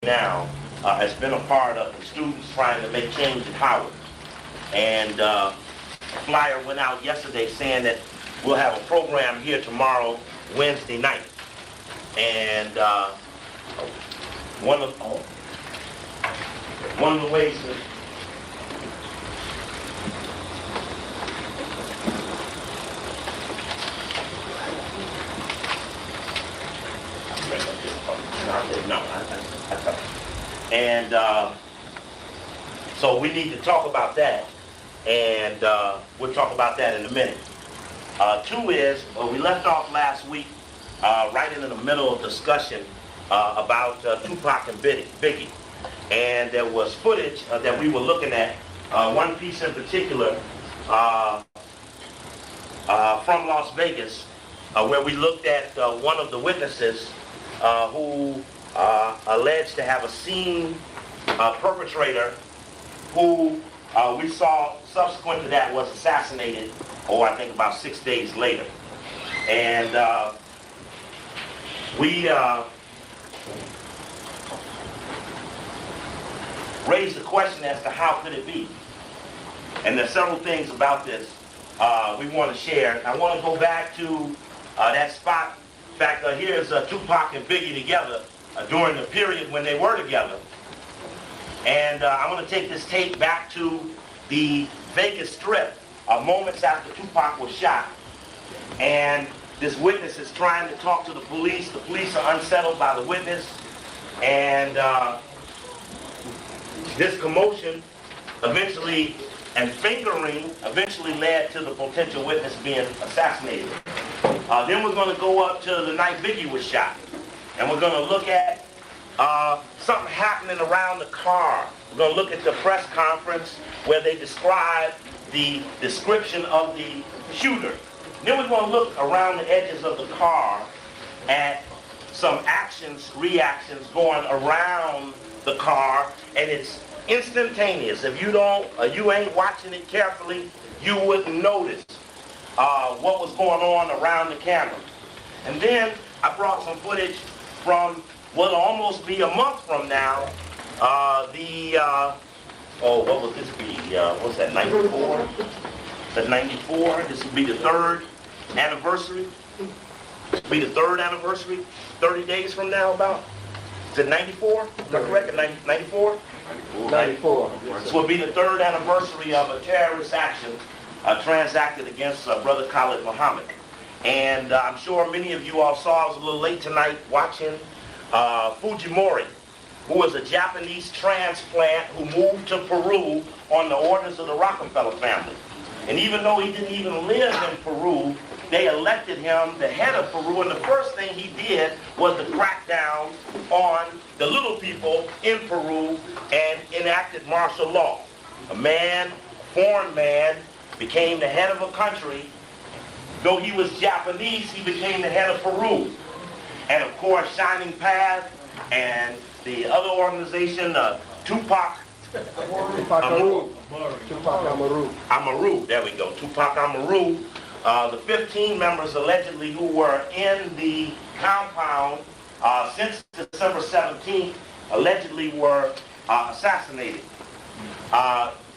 now has been a part of the students trying to make change in Howard. And a flyer went out yesterday saying that we'll have a program here tomorrow, Wednesday night. And one of the ways that so we need to talk about that, and we'll talk about that in a minute. Two is, we left off last week right in the middle of discussion about Tupac and Biggie. And there was footage that we were looking at, one piece in particular from Las Vegas, where we looked at one of the witnesses who alleged to have a seen perpetrator who we saw subsequent to that was assassinated, I think about 6 days later. And we raised the question as to how could it be. And there's several things about this we want to share. I want to go back to that spot. In fact, here's Tupac and Biggie together during the period when they were together. And I want to take this tape back to the Vegas Strip moments after Tupac was shot. And this witness is trying to talk to the police. The police are unsettled by the witness. And this commotion eventually, and fingering, eventually led to the potential witness being assassinated. Then we're going to go up to the night Biggie was shot. And we're going to look at something happening around the car. We're going to look at the press conference where they describe the description of the shooter. Then we're going to look around the edges of the car at some actions, reactions going around the car, and it's instantaneous. If you ain't watching it carefully, you wouldn't notice what was going on around the camera. And then I brought some footage from what'll almost be a month from now. What would this be? What's that, 94? That's 94. This will be the 3rd anniversary. This will be the 3rd anniversary, 30 days from now about. Is it 94? Is that correct? 94? 94. This will be the 3rd anniversary of a terrorist action transacted against Brother Khalid Muhammad. And I'm sure many of you all saw, I was a little late tonight watching Fujimori, who was a Japanese transplant who moved to Peru on the orders of the Rockefeller family. And even though he didn't even live in Peru, they elected him the head of Peru, and the first thing he did was to crack down on the little people in Peru and enacted martial law. A foreign man, became the head of a country. Though he was Japanese, he became the head of Peru. And of course, Shining Path and the other organization, Tupac Amaru, there we go, Tupac Amaru. The 15 members allegedly who were in the compound since December 17th allegedly were assassinated.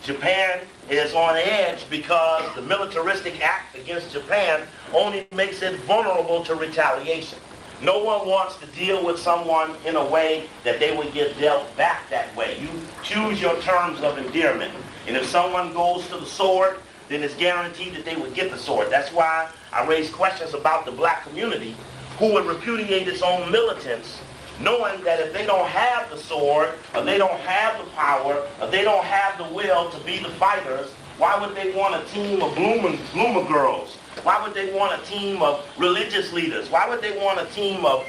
Japan is on edge because the militaristic act against Japan only makes it vulnerable to retaliation. No one wants to deal with someone in a way that they would get dealt back that way. You choose your terms of endearment. And if someone goes to the sword, then it's guaranteed that they would get the sword. That's why I raised questions about the black community who would repudiate its own militants, knowing that if they don't have the sword, or they don't have the power, or they don't have the will to be the fighters, why would they want a team of bloomer girls? Why would they want a team of religious leaders? Why would they want a team of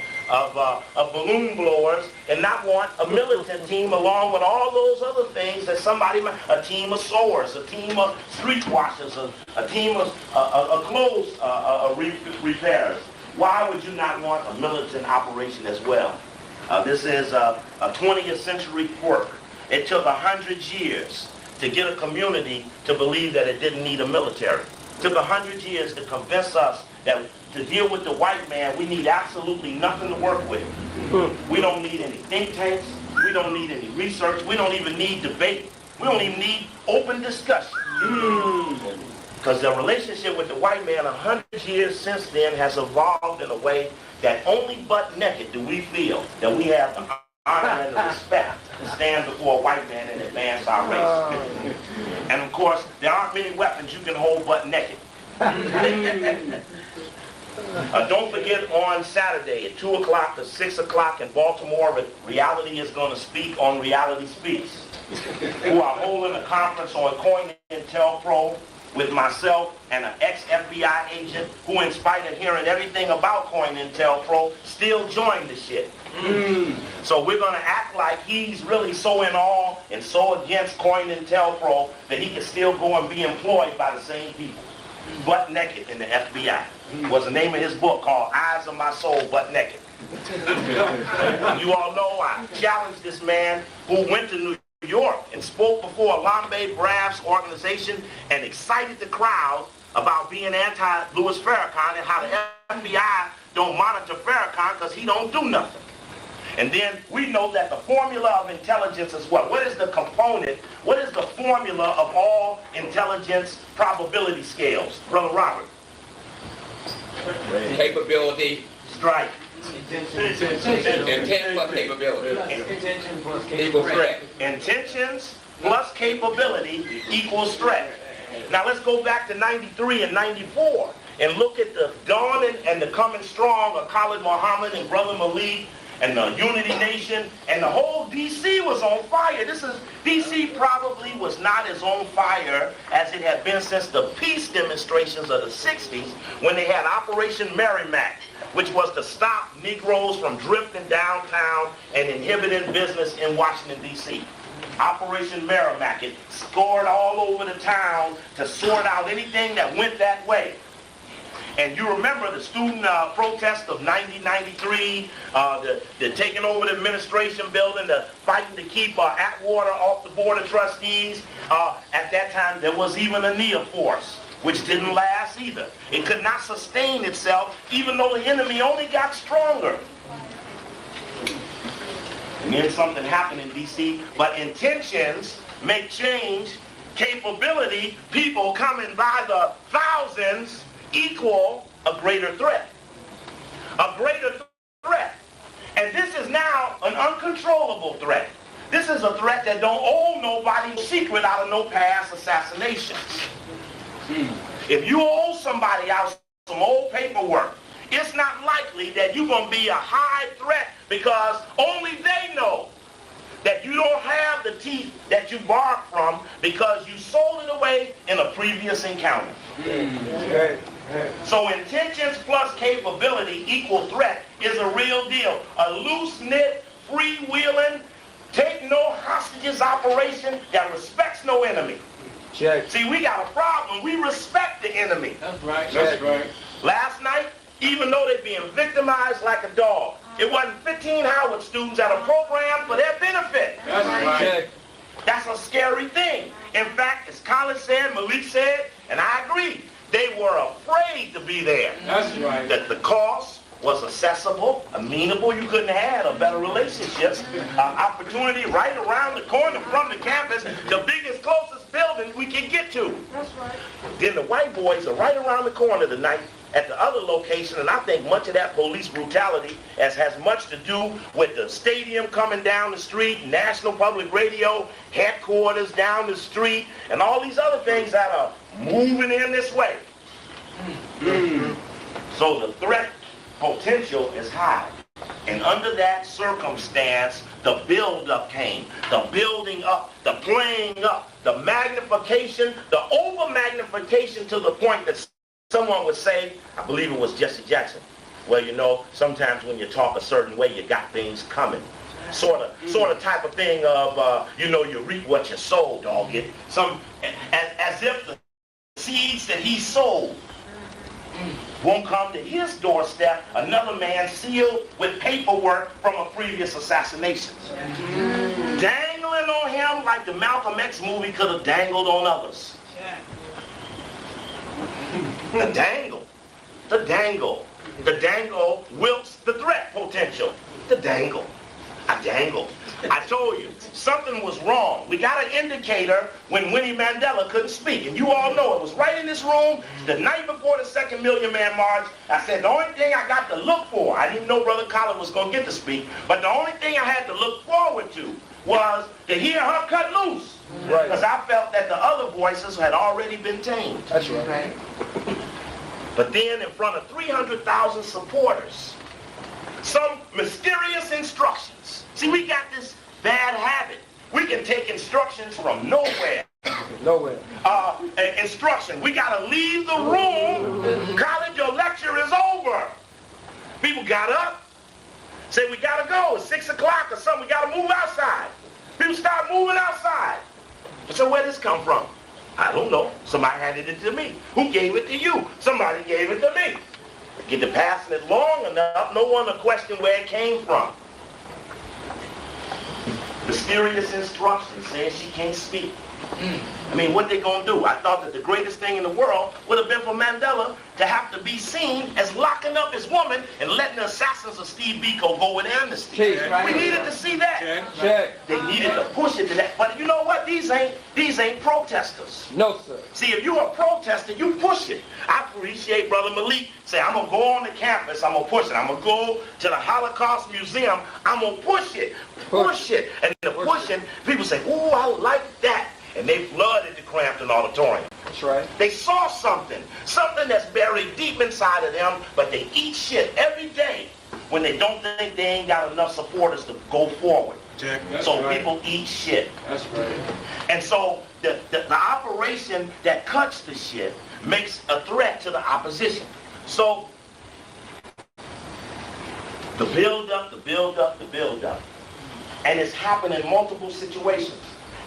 balloon blowers and not want a militant team along with all those other things that a team of sewers, a team of streetwashers, a team of clothes repairs? Why would you not want a militant operation as well? This is a 20th century quirk. It took 100 years to get a community to believe that it didn't need a military. It took 100 years to convince us that to deal with the white man, we need absolutely nothing to work with. We don't need any think tanks. We don't need any research. We don't even need debate. We don't even need open discussion. Because the relationship with the white man 100 years since then has evolved in a way that only butt naked do we feel that we have the honor and the respect to stand before a white man and advance our race. And of course, there aren't many weapons you can hold butt naked. Don't forget on Saturday at 2 o'clock to 6 o'clock in Baltimore, Reality is going to speak on Reality Speaks, who are holding a conference on COINTELPRO with myself and an ex-FBI agent who, in spite of hearing everything about COINTELPRO, still joined the shit. So we're going to act like he's really so in awe and so against COINTELPRO that he can still go and be employed by the same people. Butt Naked in the FBI was the name of his book, called Eyes of My Soul, Butt Naked. You all know I challenged this man who went to New York and spoke before a Lambe Brass organization and excited the crowd about being anti-Louis Farrakhan and how the FBI don't monitor Farrakhan because he don't do nothing. And then we know that the formula of intelligence is what? What is the component? What is the formula of all intelligence probability scales? Brother Robert. Capability. Strike. Intent plus capability. Intention plus Equal threat. Intentions plus capability equals threat. Now let's go back to 93 and 94 and look at the dawning and the coming strong of Khalid Muhammad and Brother Malik and the Unity Nation, and the whole D.C. was on fire. D.C. probably was not as on fire as it had been since the peace demonstrations of the 60s when they had Operation Merrimack, which was to stop Negroes from drifting downtown and inhibiting business in Washington, D.C. Operation Merrimack, it scored all over the town to sort out anything that went that way. And you remember the student protest of 1993, the taking over the administration building, the fighting to keep Atwater off the board of trustees. At that time, there was even a NEA force, which didn't last either. It could not sustain itself, even though the enemy only got stronger. And then something happened in D.C., but intentions make change. Capability, people coming by the thousands, equal a greater threat. A greater threat. And this is now an uncontrollable threat. This is a threat that don't owe nobody secret out of no past assassinations. If you owe somebody out some old paperwork, it's not likely that you're going to be a high threat because only they know that you don't have the teeth that you borrowed from because you sold it away in a previous encounter. So intentions plus capability equal threat is a real deal. A loose-knit, freewheeling, take no hostages operation that respects no enemy. Check. See, we got a problem. We respect the enemy. That's right. That's right. Last night, even though they're being victimized like a dog, it wasn't 15 Howard students at a program for their benefit. That's right. Check. That's a scary thing. In fact, as Colin said, Malik said, and I agree, they were afraid to be there. That's right. That the cost was accessible, amenable. You couldn't have had a better relationships, opportunity right around the corner from the campus, the biggest, closest building we can get to. That's right. Then the white boys are right around the corner tonight at the other location, and I think much of that police brutality has much to do with the stadium coming down the street, National Public Radio, headquarters down the street, and all these other things that are moving in this way. So the threat potential is high. And under that circumstance, the build-up came. The building up, the playing up, the magnification, the over-magnification to the point that someone would say, I believe it was Jesse Jackson, well, you know, sometimes when you talk a certain way, you got things coming. Sort of type of thing of, you know, you reap what you sow, dog. As if the seeds that he sowed won't come to his doorstep, another man sealed with paperwork from a previous assassination. Dangling on him like the Malcolm X movie could have dangled on others. The dangle wilts the threat potential. The dangle. I dangled. I told you, something was wrong. We got an indicator when Winnie Mandela couldn't speak. And you all know it was right in this room the night before the second Million Man March. I said the only thing I got to look for, I didn't know Brother Colin was going to get to speak, but the only thing I had to look forward to was to hear her cut loose. Because I felt that the other voices had already been tamed. That's right. But then in front of 300,000 supporters, some mysterious instructions. See, we got this bad habit. We can take instructions from nowhere. Nowhere. Instruction. We got to leave the room. College, your lecture is over. People got up. Say, we got to go. It's 6 o'clock or something. We got to move outside. People start moving outside. So where this come from? I don't know. Somebody handed it to me. Who gave it to you? Somebody gave it to me. Get to passing it long enough, no one will question where it came from. Mysterious instructions saying she can't speak. I mean, what they gonna do? I thought that the greatest thing in the world would have been for Mandela to have to be seen as locking up his woman and letting the assassins of Steve Biko go with amnesty. We needed to see that. They needed to push it to that. But you know what? These ain't protesters. No, sir. See, if you're a protester, you push it. I appreciate Brother Malik say, I'm gonna go on the campus, I'm gonna push it. I'm gonna go to the Holocaust Museum, I'm gonna push it. Push it. And the pushing, people say, ooh, I like that. And they flooded the Crampton Auditorium. That's right. They saw something that's buried deep inside of them, but they eat shit every day when they don't think they ain't got enough supporters to go forward. So people eat shit. That's right. And so the operation that cuts the shit makes a threat to the opposition. So the build up. And it's happened in multiple situations.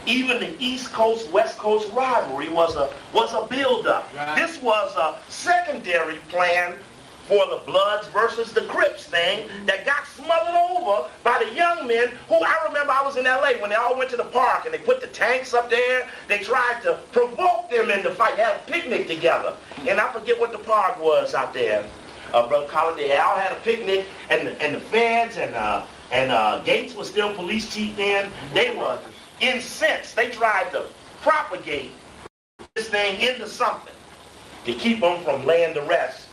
Even the East Coast, West Coast rivalry was a build-up. Right. This was a secondary plan for the Bloods versus the Crips thing that got smothered over by the young men who, I remember I was in L.A. when they all went to the park and they put the tanks up there. They tried to provoke them into fight. They had a picnic together. And I forget what the park was out there. Brother Colin, they all had a picnic, and the feds and Gates was still police chief then. They were incensed. They tried to propagate this thing into something to keep them from laying to rest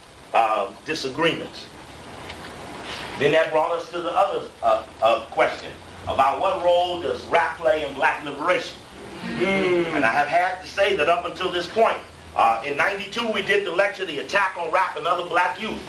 disagreements. Then that brought us to the other question about what role does rap play in black liberation. And I have had to say that up until this point, in '92 we did the lecture, The Attack on Rap and Other Black Youth.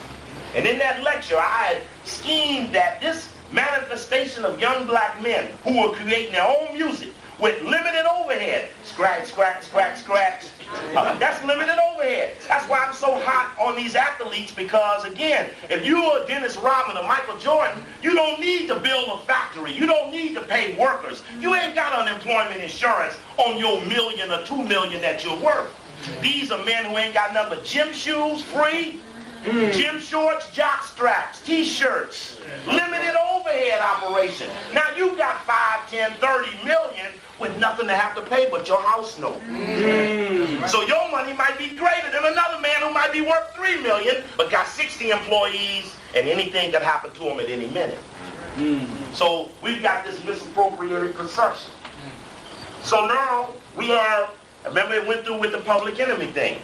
And in that lecture I had schemed that this manifestation of young black men who were creating their own music with limited overhead. Scratch, scratch, scratch, scratch. That's limited overhead. That's why I'm so hot on these athletes, because again, if you are Dennis Rodman or Michael Jordan, you don't need to build a factory. You don't need to pay workers. You ain't got unemployment insurance on your $1 million or $2 million that you're worth. These are men who ain't got nothing but gym shoes free, gym shorts, jock straps, t-shirts, limited overhead operation. Now you got 5, 10, 30 million with nothing to have to pay but your house note. So your money might be greater than another man who might be worth 3 million but got 60 employees and anything could happen to him at any minute. So we've got this misappropriated perception. So now we have, remember it went through with the Public Enemy thing.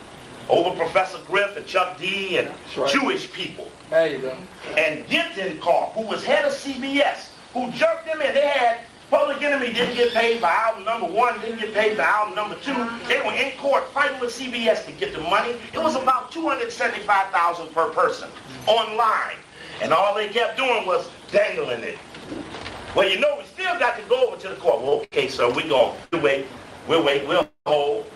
Over Professor Griff and Chuck D and Jewish people. There you go. And Dintenkopf, who was head of CBS, who jerked them in. They had, Public Enemy didn't get paid for album number 1, didn't get paid for album number 2. They were in court fighting with CBS to get the money. It was about $275,000 per person online. And all they kept doing was dangling it. Well, you know, we still got to go over to the court. Well, okay, sir, we'll hold.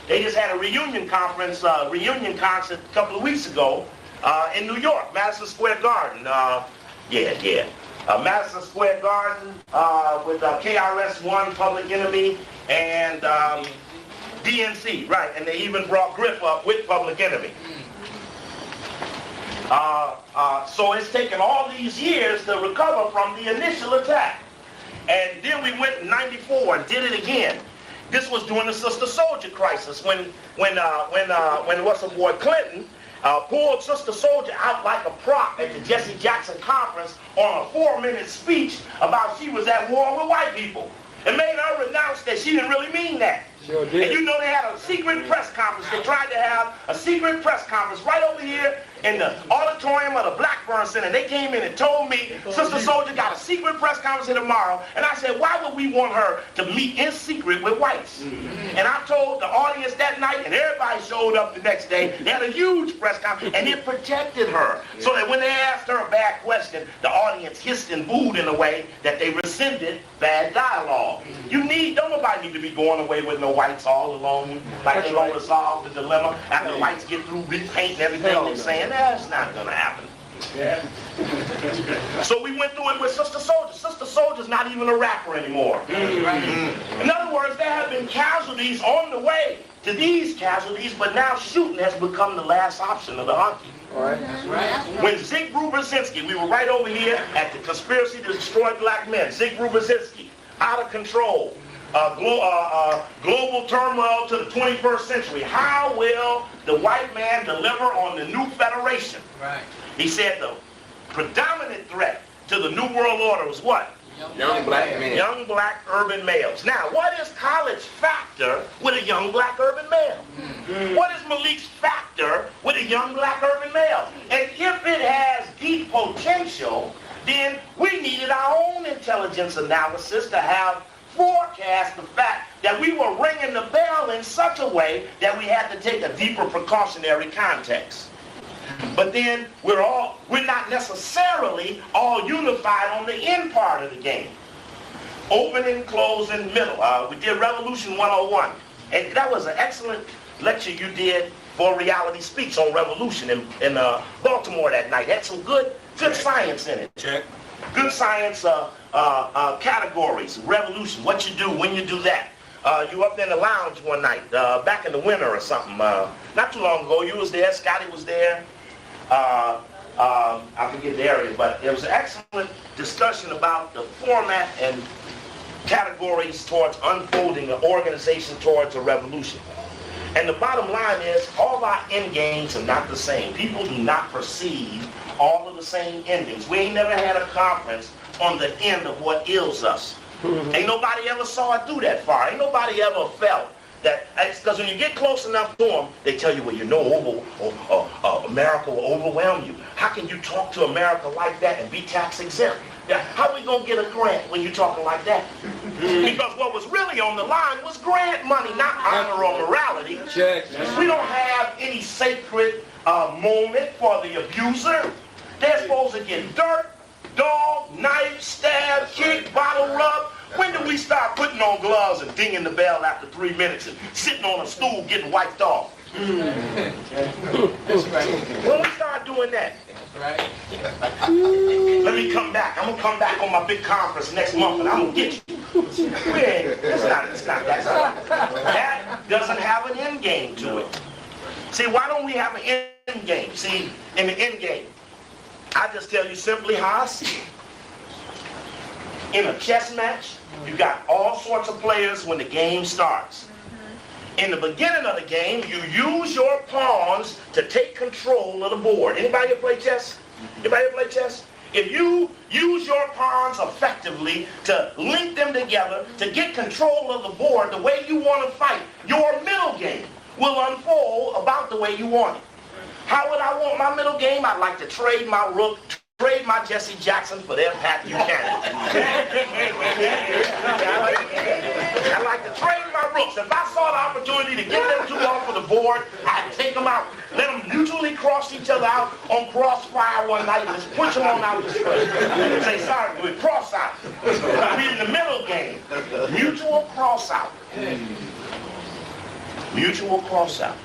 They just had a reunion conference, concert a couple of weeks ago in New York, Madison Square Garden. Madison Square Garden with KRS-One, Public Enemy, and DNC, right? And they even brought Griff up with Public Enemy. So it's taken all these years to recover from the initial attack. And then we went in '94 and did it again. This was during the Sister Soldier crisis when what's the boy Clinton pulled Sister Soldier out like a prop at the Jesse Jackson conference on a 4-minute speech about she was at war with white people. And made her renounce that she didn't really mean that. Sure did. And you know they had a secret press conference. They tried to have a secret press conference right over here in the auditorium of the Blackburn Center. They came in and told me, Sister Soldier got a secret press conference tomorrow. And I said, why would we want her to meet in secret with whites? And I told the audience that night, and everybody showed up the next day. They had a huge press conference, and it protected her. So that when they asked her a bad question, the audience hissed and booed in a way that they resented bad dialogue. Don't nobody need to be going away with no whites all alone, like they're going to resolve the dilemma after the whites get through repainting everything they're saying. That's not going to happen. Yeah. So we went through it with Sister Soldier. Sister Soldier's not even a rapper anymore. In other words, there have been casualties on the way to these casualties, but now shooting has become the last option of the hockey. Right. When Zig Brzezinski, we were right over here at the conspiracy to destroy black men. Zig Brzezinski, out of control. Global turmoil to the 21st century. How will the white man deliver on the new federation? Right. He said the predominant threat to the New World Order was what? Young black men. Young black urban males. Now, what is college factor with a young black urban male? What is Malik's factor with a young black urban male? And if it has deep potential, then we needed our own intelligence analysis to have forecast the fact that we were ringing the bell in such a way that we had to take a deeper precautionary context. But then we're not necessarily all unified on the end part of the game. Opening, closing, middle. We did Revolution 101. And that was an excellent lecture you did for Reality Speaks on Revolution in Baltimore that night. Had some good science in it. Check. Good science categories, revolution, what you do, when you do that. You up there in the lounge one night, back in the winter or something, not too long ago. You was there, Scotty was there. I forget the area, but it was an excellent discussion about the format and categories towards unfolding an organization towards a revolution. And the bottom line is, all our end games are not the same. People do not perceive all of the same endings. We ain't never had a conference on the end of what ills us. Ain't nobody ever saw it through that far. Ain't nobody ever felt that, because when you get close enough to them, they tell you, well, you know, America will overwhelm you. How can you talk to America like that and be tax exempt? Yeah, how we gonna get a grant when you're talking like that? Because what was really on the line was grant money, not honor or morality. Check. We don't have any sacred moment for the abuser. They're supposed to get dirt, dog, knife, stab, kick, bottle rub. When do we start putting on gloves and dinging the bell after 3 minutes and sitting on a stool getting wiped off? That's right. When we start doing that? Right. Let me come back. I'm going to come back on my big conference next month and I'm going to get you. It's not that. That doesn't have an end game to it. See, why don't we have an end game? See, in the end game, I just tell you simply how I see it. In a chess match, you got all sorts of players when the game starts. In the beginning of the game, you use your pawns to take control of the board. Anybody here play chess? Anybody here play chess? If you use your pawns effectively to link them together to get control of the board the way you want to fight, your middle game will unfold about the way you want it. How would I want my middle game? I'd like to trade my rook, trade my Jesse Jackson for their Pat Buchanan. I like to trade my rooks. If I saw the opportunity to get them two off of the board, I'd take them out. Let them mutually cross each other out on crossfire one night and just push them on out the street. Say, sorry, we cross out. We're in the middle game. Mutual cross out. Mutual cross out.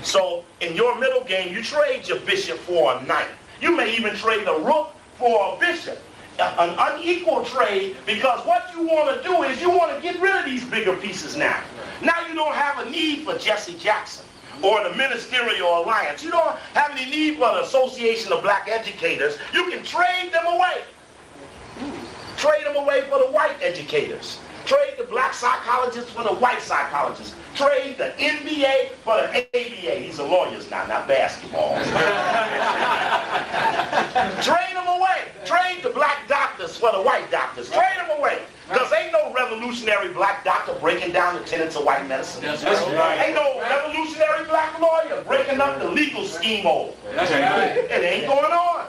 So in your middle game, you trade your bishop for a knight. You may even trade a rook for a bishop. An unequal trade, because what you want to do is you want to get rid of these bigger pieces now. Now you don't have a need for Jesse Jackson or the Ministerial Alliance. You don't have any need for the Association of Black Educators. You can trade them away. Trade them away for the white educators. Trade the black psychologist for the white psychologist. Trade the NBA for the ABA. These are lawyers now, not basketball. Trade them away. Trade the black doctors for the white doctors. Trade them away. Because ain't no revolutionary black doctor breaking down the tenets of white medicine. That's right. Ain't no revolutionary black lawyer breaking up the legal scheme-o. That's right. It ain't going on.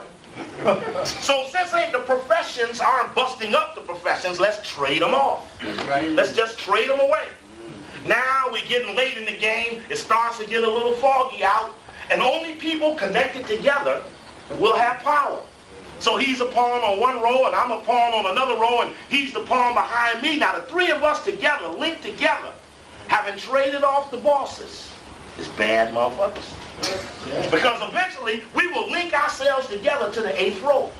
So since the professions aren't busting up the professions, let's trade them off. Right. Let's just trade them away. Now we're getting late in the game. It starts to get a little foggy out. And only people connected together will have power. So he's a pawn on one row, and I'm a pawn on another row, and he's the pawn behind me. Now the three of us together, linked together, having traded off the bosses, is bad motherfuckers. Because eventually we will link ourselves together to the 8th row.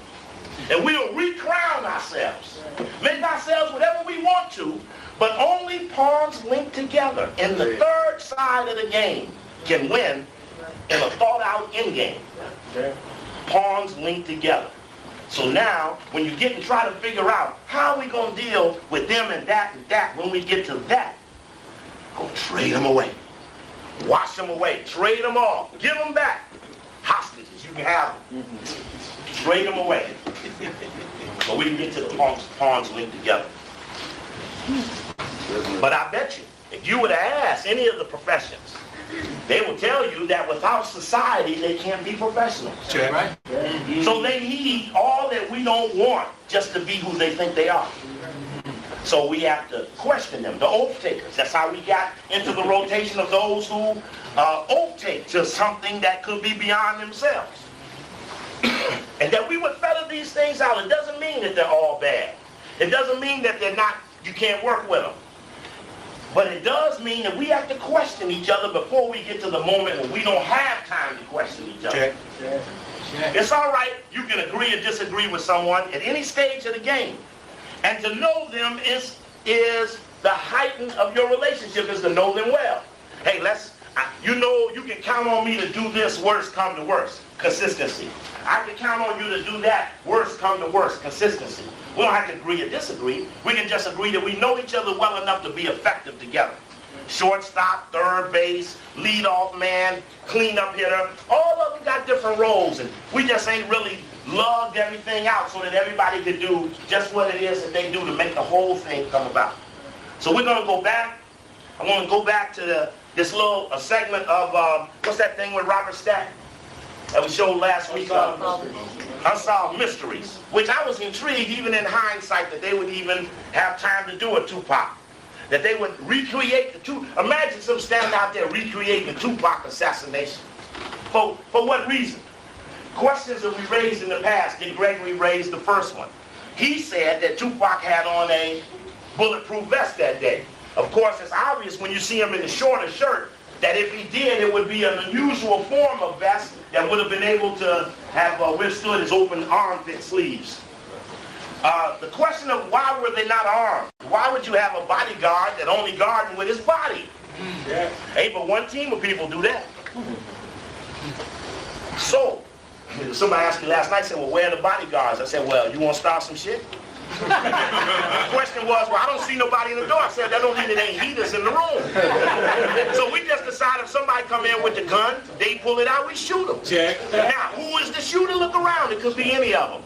And we'll recrown ourselves. Make ourselves whatever we want to, but only pawns linked together in the third side of the game can win in a thought-out endgame. Pawns linked together. So now, when you get and try to figure out how we going to deal with them and that, when we get to that, go trade them away. Wash them away. Trade them off. Give them back. Hostages, you can have them. Trade them away. So we can get to the pawns linked together. But I bet you, if you were to ask any of the professions, they will tell you that without society, they can't be professionals. Right. So they need all that we don't want just to be who they think they are. So we have to question them, the oath takers. That's how we got into the rotation of those who oath take to something that could be beyond themselves. And that we would feather these things out. It doesn't mean that they're all bad. It doesn't mean that they're not, you can't work with them. But it does mean that we have to question each other before we get to the moment when we don't have time to question each other. It's all right, you can agree or disagree with someone at any stage of the game. And to know them is the heighten of your relationship, is to know them well. Hey, you can count on me to do this, worst come to worst. Consistency. I can count on you to do that, worst come to worst. Consistency. We don't have to agree or disagree. We can just agree that we know each other well enough to be effective together. Shortstop, third base, leadoff man, cleanup hitter, all of them got different roles, and we just ain't really lugged everything out so that everybody could do just what it is that they do to make the whole thing come about. So we're going to go back. I want to go back to this little segment of, what's that thing with Robert Stack that we showed last week? Unsolved Mysteries, which I was intrigued even in hindsight that they would even have time to do a Tupac. That they would recreate the Tupac. Imagine some standing out there recreating the Tupac assassination. For what reason? Questions that we raised in the past. Did Gregory raise the first one? He said that Tupac had on a bulletproof vest that day. Of course, it's obvious when you see him in the shorter shirt that if he did, it would be an unusual form of vest that would have been able to have withstood his open armpit sleeves. The question of why were they not armed? Why would you have a bodyguard that only guarding with his body? Ain't but one team of people do that. So, somebody asked me last night, said, well, where are the bodyguards? I said, well, you want to start some shit? The question was, well, I don't see nobody in the door. I said, that don't mean it ain't heaters in the room. So we just decided if somebody come in with the gun, they pull it out, we shoot them. Now, who is the shooter? Look around. It could be any of them.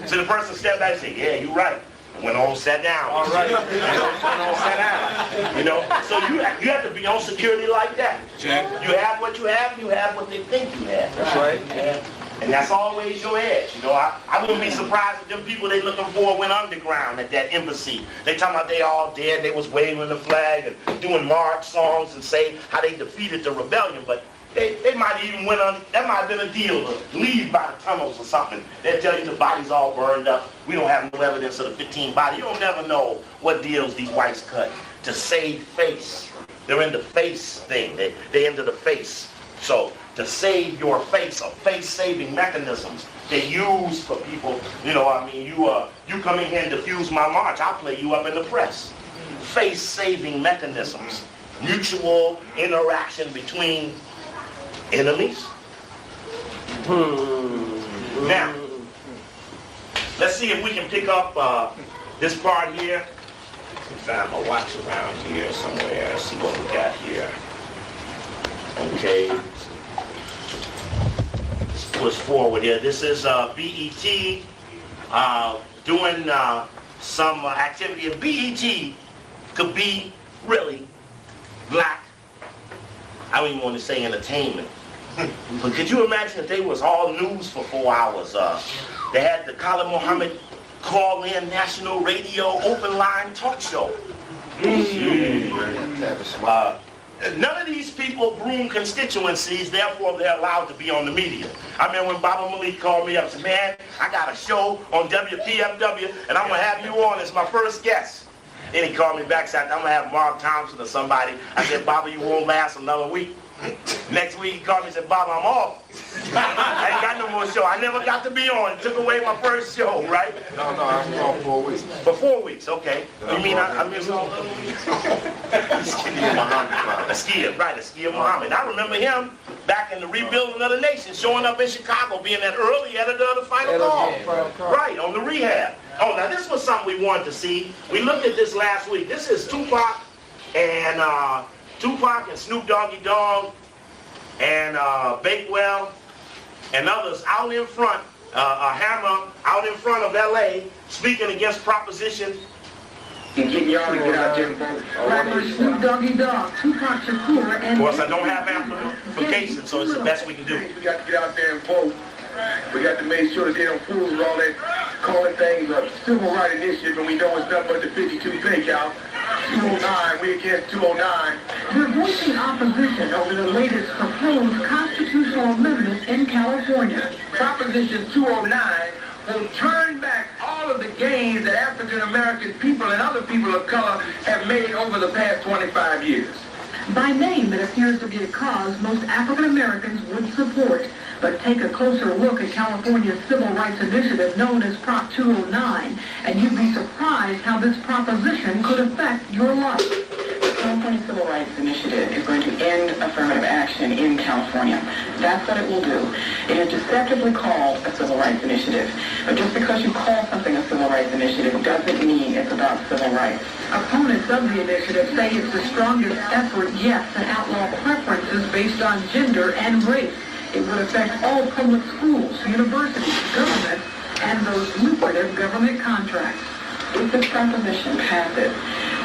So the person stepped back and said, yeah, you're right. Went on, sat down. All right. Went on, sat down. You know, so you have to be on security like that. You have what you have, you have what they think you have. That's right. And that's always your edge. You know, I wouldn't be surprised if them people they looking for went underground at that embassy. They talking about they all dead, they was waving the flag and doing march songs and say how they defeated the rebellion, but they might even went on, that might have been a deal to leave by the tunnels or something. They'll tell you the body's all burned up. We don't have no evidence of the 15 body. You don't never know what deals these whites cut to save face. They're in the face thing. They into the face. So to save your face, or face-saving mechanisms they use for people. You know, I mean, you come in here and diffuse my march, I'll play you up in the press. Face-saving mechanisms, mutual interaction between enemies. Now, let's see if we can pick up this part here. Find my watch around here somewhere. See what we got here. Okay. Let's push forward here. This is BET doing some activity. And BET could be really black, I don't even want to say entertainment. But could you imagine if they was all news for 4 hours? They had the Khalid Muhammad call-in national radio open line talk show. None of these people groom constituencies, therefore they're allowed to be on the media. I remember when Baba Malik called me up and said, man, I got a show on WPFW and I'm going to have you on as my first guest. Then he called me back and said, I'm going to have Mark Thompson or somebody. I said, Baba, you won't last another week. Next week he called me and said, Baba, I'm off. I ain't got no more show. I never got to be on. It took away my first show, right? No, I'm on 4 weeks. For 4 weeks, okay. You mean I missed Askia Muhammad. I remember him back in the rebuilding of the nation, showing up in Chicago, being that early editor of the Final Call. Right, on the rehab. Oh, now this was something we wanted to see. We looked at this last week. This is Tupac and Snoop Doggy Dogg and Bakewell and others out in front, Hammer out in front of LA speaking against Proposition. Rappers Snoop Doggy Dogg, Tupac Shakur, and... Of course, I don't have amplification, so it's the best we can do. We got to get out there and vote. We got to make sure that they don't fool with all that calling things a civil rights initiative, and we know it's nothing but the 52 page out. 209, we against 209. They're voicing opposition over the latest proposed constitutional amendment in California. Proposition 209 will turn back all of the gains that African American people and other people of color have made over the past 25 years. By name, it appears to be a cause most African Americans would support. But take a closer look at California's civil rights initiative known as Prop 209, and you'd be surprised how this proposition could affect your life. The California Civil Rights Initiative is going to end affirmative action in California. That's what it will do. It is deceptively called a civil rights initiative. But just because you call something a civil rights initiative doesn't mean it's about civil rights. Opponents of the initiative say it's the strongest effort yet to outlaw preferences based on gender and race. It would affect all public schools, universities, government, and those lucrative government contracts. If this proposition passes,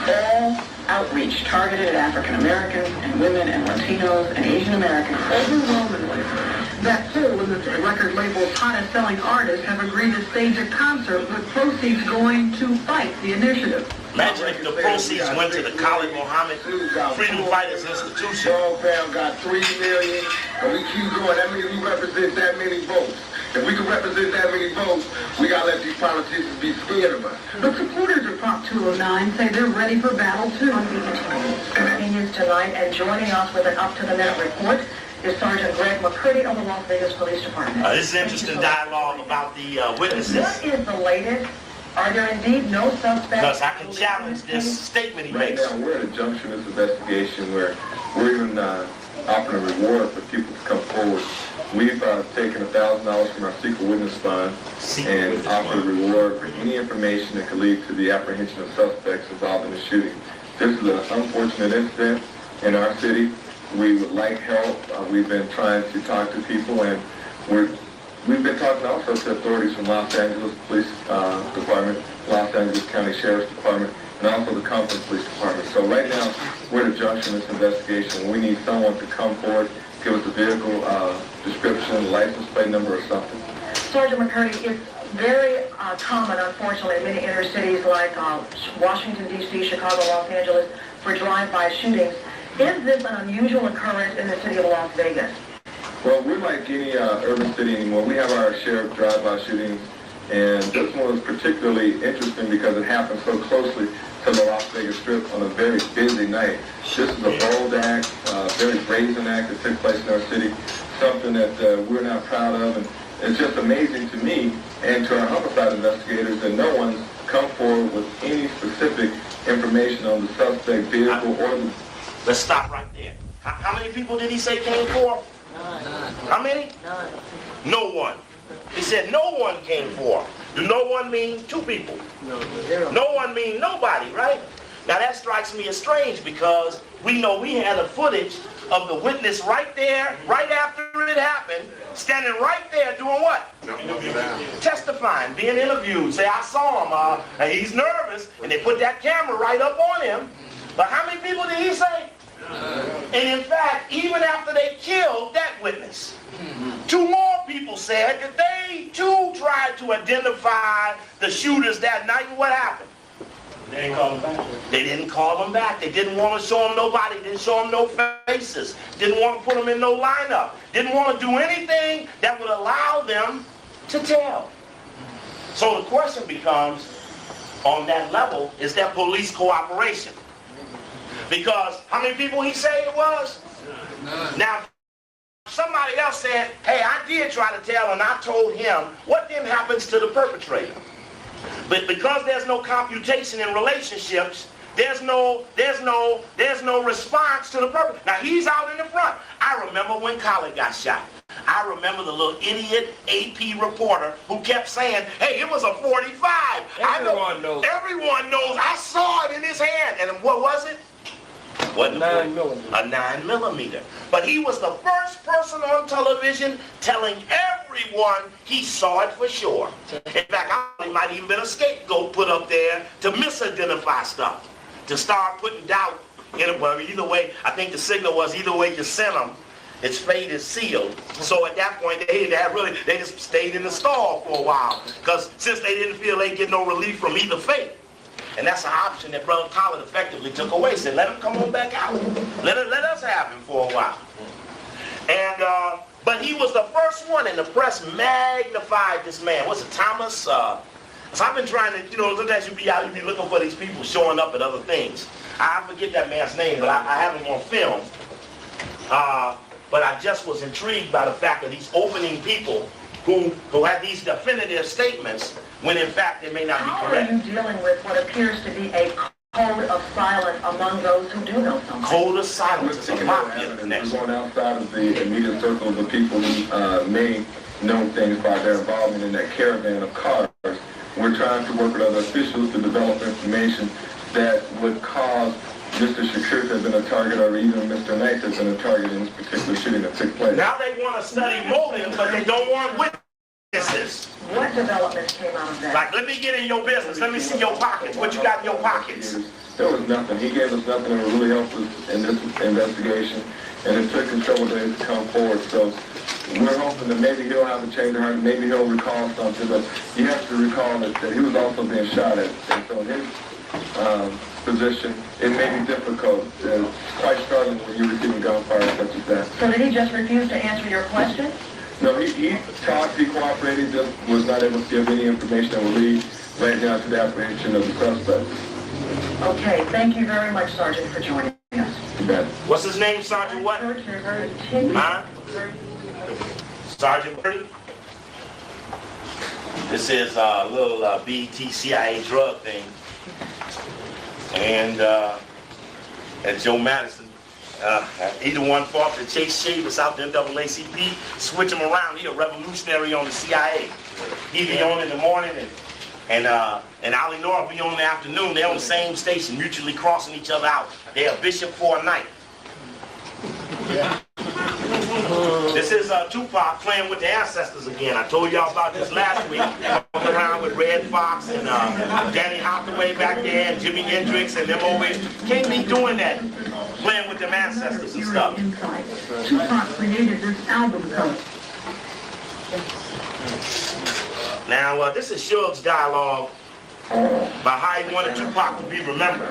all outreach targeted at African Americans and women and Latinos and Asian Americans Overwhelmingly, that poll in the record label's hottest selling artists have agreed to stage a concert with proceeds going to fight the initiative. Imagine if the proceeds went to the Khalid Muhammad Freedom Fighters Institution. Dog Pound got 3 million, and we keep going. That means we represent that many votes. If we can represent that many votes, we gotta let these politicians be scared of us. But supporters of Prop 209 say they're ready for battle too. Continues tonight, and joining us with an up-to-the-minute report is Sergeant Greg McCurdy of the Las Vegas Police Department. This is interesting dialogue about the witnesses. What is the latest? Are there indeed no suspects? Because I can challenge this statement he makes. Right now, we're at a junction of this investigation where we're even offering a reward for people to come forward. We've taken $1,000 from our secret witness fund and offered a reward for any information that could lead to the apprehension of suspects involved in the shooting. This is an unfortunate incident in our city. We would like help. We've been trying to talk to people, and we've been talking also to authorities from Los Angeles Police Department, Los Angeles County Sheriff's Department, and also the Compton Police Department. So right now, we're at a junction of this investigation. We need someone to come forward, give us a vehicle description, license plate number or something. Sergeant McCurdy, it's very common, unfortunately, in many inner cities like Washington, D.C., Chicago, Los Angeles, for drive-by shootings. Is this an unusual occurrence in the city of Las Vegas? Well, we're like any urban city anymore. We have our share of drive-by shootings, and this one was particularly interesting because it happened so closely to the Las Vegas Strip on a very busy night. This is a bold act, very brazen act that took place in our city, something that we're not proud of, and it's just amazing to me and to our homicide investigators that no one's come forward with any specific information on the suspect vehicle or the... Let's stop right there. How many people did he say came for? None. How many? None. No one. He said no one came for. Do no one mean two people? No, zero. No one mean nobody, right? Now that strikes me as strange because we know we had a footage of the witness right there, right after it happened, standing right there doing what? Testifying, being interviewed. Say, I saw him, and he's nervous, and they put that camera right up on him. But how many people did he say? And in fact, even after they killed that witness, 2 more people said that they too tried to identify the shooters that night. And what happened? They didn't call him back. They didn't call them back. They didn't want to show them nobody. Didn't show them no faces. Didn't want to put them in no lineup. Didn't want to do anything that would allow them to tell. So the question becomes, on that level, is there police cooperation? Because how many people he said it was? None. Now, somebody else said, hey, I did try to tell and I told him, what then happens to the perpetrator? But because there's no computation in relationships, there's no response to the perpetrator. Now he's out in the front. I remember when Colin got shot. I remember the little idiot AP reporter who kept saying, hey, it was a 45. Everyone knows. Everyone knows. I saw it in his hand. And what was it? Wasn't 9mm. a 9mm. But he was the first person on television telling everyone he saw it for sure. In fact, it might even been a scapegoat put up there to misidentify stuff, to start putting doubt in it. Well, either way, I think the signal was either way you sent them, its fate is sealed. So at that point, they just stayed in the stall for a while, because since they didn't feel they'd get no relief from either fate. And that's an option that Brother Colin effectively took away. Said, let him come on back out. Let us have him for a while. And but he was the first one, and the press magnified this man. What's it, Thomas? So I've been trying to, sometimes you be out, you be looking for these people showing up at other things. I forget that man's name, but I have him on film. But I just was intrigued by the fact that these opening people who had these definitive statements, when in fact they may not be correct. How are you dealing with what appears to be a code of silence among those who do know something? Code of silence is a mafia We're connection. going outside of the immediate circle of the people who may know things by their involvement in that caravan of cars. We're trying to work with other officials to develop information that would cause Mr. Shakur to have been a target, or even Mr. Knight has been a target in this particular shooting that took place. Now they want to study motive, but they don't want witnesses. What developments came out of that? Like, let me get in your business. Let me see your pockets. What you got in your pockets? There was nothing. He gave us nothing that would really help us in this investigation, and it took him several days to come forward. So we're hoping that maybe he'll have a change of heart, maybe he'll recall something, but you have to recall that he was also being shot at. And so in his position, it may be difficult. It's quite startling when you're receiving gunfire such as that. So did he just refuse to answer your question? No, he talked, he cooperated, just was not able to give any information that would lead right now to the apprehension of the suspect. Okay, thank you very much, Sergeant, for joining us. You bet. What's his name, Sergeant what? Huh? Sergeant Purdy? This is a little BET CIA drug thing. And Joe Madison, either one fought for Chase Chavis out there in NAACP, switch him around. He's a revolutionary on the CIA. He be on in the morning, and Ali Nora be on in the afternoon. They're on the same station, mutually crossing each other out. They're a bishop for a night. Yeah. This is Tupac playing with the ancestors again. I told y'all about this last week. Walking around with Red Fox and Danny Hathaway back there and Jimi Hendrix and them over here. Can't be doing that, playing with them ancestors and stuff. Tupac created this album cover. Now, This is Suge's dialogue about how he wanted Tupac to be remembered.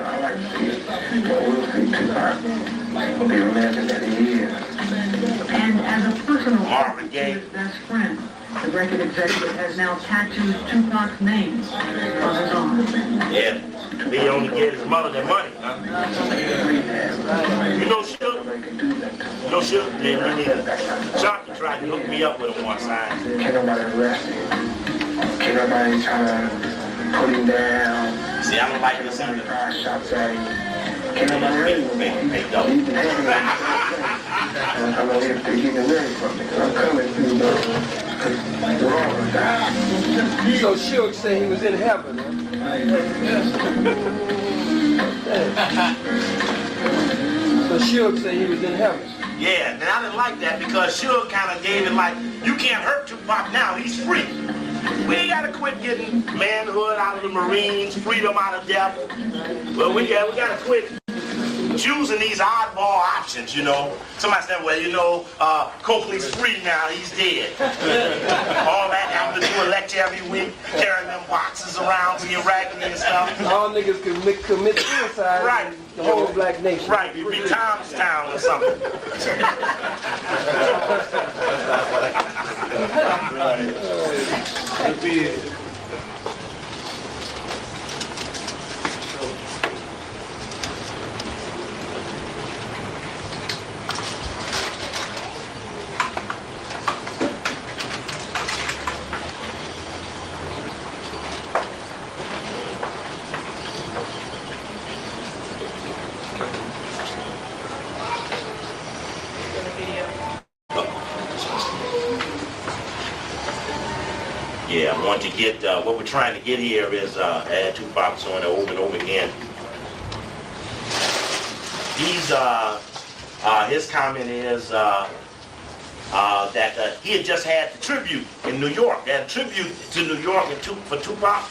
And as a personal Marvin Gaye. his best friend, the record executive has now tattooed Tupac's name on his arm. Yeah, he only gave his mother that money. Huh? You know Suge? You know Suge? Yeah, me neither. Chucky tried to hook me up with him once. Can't nobody arrest him. Can't nobody try to put him down. See, I don't like this either. Five shots at him. Can't nobody arrest him. Hey, don't. I'm gonna leave to get him ready for me. I'm coming through we're all gonna die. So Suge said he was in heaven. Huh? But Suge said he was in heaven. Yeah, and I didn't like that because Suge kind of gave it like, you can't hurt Tupac now, he's free. We gotta quit getting manhood out of the Marines, freedom out of death. Well, we gotta quit choosing these oddball options, you know. Somebody said, well, you know, Coakley's free now, he's dead. All that, having to do a lecture every week, carrying them boxes around, being raggedy and stuff. All niggas commit suicide. Right. The whole black nation. Right, you'd be Tomstown or something. Yeah, I want to get, what we're trying to get here is add Tupac on it over and over again. His comment is that he had just had the tribute in New York. They had a tribute to New York for Tupac.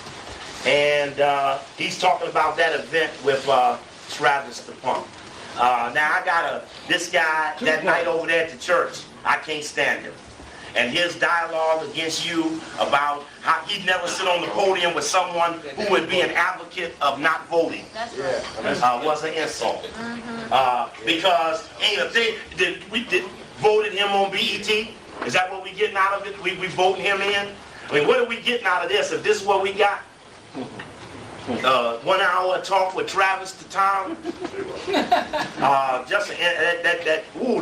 And he's talking about that event with Travis the Punk. Now I got this guy that night over there at the church, I can't stand him. And his dialogue against you about how he'd never sit on the podium with someone who would be an advocate of not voting was an insult. Because if they voted him on BET, is that what we getting out of it? We voting him in? I mean, what are we getting out of this? If this is what we got? 1 hour talk with Travis the Town.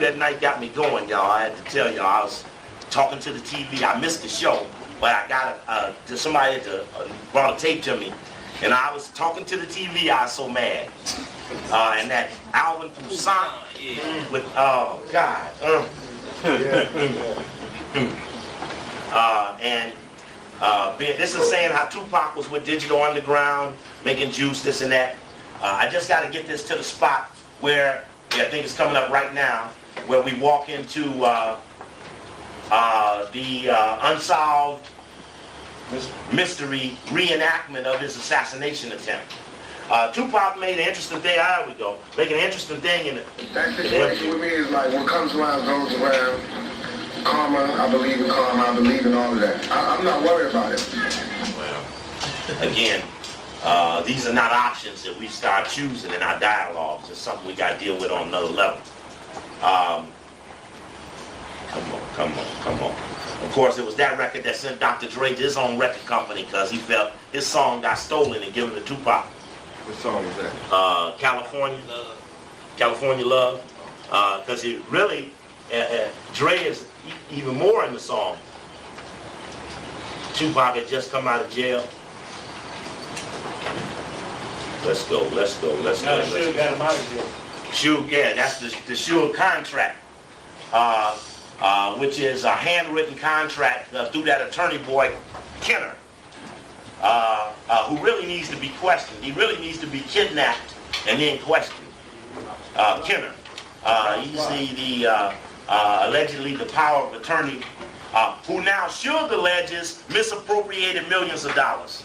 That night got me going, y'all. I had to tell y'all, I was talking to the TV. I missed the show, but I got somebody brought a tape to me, and I was talking to the TV. I was so mad. And that Alvin Toussaint with God. This is saying how Tupac was with Digital Underground, making juice, this and that. I just got to get this to the spot where, I think it's coming up right now, where we walk into the unsolved mystery reenactment of his assassination attempt. Tupac made an interesting thing, there we go, make an interesting thing in it. That situation with me is like, what comes around goes around. Karma, I believe in karma, I believe in all of that. I'm not worried about it. Well, again, these are not options that we start choosing in our dialogues. It's something we got to deal with on another level. Come on. Of course, it was that record that sent Dr. Dre to his own record company because he felt his song got stolen and given to Tupac. What song is that? California Love. Because he really, Dre is even more in the song. Tupac had just come out of jail. Let's go. Now Suge got him out of jail. Suge, yeah, that's the Suge contract, which is a handwritten contract through that attorney boy, Kenner, who really needs to be questioned. He really needs to be kidnapped and then questioned. Kenner, he's the allegedly the power of attorney, who now Suge alleges misappropriated millions of dollars.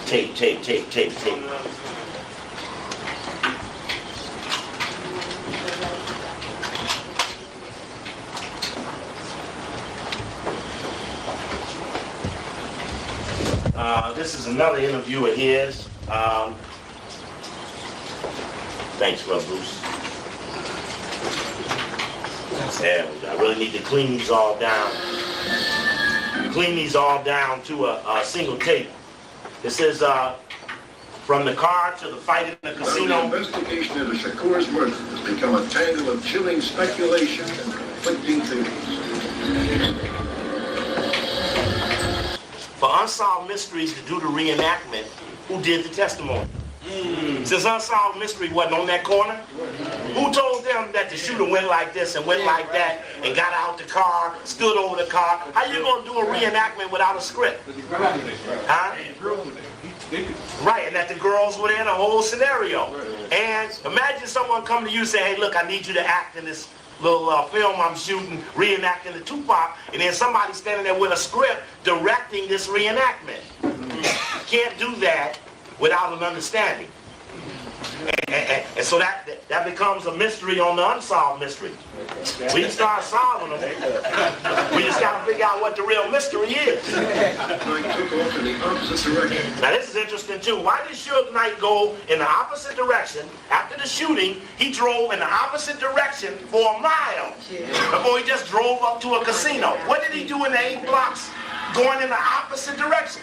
Tape. This is another interview of his. Thanks, Brother Bruce. Yeah, I really need to clean these all down. Clean these all down to a single tape. It says, from the car to the fight in the casino. The investigation into Shakur's murder has become a tangle of chilling speculation and conflicting theories. For Unsolved Mysteries to do the reenactment, who did the testimony? Since Unsolved Mystery wasn't on that corner, Who told them that the shooter went like this and went like that and got out the car, stood over the car? How you gonna do a reenactment without a script? Huh? Right, and that the girls were in the whole scenario. And imagine someone come to you and say, hey, look, I need you to act in this little film I'm shooting, reenacting the Tupac, and then somebody standing there with a script directing this reenactment. You can't do that without an understanding. And so that becomes a mystery on the unsolved mystery. We can start solving them. We just got to figure out what the real mystery is. Knight took off in the opposite direction. Now this is interesting too. Why did Suge Knight go in the opposite direction? After the shooting, he drove in the opposite direction for a mile before he just drove up to a casino. What did he do in the 8 blocks going in the opposite direction?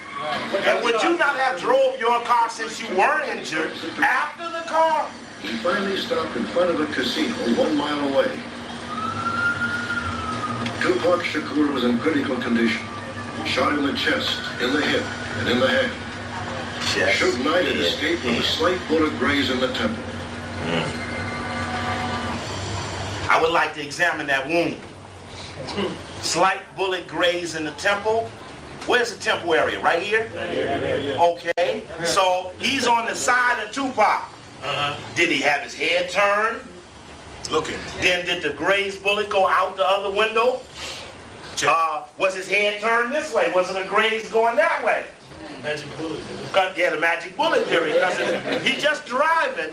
And would you not have drove your car since you weren't injured after the car? He finally stopped in front of a casino 1 mile away. Tupac Shakur was in critical condition. Shot in the chest, in the hip, and in the hand. Suge Knight had escaped with a slight bullet graze in the temple. I would like to examine that wound. Slight bullet graze in the temple. Where's the temple area? Right here? Okay. So he's on the side of Tupac. Did he have his head turned? Looking. Then did the grazed bullet go out the other window? Was his head turned this way? Was it a graze going that way? Magic bullet. Yeah, the magic bullet theory. Because he's just driving.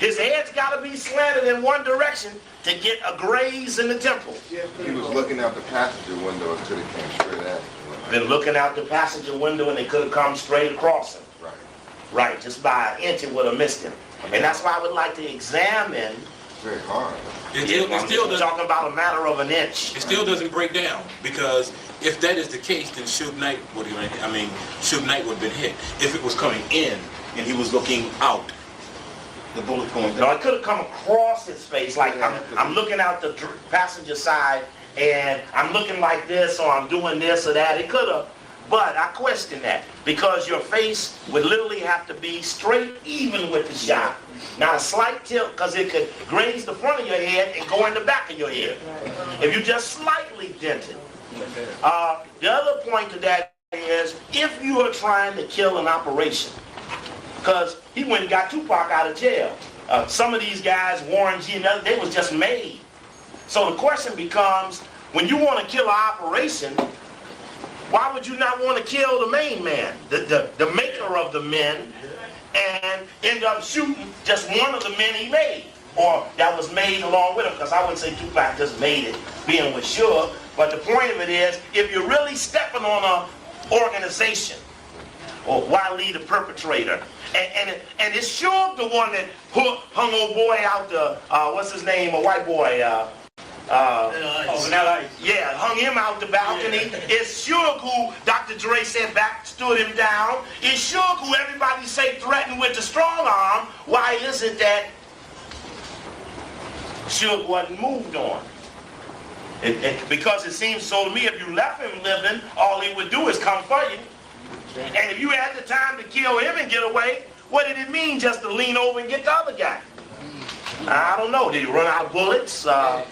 His head's got to be slanted in one direction to get a graze in the temple. He was looking out the passenger window and could have came straight at him. Been looking out the passenger window and they could have come straight across him. Right. Right, just by an inch it would have missed him. And that's why I would like to examine. Very hard. It still I'm doesn't. talking about a matter of an inch. It still doesn't break down, because if that is the case, then Suge Knight would have Suge Knight would have been hit. If it was coming in and he was looking out, the bullet going No, down. it could have come across his face. Like I'm looking out the passenger side and I'm looking like this, or I'm doing this or that. It could have, but I question that, because your face would literally have to be straight even with the shot. Not a slight tilt, because it could graze the front of your head and go in the back of your head. If you just slightly dent it. The other point to that is, if you are trying to kill an operation, because he went and got Tupac out of jail. Some of these guys, Warren G and others, they was just made. So the question becomes, when you want to kill an operation, why would you not want to kill the main man, the maker of the men, and end up shooting just one of the men he made, or that was made along with him? Because I wouldn't say Tupac just made it, being with Suge. But the point of it is, if you're really stepping on an organization, or why lead a perpetrator? And it's Suge the one that hung old boy out the, what's his name, a white boy, yeah, hung him out the balcony. It's Suge who Dr. Dre said stood him down. It's Suge who everybody say threatened with the strong arm. Why is it that Suge wasn't moved on? Because it seems so to me, if you left him living, all he would do is come for you. And if you had the time to kill him and get away, what did it mean just to lean over and get the other guy? I don't know. Did he run out of bullets? I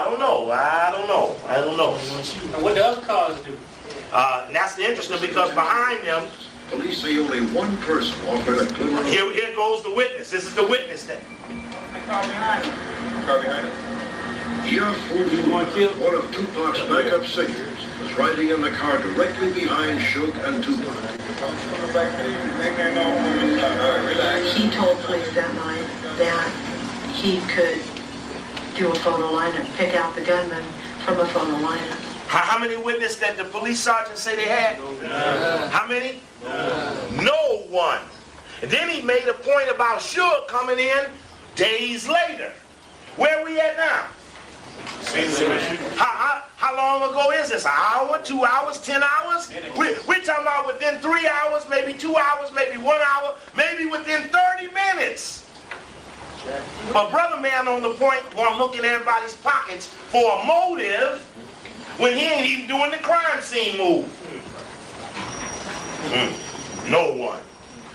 don't know. I don't know. And what the other cars do? And that's the interesting, because behind them, Police say only one person offered a glimmer of here goes the witness. This is the witness then. Car behind him. Here, one of Tupac's backup singers was riding in the car directly behind Suge and Tupac. He told police that night that he could do a photo lineup, pick out the gunman from a photo lineup. How many witnesses that the police sergeant say they had? How many? No one. And then he made a point about Suge coming in days later. Where we at now? How long ago is this? An hour, 2 hours, 10 hours? We're talking about within 3 hours, maybe 2 hours, maybe 1 hour, maybe within 30 minutes. But brother man on the point, want to look in everybody's pockets for a motive when he ain't even doing the crime scene move. No one.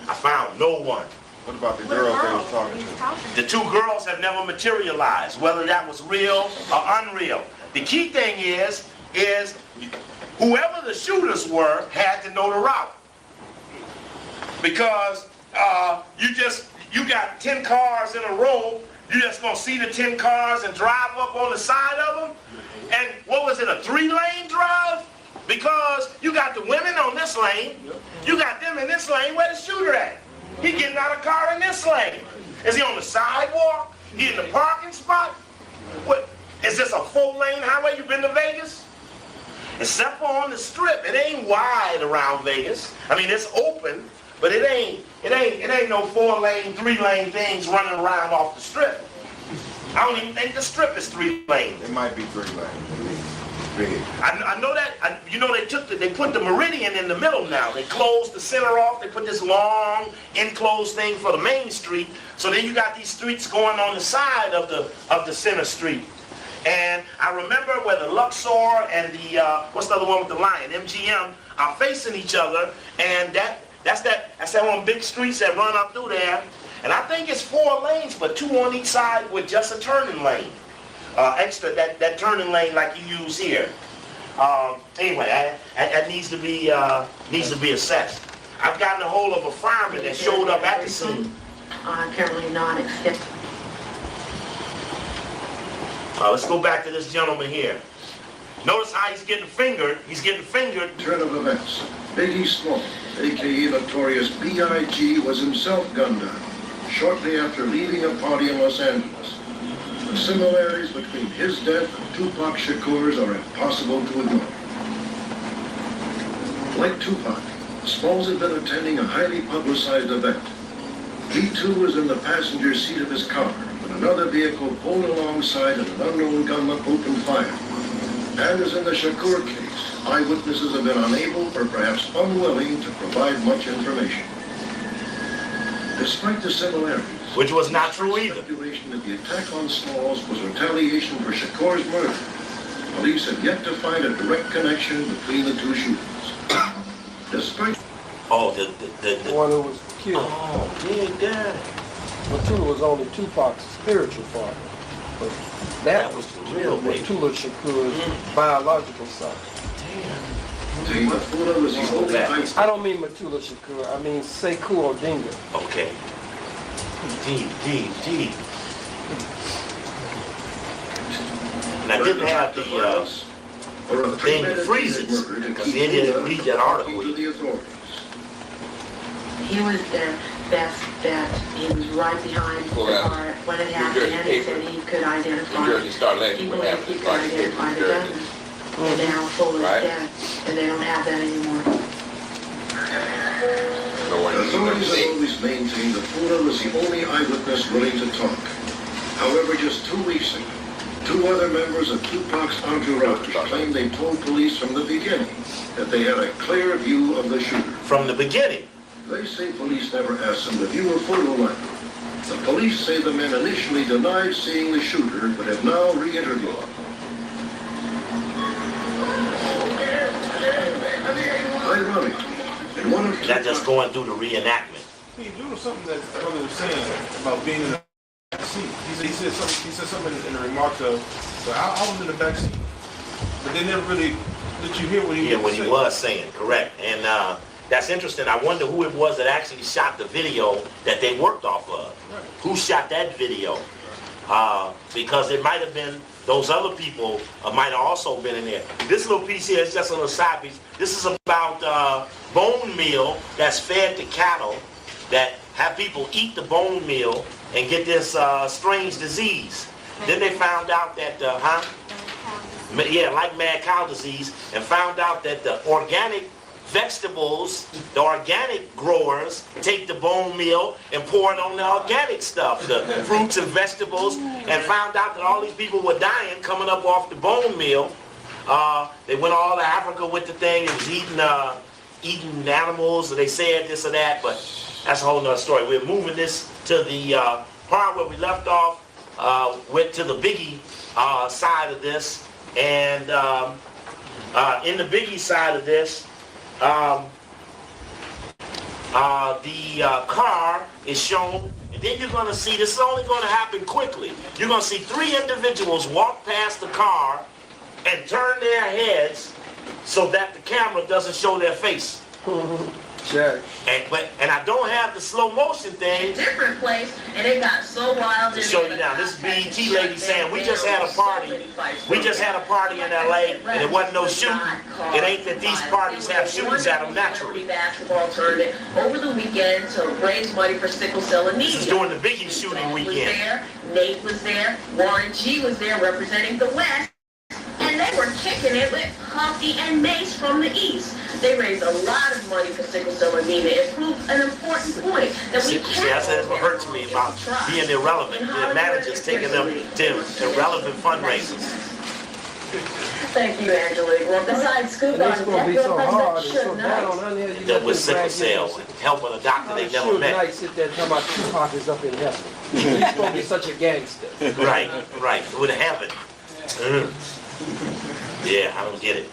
I found no one. What about the girls they was talking to? The two girls have never materialized, whether that was real or unreal. The key thing is whoever the shooters were had to know the route. Because you got 10 cars in a row, you just gonna see the 10 cars and drive up on the side of them? And what was it, a 3-lane drive? Because you got the women on this lane, you got them in this lane, where the shooter at? He getting out of car in this lane. Is he on the sidewalk? He in the parking spot? What, is this a 4-lane highway? You been to Vegas? Except for on the strip, it ain't wide around Vegas. I mean, it's open, but it ain't no 4-lane, 3-lane things running around off the strip. I don't even think the strip is 3 lanes. It might be 3 lanes. Big. I know that. You know, they put the meridian in the middle now. They closed the center off. They put this long enclosed thing for the main street. So then you got these streets going on the side of the center street. And I remember where the Luxor and the what's the other one with the lion, MGM, are facing each other, and that's that one big streets that run up through there. And I think it's 4 lanes, but 2 on each side with just a turning lane. Extra, that turning lane like you use here. Anyway, that needs to be assessed. I've gotten a hold of a fireman that showed up at the scene. Apparently not accepted. Let's go back to this gentleman here. Notice how he's getting fingered. He's getting fingered. Turn of events. Biggie Small, a.k.a. Notorious B.I.G., was himself gunned down shortly after leaving a party in Los Angeles. The similarities between his death and Tupac Shakur's are impossible to ignore. Like Tupac, Smalls had been attending a highly publicized event. He too was in the passenger seat of his car when another vehicle pulled alongside and an unknown gunman opened fire. And as in the Shakur case, eyewitnesses have been unable or perhaps unwilling to provide much information. Despite the similarities, which was not true either. Speculation that the attack on Smalls was retaliation for Shakur's murder. Police have yet to find a direct connection between the two shooters. Despite The one who was killed. Oh, yeah. Matula was only Tupac's spiritual father. But that was the real Matula Shakur's biological son. I don't mean Matula Shakur, I mean Sekou Odinga. Okay. D. And I didn't have the thing to freeze it, because they didn't read that article. He was the best bet. He was right behind the car when it happened, and he said he could identify. He believed he could identify the gunman. And now Fuller is dead, and they don't have that anymore. Authorities have always maintained that Fuller was the only eyewitness willing to talk. However, just 2 weeks ago, 2 other members of Tupac's entourage claimed they told police from the beginning that they had a clear view of the shooter. From the beginning? They say police never asked them to view a photo lineup. The police say the men initially denied seeing the shooter, but have now re-interviewed him. Ironically, in one of Not just going through the reenactment. He's doing something that brother was saying about being in the back seat. He said something in the remarks of, well, I was in the back seat, but they never really let you hear what he was saying. Correct. And that's interesting. I wonder who it was that actually shot the video that they worked off of. Right. Who shot that video? Because it might have been those other people might have also been in there. This little piece here is just a little side piece. This is about bone meal that's fed to cattle that have people eat the bone meal and get this strange disease. Then they found out that, like mad cow disease, and found out that the organic vegetables, the organic growers take the bone meal and pour it on the organic stuff, the fruits and vegetables, and found out that all these people were dying coming up off the bone meal. They went all to Africa with the thing. It was eating animals, and they said this or that, but that's a whole nother story. We're moving this to the part where we left off, went to the Biggie side of this, and in the Biggie side of this, the car is shown, and then you're going to see, this is only going to happen quickly, you're going to see 3 individuals walk past the car and turn their heads so that the camera doesn't show their face. Check. And I don't have the slow motion thing. Different place, and it got so wild. To show you now, this is BET lady saying, we just had a party. We just had a party in LA, and it wasn't no shooting. It ain't that these parties have shootings at them naturally. Basketball tournament over the weekend to raise money for sickle cell anemia. This is during the Biggie shooting weekend. Nate was there. Warren G was there representing the West. And they were kicking it with Humpty and Mace from the East. They raised a lot of money for sickle cell anemia. It proved an important point that we can't. See, that's what hurts me about being irrelevant. The managers taking them to relevant fundraisers. Thank you, Angelique. Well, besides scoop on It's going to be so hard and so should bad know. on under here. That with sickle cell and helping a doctor they never met. Knight sit there talking about Tupac is up in heaven. He's supposed to be such a gangster. Right. With heaven. Yeah, I don't get it.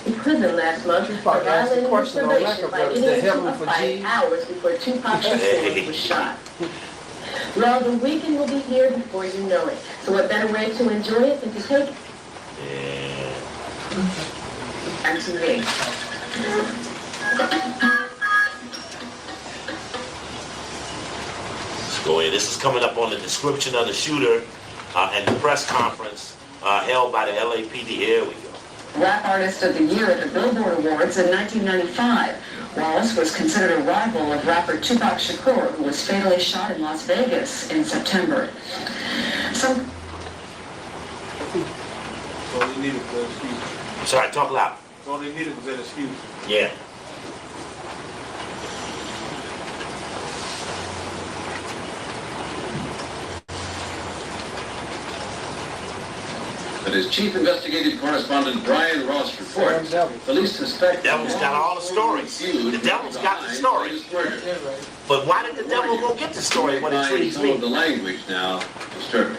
In prison last month, Tupac asked the question on lack of by brothers, getting the into heaven a for fight G. hours before Tupac's headquarters was shot. Well, the weekend will be here before you know it. So what better way to enjoy it than to take it? Yeah. And to me. Let's go in. This is coming up on the description of the shooter and the press conference held by the LAPD. Here we go. Rap Artist of the Year at the Billboard Awards in 1995. Wallace was considered a rival of rapper Tupac Shakur, who was fatally shot in Las Vegas in September. All they needed was an excuse. Sorry, talk loud. All they needed was an excuse. Yeah. But as Chief Investigative Correspondent Brian Ross reports, police suspect... The devil's got all the stories. The devil's got the story. But why did the devil go get the story when it treats me? The language now disturbing.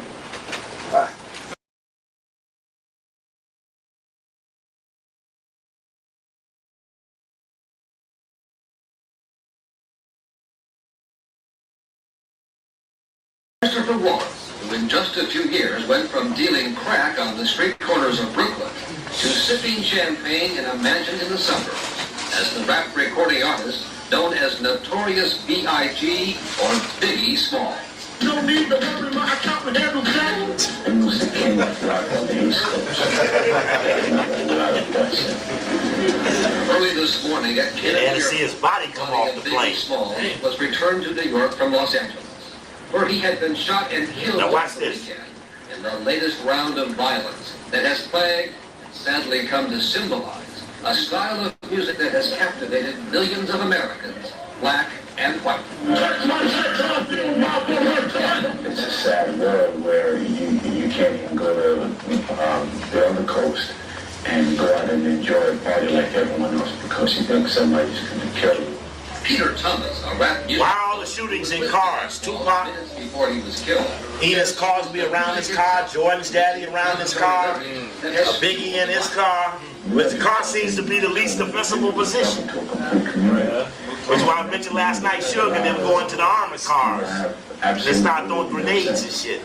Christopher Wallace, who in just a few years went from dealing crack on the street corners of Brooklyn to sipping champagne in a mansion in the suburbs as the rap recording artist known as Notorious B.I.G. or Biggie Small. Don't need to open my account with Andrew Jackson. The music king of rock on the East Coast. Early this morning at You had to see his body come off the plane. Biggie Small was returned to New York from Los Angeles, where he had been shot and killed Now watch over the this. weekend in the latest round of violence that has plagued and sadly come to symbolize a style of music that has captivated millions of Americans, black and white. It's a sad world where you can't even go to the other coast and go out and enjoy a party like everyone else because you think somebody's going to kill you. Peter Thomas, a rap music... Why are all the shootings in cars? Tupac, minutes before he was killed. Enos Cosby around his car, Jordan's daddy around his car, a Biggie in his car. But the car seems to be the least defensible position. Which is why I mentioned last night, Suge and them going to the armored cars. They start throwing grenades and shit.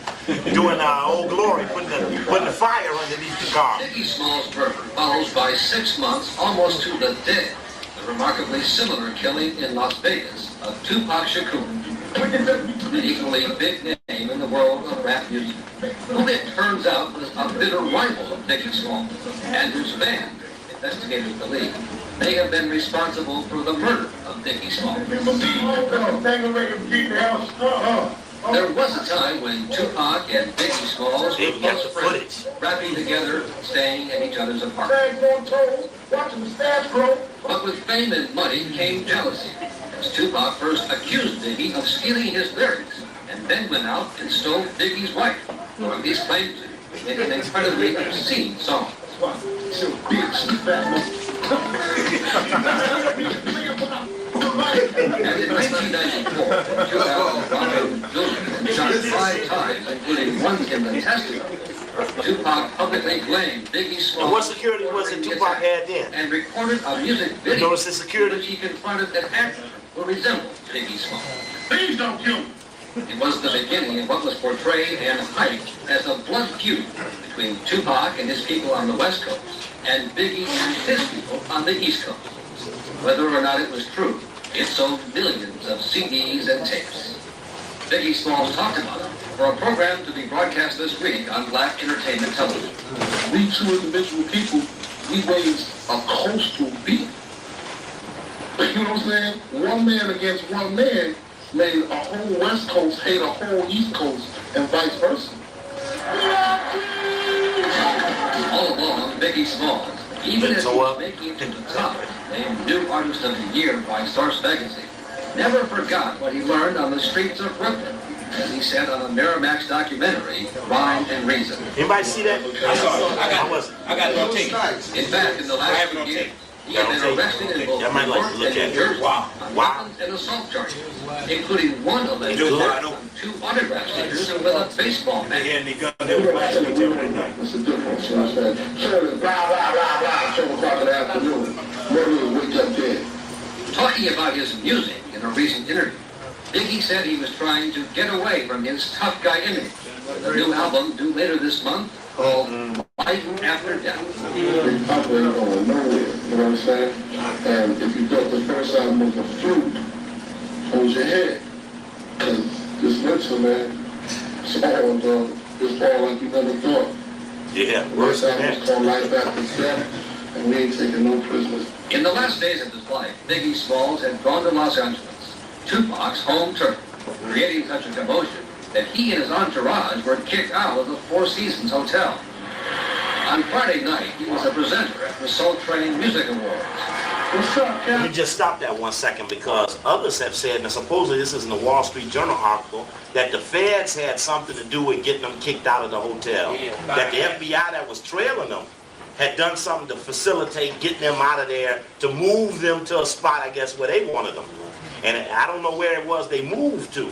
Doing Old Glory, putting the fire underneath the car. Biggie Small's murder follows by 6 months, almost to the day, the remarkably similar killing in Las Vegas of Tupac Shakur, an equally big name in the world of rap music, who it turns out was a bitter rival of Biggie Small, and whose band, investigators believe, may have been responsible for the murder of Biggie Small. There was a time when Tupac and Biggie Smalls were close friends, rapping together, staying in each other's apartments. But with fame and money came jealousy, as Tupac first accused Biggie of stealing his lyrics, and then went out and stole Biggie's wife, for these claims to make an incredibly obscene song. And in 1994, Tupac robbed building and shot 5 times, including one in the testimony. Tupac publicly blamed Biggie Small. And what security was it Tupac had then? And recorded a music video You notice the security? which he confronted the actor will resemble Biggie Smalls. Please don't kill me. It was the beginning of what was portrayed and hyped as a blood feud between Tupac and his people on the West Coast and Biggie and his people on the East Coast. Whether or not it was true, it sold millions of CDs and tapes. Biggie Smalls talked about it for a program to be broadcast this week on Black Entertainment Television. We two individual people, we raised a coastal beef. You know what I'm saying? One man against one man made a whole West Coast hate a whole East Coast and vice versa. All along, Biggie Smalls, even as he was making it to the top, named New Artist of the Year by Source Magazine, never forgot what he learned on the streets of Brooklyn, as he said on a Miramax documentary, Rhyme and Reason. Anybody see that? I saw it. I got it on tape. In fact, in the last few years, he had been arrested in both New might like York to look and at New it. Jersey Wow. on weapons and assault charges, including one alleged murder on 2 autograph stickers with a baseball bat. And they gun there with flash at night. What's the difference? You know what I'm saying? So it's blah, blah, blah, blah, 7 o'clock in the afternoon. Murderers wake up dead. Talking about his music in a recent interview, Biggie said he was trying to get away from his tough guy image with a new album due later this month called Life After Death. They operate on nowhere, you know what I'm saying? And if you thought the first album was a fluke, hold your head. Because this next one, man, it's all like you never thought. Yeah, First album was called Life After Death, and we ain't taking no prisoners. In the last days of his life, Biggie Smalls had gone to Los Angeles, Tupac's home turf, creating such a commotion that he and his entourage were kicked out of the Four Seasons Hotel. On Friday night, he was a presenter at the Soul Train Music Awards. What's up, Let me Cap? just stop that 1 second, because others have said, and supposedly this is in the Wall Street Journal article, that the feds had something to do with getting them kicked out of the hotel. That the FBI that was trailing them had done something to facilitate getting them out of there, to move them to a spot, I guess, where they wanted them. And I don't know where it was they moved to.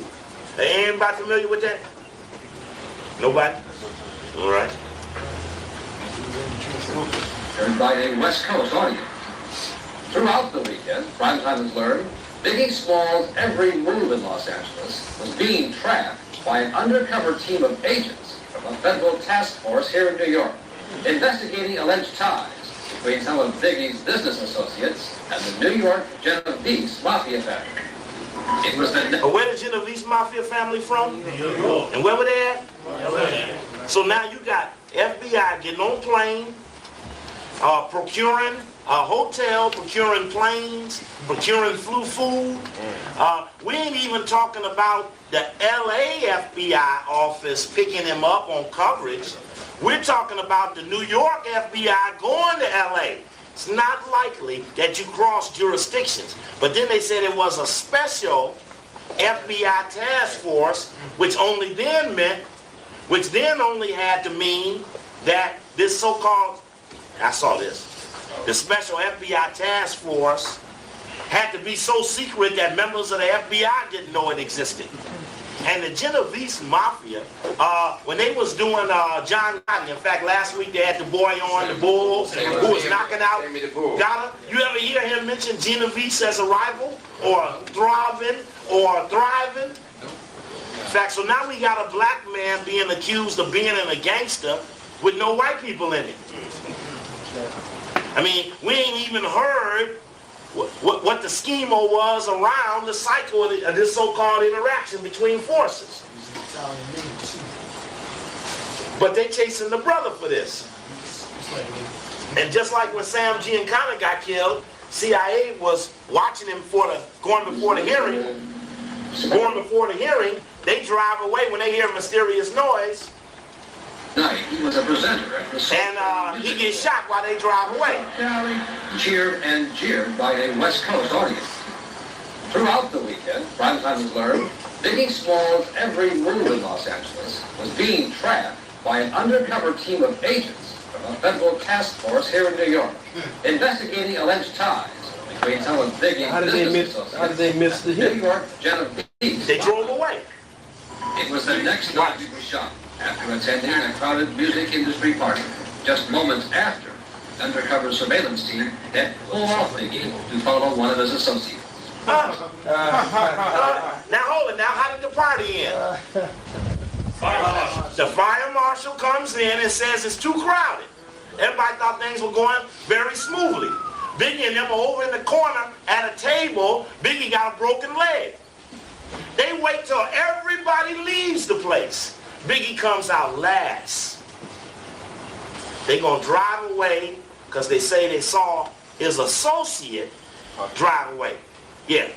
Anybody familiar with that? Nobody? All right. Heard by a West Coast audience. Throughout the weekend, Primetime has learned, Biggie Smalls' every move in Los Angeles was being tracked by an undercover team of agents from a federal task force here in New York, investigating alleged ties between some of Biggie's business associates and the New York Genovese Mafia family. It was the... Where the Genovese Mafia family from? And where were they at? So now you got FBI getting on plane, procuring a hotel, procuring planes, procuring food. We ain't even talking about the LA FBI office picking him up on coverage. We're talking about the New York FBI going to LA. It's not likely that you cross jurisdictions. But then they said it was a special FBI task force, which only then only had to mean that this so-called, I saw this, the special FBI task force had to be so secret that members of the FBI didn't know it existed. And the Genovese Mafia, when they was doing John Gotti, in fact, last week they had the boy on, the bull, who was knocking out Gotti. You ever hear him mention Genovese as a rival, or thriving? In fact, so now we got a black man being accused of being a gangster with no white people in it. I mean, we ain't even heard what the schemo was around the cycle of this so-called interaction between forces. But they chasing the brother for this. And just like when Sam Giancana got killed, CIA was watching him going before the hearing. They drive away when they hear a mysterious noise. Night, he was a presenter at the Soul Train And he gets shot while they drive away. cheered and jeered by a West Coast audience. Throughout the weekend, Primetime has learned, Biggie Smalls' every move in Los Angeles was being tracked by an undercover team of agents from a federal task force here in New York, investigating alleged ties between some of Biggie's How did they miss the New hit? York Genovese. They drove away. It was the next night he was shot after attending a crowded music industry party, just moments after the undercover surveillance team had pulled off Biggie to follow one of his associates. Now hold it. Now how did the party end? The fire marshal comes in and says it's too crowded. Everybody thought things were going very smoothly. Biggie and them are over in the corner at a table. Biggie got a broken leg. They wait till everybody leaves the place. Biggie comes out last. They gonna drive away because they say they saw his associate drive away. Yeah.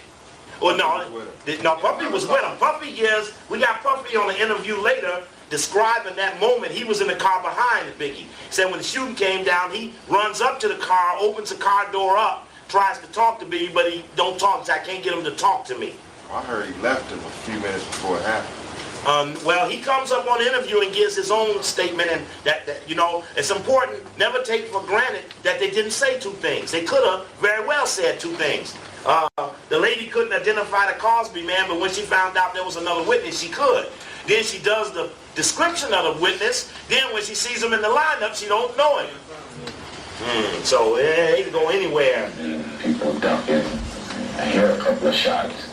Well, no, Puffy was with him. Puffy is, we got Puffy on the interview later describing that moment. He was in the car behind Biggie. He said when the shooting came down, he runs up to the car, opens the car door up, tries to talk to Biggie, but he don't talk. So I can't get him to talk to me. I heard he left him a few minutes before it happened. Well, he comes up on the interview and gives his own statement, and that you know, it's important, never take for granted that they didn't say two things. They could have very well said two things. The lady couldn't identify the Cosby man, but when she found out there was another witness, she could. Then she does the description of the witness. Then when she sees him in the lineup, she don't know him. So he can go anywhere. People ducking. I hear a couple of shots.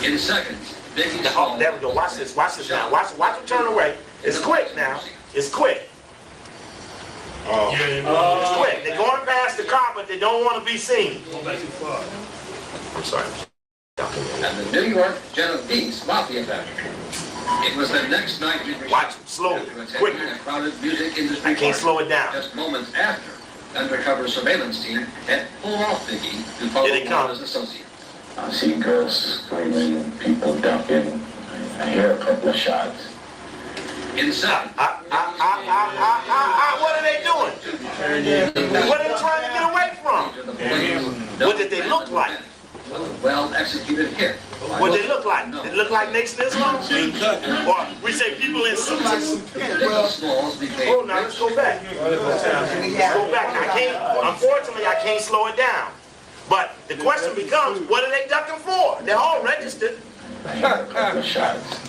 In seconds, Biggie Oh, there we go. Watch this. Watch this now. Watch him turn away. It's quick now. It's quick. It's quick. They're going past the car, but they don't want to be seen. I'm sorry. and the New York Genovese Mafia family. It was the next night we Watch it slowly, quick. a crowded music industry I can't slow it down. just moments after undercover surveillance team had pulled off Biggie to follow Here they one come. of his associates. I see girls screaming, people ducking. I hear a couple of shots. In seconds, What are they doing? What are they trying to get away from? What did they look like? Well-executed hit. What did they look like? Did it look like Nation Islam? Or we say people in suits? Biggie Smalls became Oh, now let's go back. Let's go back. Unfortunately, I can't slow it down. But the question becomes, what are they ducking for? They're all registered. I hear a couple of shots.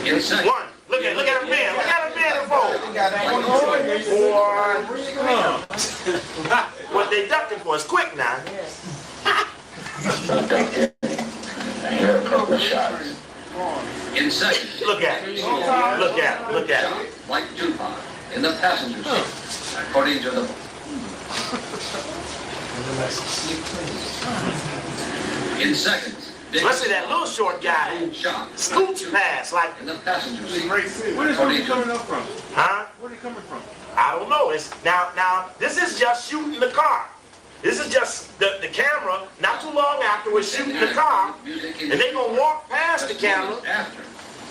in seconds. One. Look at him bend. Look at him bend the phone. What they ducking for is quick now. People ducking. I hear a couple of shots. In seconds. Look at him. Look at him. Look at him. Like Tupac in the passenger seat, according to the In seconds. Let's see that little short guy. Shot. Scoots past like, In the passenger seat. Where is he coming up from? huh? Where are they coming from? I don't know. It's now this is just shooting the car. This is just the camera. Not too long after we're shooting the car, and they gonna walk past the camera. After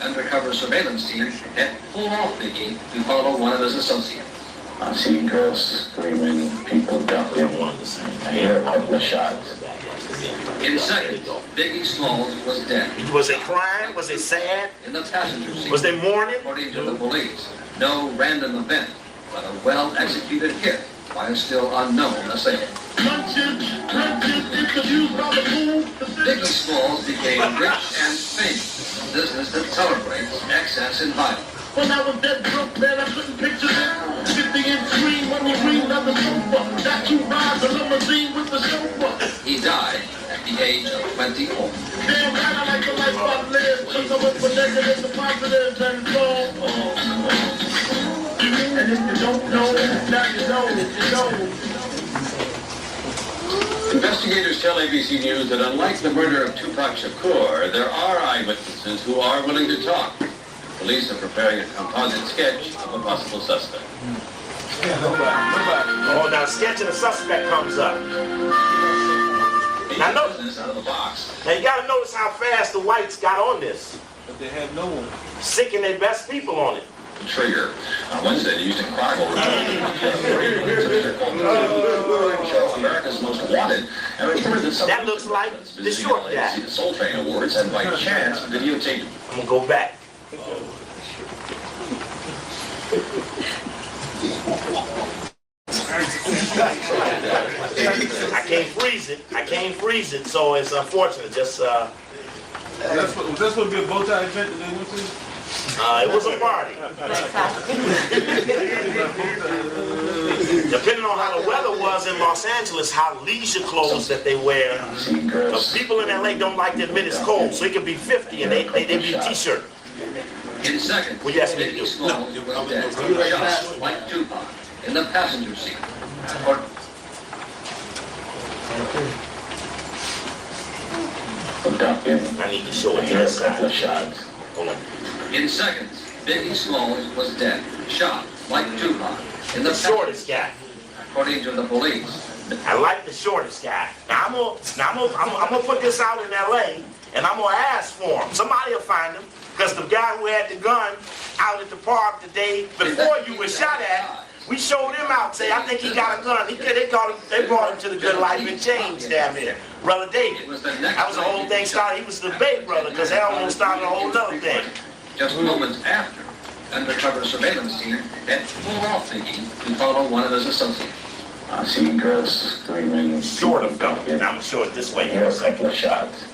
undercover surveillance team had pulled off Biggie to follow one of his associates. I see girls screaming, people ducking. I hear a couple of shots. In seconds, Biggie Smalls was dead. Was they crying? Was they sad? In the passenger seat. Was they mourning? According to the police, no random event, but a well-executed hit by a still unknown assailant. Biggie Smalls became rich and famous, a business that celebrates excess in violence. When I was dead broke, man, I couldn't picture it. 50-inch screen, money green on the sofa. Got two rides, the limousine with the chauffeur. He died at the age of 24. Damn right, I like the life I live. Cause I went from negative to positive and so. And if you don't know, now you know, you know. Investigators tell ABC News that unlike the murder of Tupac Shakur, there are eyewitnesses who are willing to talk. Police are preparing a composite sketch of a possible suspect. Oh, now sketching the suspect comes up. Now, Out of the box. Now you gotta notice how fast the whites got on this. But they had no one. Sicking their best people on it. The trigger. On Wednesday, they used a crime America's Most Wanted. And reported that That looks like the short guy. the Soul Train Awards and by chance videotaped. I'm gonna go back. I can't freeze it. I can't freeze it, so it's unfortunate. Just Was that supposed to be a bow tie event that they went to? it was a party. Depending on how the weather was in Los Angeles, how leisure clothes that they wear. Because people in LA don't like to admit it's cold, so it can be 50 and they be t-shirt. In seconds, What you asked me to do? Biggie Smalls was dead, shot like Tupac in the passenger seat. I need to show it here. Hold on. In seconds, Biggie Smalls was dead, shot like Tupac in the The shortest guy. according to the police. I like the shortest guy. Now I'm gonna put this out in LA, and I'm gonna ask for him. Somebody will find him, because the guy who had the gun out at the park the day before you were shot at, we showed him out. Say, I think he got a gun. They brought him to the Good Life and Change down there. Brother David. That was the whole thing started. He was the big brother, because they almost started a whole other thing. Just moments after, undercover surveillance team had pulled off Biggie to follow one of his associates. I've seen girls screaming. Short of them. And I'm gonna show it this way here a second. Shots.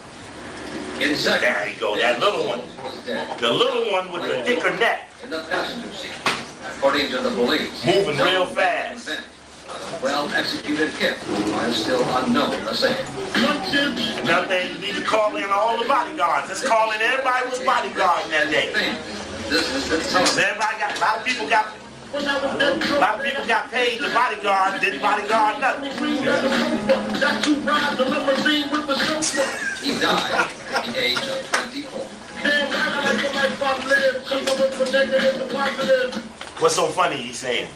In seconds, There you go, that little one. was dead The little one with the thicker neck. in the passenger seat. According to the police, Moving real fast. Well-executed hit while still unknown assailant. Another thing, you need to call in all the bodyguards. Let's call in everybody who was bodyguarding that day. This is the Everybody got, a lot of people got paid to bodyguard, didn't bodyguard nothing. He died at the age of 24. What's so funny he's saying?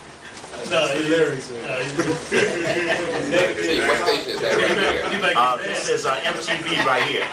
No, it's hilarious. What station is that right here? This is MTV right here.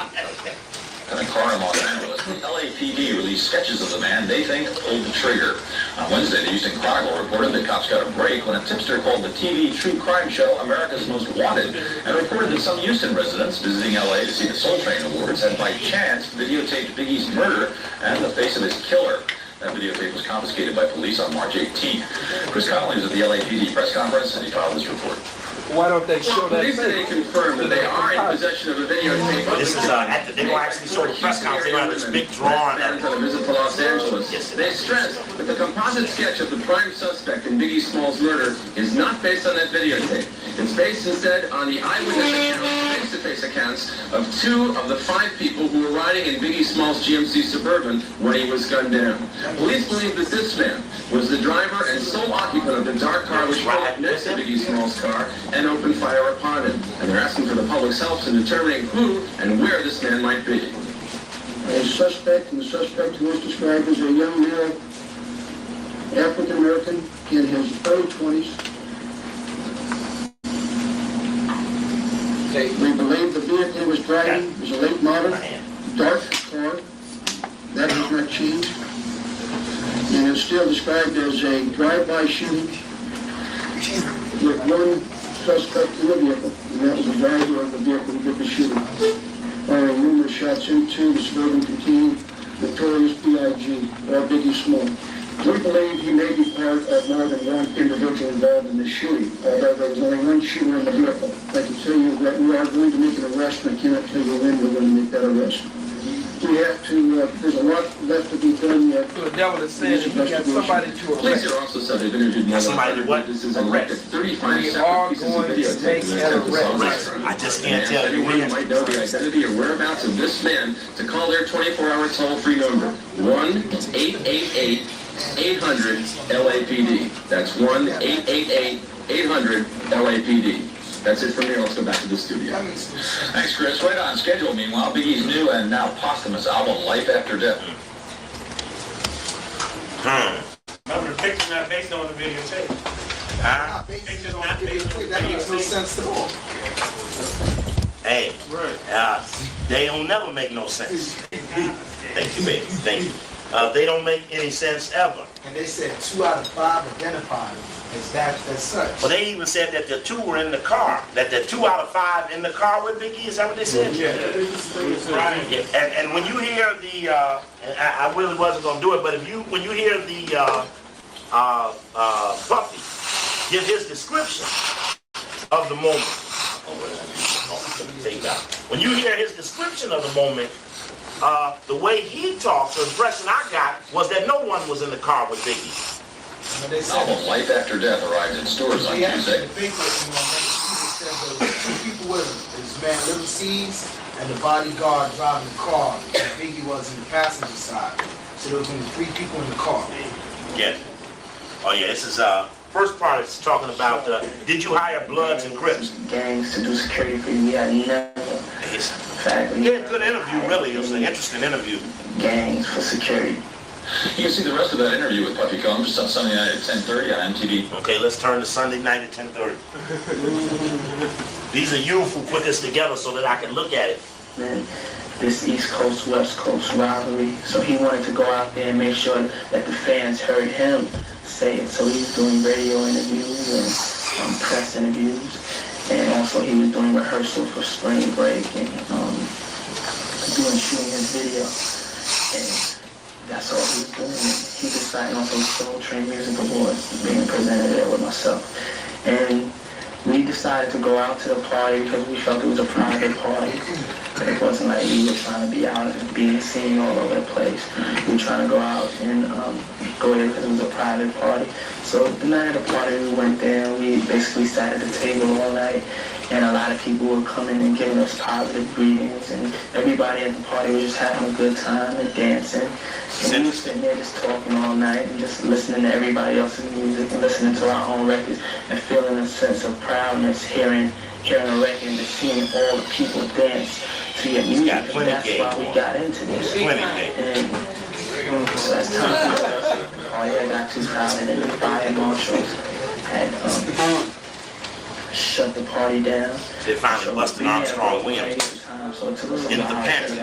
In a car in Los Angeles, the LAPD released sketches of the man they think pulled the trigger. On Wednesday, the Houston Chronicle reported that cops got a break when a tipster called the TV true crime show America's Most Wanted and reported that some Houston residents visiting LA to see the Soul Train Awards had by chance videotaped Biggie's murder and the face of his killer. That videotape was confiscated by police on March 18th. Chris Connolly was at the LAPD press conference and he filed this report. Why don't they show that Police today thing? confirmed that they are in possession of a videotape. This is they don't actually show the press conference. They don't have this big drawing. On a visit to Los Angeles. Yes, They stressed that the composite sketch of the prime suspect in Biggie Smalls' murder is not based on that videotape. It's based instead on the eyewitness accounts, face-to-face accounts of 2 of the 5 people who were riding in Biggie Smalls' GMC Suburban when he was gunned down. Police believe that this man was the driver and sole occupant of the dark car which pulled up next to Biggie Smalls' car and opened fire upon him. And they're asking for the public's help in determining who and where this man might be. A suspect, and the suspect who was described as a young male, African-American, in his early 20s. We believe the vehicle he was driving was a late model, dark car. That has not changed. And is still described as a drive-by shooting with one suspect in the vehicle, and that was the driver of the vehicle who did the shooting. Firing numerous shots into the Suburban containing Notorious B.I.G. or Biggie Smalls. We believe he may be part of more than one individual involved in this shooting, although there was only one shooter in the vehicle. I can tell you that we are going to make an arrest, and I cannot tell you when we're going to make that arrest. We have to, there's a lot left to be done yet. The devil is saying that you got somebody to Police arrest. are also said they've interviewed more than Somebody what? This is a look at 35 We separate are pieces of going to videotape make that an have been arrest. solved. I just can't tell you Anyone when. might know the identity or whereabouts of this man to call their 24-hour toll-free number, 1-888-800-LAPD. That's 1-888-800-LAPD. That's it from me. Let's go back to the studio. Thanks, Chris. Right on schedule. Meanwhile, Biggie's new and now posthumous album, Life After Death. Remember, the picture's not based on the videotape. Picture's not based on the That makes no sense at all. Hey, Right. they don't never make no sense. Thank you, baby. Thank you. They don't make any sense ever. And they said 2 out of 5 identified as that as such. But they even said that the 2 were in the car. That the 2 out of 5 in the car with Biggie. Is that what they said? Yeah. Right. Yeah. And when you hear the, I really wasn't gonna do it, but when you hear the Buffy give his description of the moment. When you hear his description of the moment, the way he talked, the impression I got was that no one was in the car with Biggie. album Life After Death arrives in stores on Tuesday. The people said those two people with him. This man Little C's and the bodyguard driving the car. And Biggie was in the passenger side. So there was only 3 people in the car. Yes. Oh yeah, this is first part is talking about did you hire Bloods and Crips? Gangs to do security for you. We had never. Yeah, good interview, really. It was an interesting interview. Gangs for security. You can see the rest of that interview with Puffy Combs on Sunday night at 10:30 on MTV. Okay, let's turn to Sunday night at 10:30. These are you who put this together so that I can look at it. Man, this East Coast, West Coast rivalry. So he wanted to go out there and make sure that the fans heard him say it. So he was doing radio interviews and press interviews. And also he was doing rehearsal for spring break and shooting his video. And that's all he was doing. He decided on some Soul Train Music Awards being presented there with myself. And we decided to go out to the party because we felt it was a private party. It wasn't like we were trying to be out and being seen all over the place. We were trying to go out and go there because it was a private party. So the night of the party, we went there. We basically sat at the table all night. And a lot of people were coming and giving us positive greetings. And everybody at the party was just having a good time and dancing. And we were sitting there just talking all night and just listening to everybody else's music and listening to our own records and feeling a sense of proudness hearing a record and just seeing all the people dance to your music. And that's why we got into this. And so as time passed, all you got 2000 and the fire marshals had shut the party down. They finally busted Armstrong Williams in the pants. You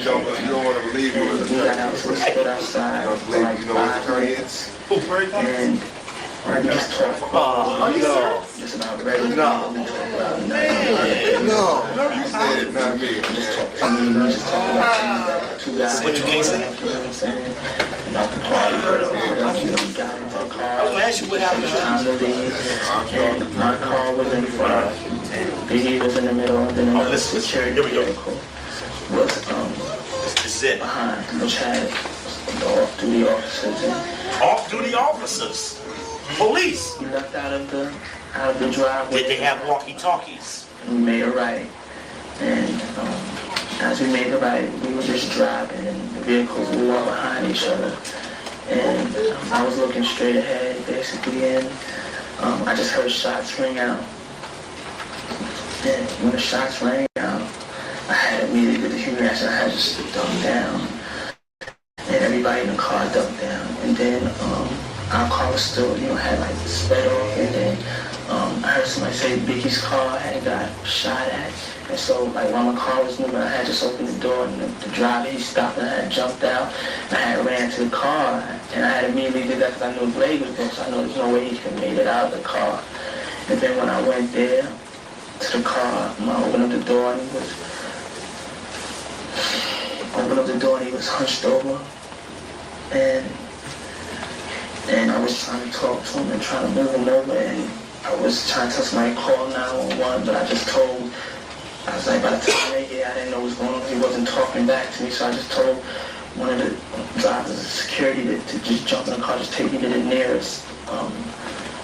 don't want to believe it. We got out, so we stood outside for like 5 minutes. And we just talked just about regular No. You said it, not me. We just talked about 2 guys. What you mean, saying? About the party. We got into the car. Time to leave. And my car was in front. Biggie was in the middle. And then another security vehicle was behind, which had the off-duty officers. Off-duty officers? Police? We left out of the driveway. Did they have walkie-talkies? We made a right. And as we made the right, we were just driving and the vehicles were all behind each other. And I was looking straight ahead, basically, and I just heard shots ring out. And when the shots rang out, I had immediately the human reaction. I had just ducked down. And everybody in the car ducked down. And then our car was still, had like sped off. And then I heard somebody say Biggie's car had got shot at. And so, like, while my car was moving, I had just opened the door, and the driver, he stopped, and I had jumped out, and I had ran to the car, and I had immediately did that because I knew the blade was broke, so I know there's no way he could have made it out of the car. And then when I went there to the car, I opened up the door, and he was hunched over, and I was trying to talk to him and trying to move him over, and I was trying to tell somebody to call 911, but I was like, by the time they get, I didn't know what was going on. He wasn't talking back to me, so I just told one of the drivers of security to just jump in the car, just take me to the nearest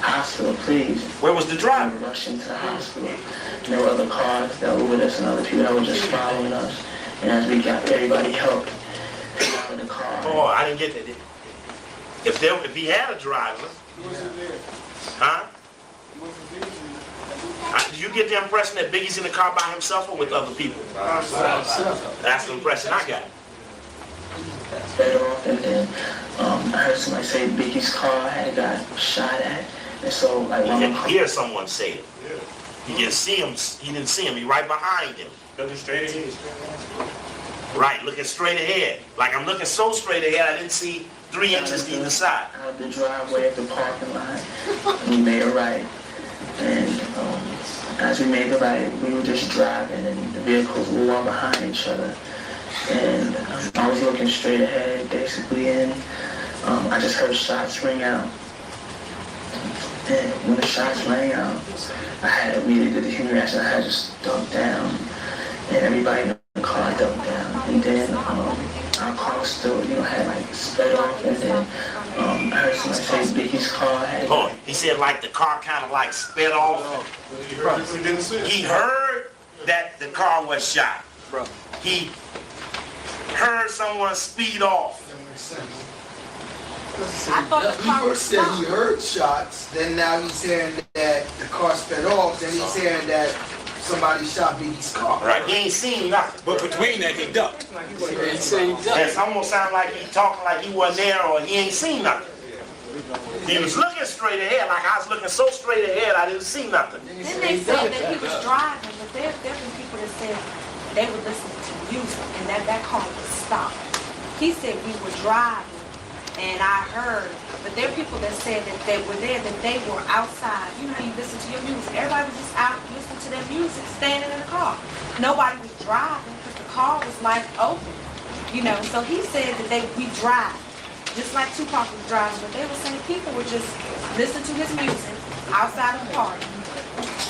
hospital, please. Where was the driver? We rushed into the hospital. And there were other cars that were with us and other people that were just following us. And as we got there, everybody helped out of the car. Oh, I didn't get that. If he had a driver, huh? Did you get the impression that Biggie's in the car by himself or with other people? That's the impression I got. And then I heard somebody say Biggie's car had got shot at. And so, like, you didn't hear someone say it. You didn't see him. He didn't see him. He right behind him. Looking straight ahead. Right, looking straight ahead. Like I'm looking so straight ahead, I didn't see 3 inches to either side. Out of the driveway of the parking lot, we made a right. And as we made the right, we were just driving, and the vehicles were all behind each other. And I was looking straight ahead, basically, and I just heard shots ring out. And when the shots rang out, I had immediately the human reaction. I had just ducked down, and everybody in the car ducked down. And then our car still, had like sped off, and then I heard somebody say Biggie's car had... Oh, he said like the car kind of like sped off. He heard that the car was shot. He heard someone speed off. I thought the car was said he heard shots, then now he's hearing that the car sped off, then he's hearing that somebody shot Biggie's car. Right, he ain't seen nothing. But between that, he ducked. It almost sounds like he talking like he wasn't there or he ain't seen nothing. He was looking straight ahead, like I was looking so straight ahead I didn't see nothing. Then they said that he was driving, but there have been people that said they were listening to music and that car was stopped. He said we were driving and I heard, but there are people that said that they were there, that they were outside. You know how you listen to your music. Everybody was just out listening to their music, standing in the car. Nobody was driving because the car was like open. You know, so he said that we drive. Just like Tupac was driving, but they were saying people would just listen to his music outside of the party,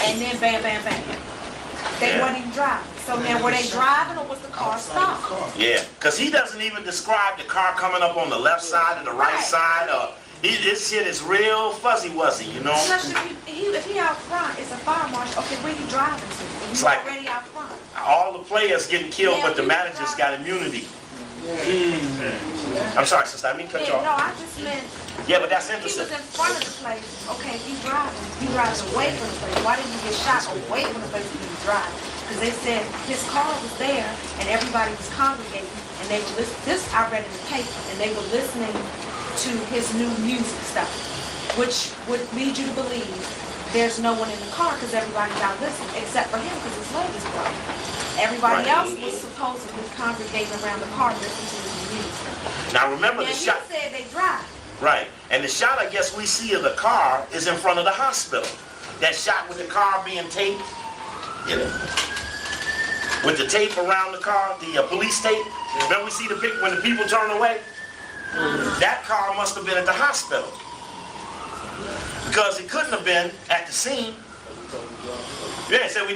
and then bam, bam, bam. They weren't even driving. So now, were they driving or was the car stopped? Yeah, because he doesn't even describe the car coming up on the left side or the right side. Or this shit is real fuzzy-wuzzy, you know? Plus, if he out front, it's a fire marshal. Okay, where you driving to? He's like already out front. All the players getting killed, but the managers got immunity. I'm sorry, sister, I mean cut you off. No, I just meant... Yeah, but that's He interesting. was in front of the place. Okay, he's driving. He drives away from the place. Why didn't he get shot away from the place he was driving? Because they said his car was there and everybody was congregating and they were listening. This I read in the paper, and they were listening to his new music stuff, which would lead you to believe there's no one in the car because everybody's out listening, except for him because his leg is broken. Everybody else was supposedly congregating around the car listening to his music. Now remember And the he shot. said they drive. Right, and the shot I guess we see of the car is in front of the hospital. That shot with the car being taped, you know, with the tape around the car, the police tape. Remember we see the pic when the people turn away? That car must have been at the hospital. Because it couldn't have been at the scene. Yeah, so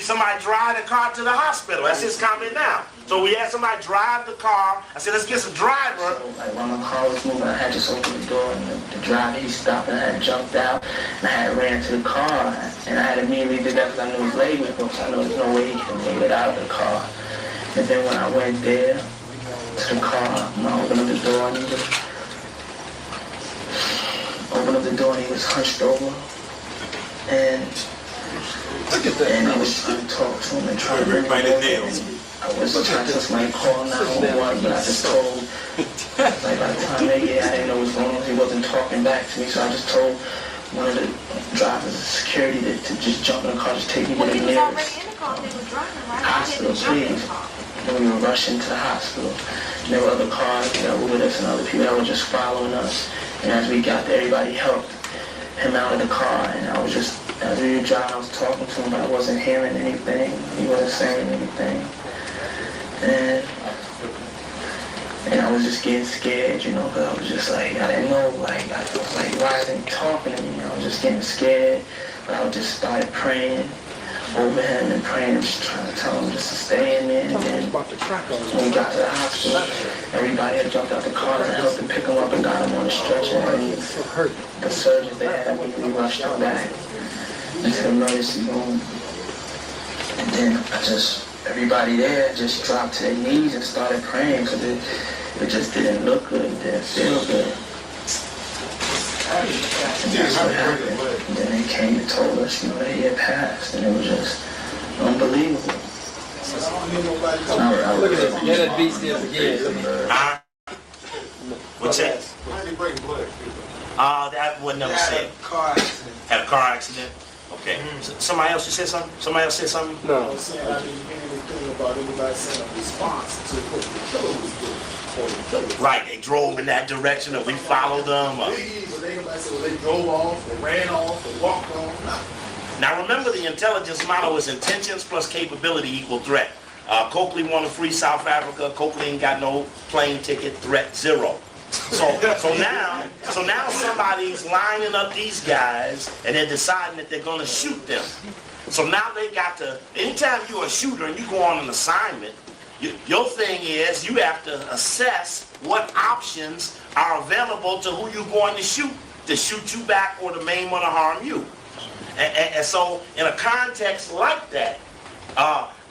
somebody drive the car to the hospital. That's his comment now. So we had somebody drive the car. I said, let's get some driver. So, like, when my car was moving, I had just opened the door, and the driver, he stopped, and I had jumped out, and I had ran to the car, and I had immediately did that because I knew his leg was broken, so I know there's no way he could make it out of the car. And then when I went there to the car, I opened up the door, and he was hunched over, and I was trying to talk to him and trying to bring him over. I was trying to somebody call 911, but I just told, like by the time they get, I didn't know what was going on. He wasn't talking back to me, so I just told one of the drivers of security to just jump in the car, just take me to the nearest hospital, please. And we were rushing to the hospital. And there were other cars that were with us and other people that were just following us. And as we got there, everybody helped him out of the car, and I was just, as we were driving, I was talking to him, but I wasn't hearing anything. He wasn't saying anything. And I was just getting scared, you know, because I was just like, I didn't know, like, I was like, why isn't he talking to me? I was just getting scared, but I just started praying over him and praying, just trying to tell him just to stay in there. And then when we got to the hospital, everybody had jumped out the car and helped him pick him up and got him on the stretcher. And the surgeons, they had we rushed him back into the emergency room. And then everybody there just dropped to their knees and started praying because it just didn't look good, it didn't feel good. And that's what happened. And then they came and told us, you know, that he had passed, and it was just unbelievable. Look at that, that beast there again. What's that? That wasn't never said. Had a car accident? Okay. Somebody else, you said something? Somebody else said something? No. I was saying, I didn't hear anything about anybody saying a response to what the killer was doing. Right, they drove in that direction, or we followed them. They drove off, they ran off, they walked off. Now remember, the intelligence model is intentions plus capability equal threat. Coakley want to free South Africa. Coakley ain't got no plane ticket. Threat 0. So now somebody's lining up these guys, and they're deciding that they're going to shoot them. So now they got to. Anytime you're a shooter and you go on an assignment, Your thing is you have to assess what options are available to who you're going to shoot you back or to maim or to harm you. And so in a context like that,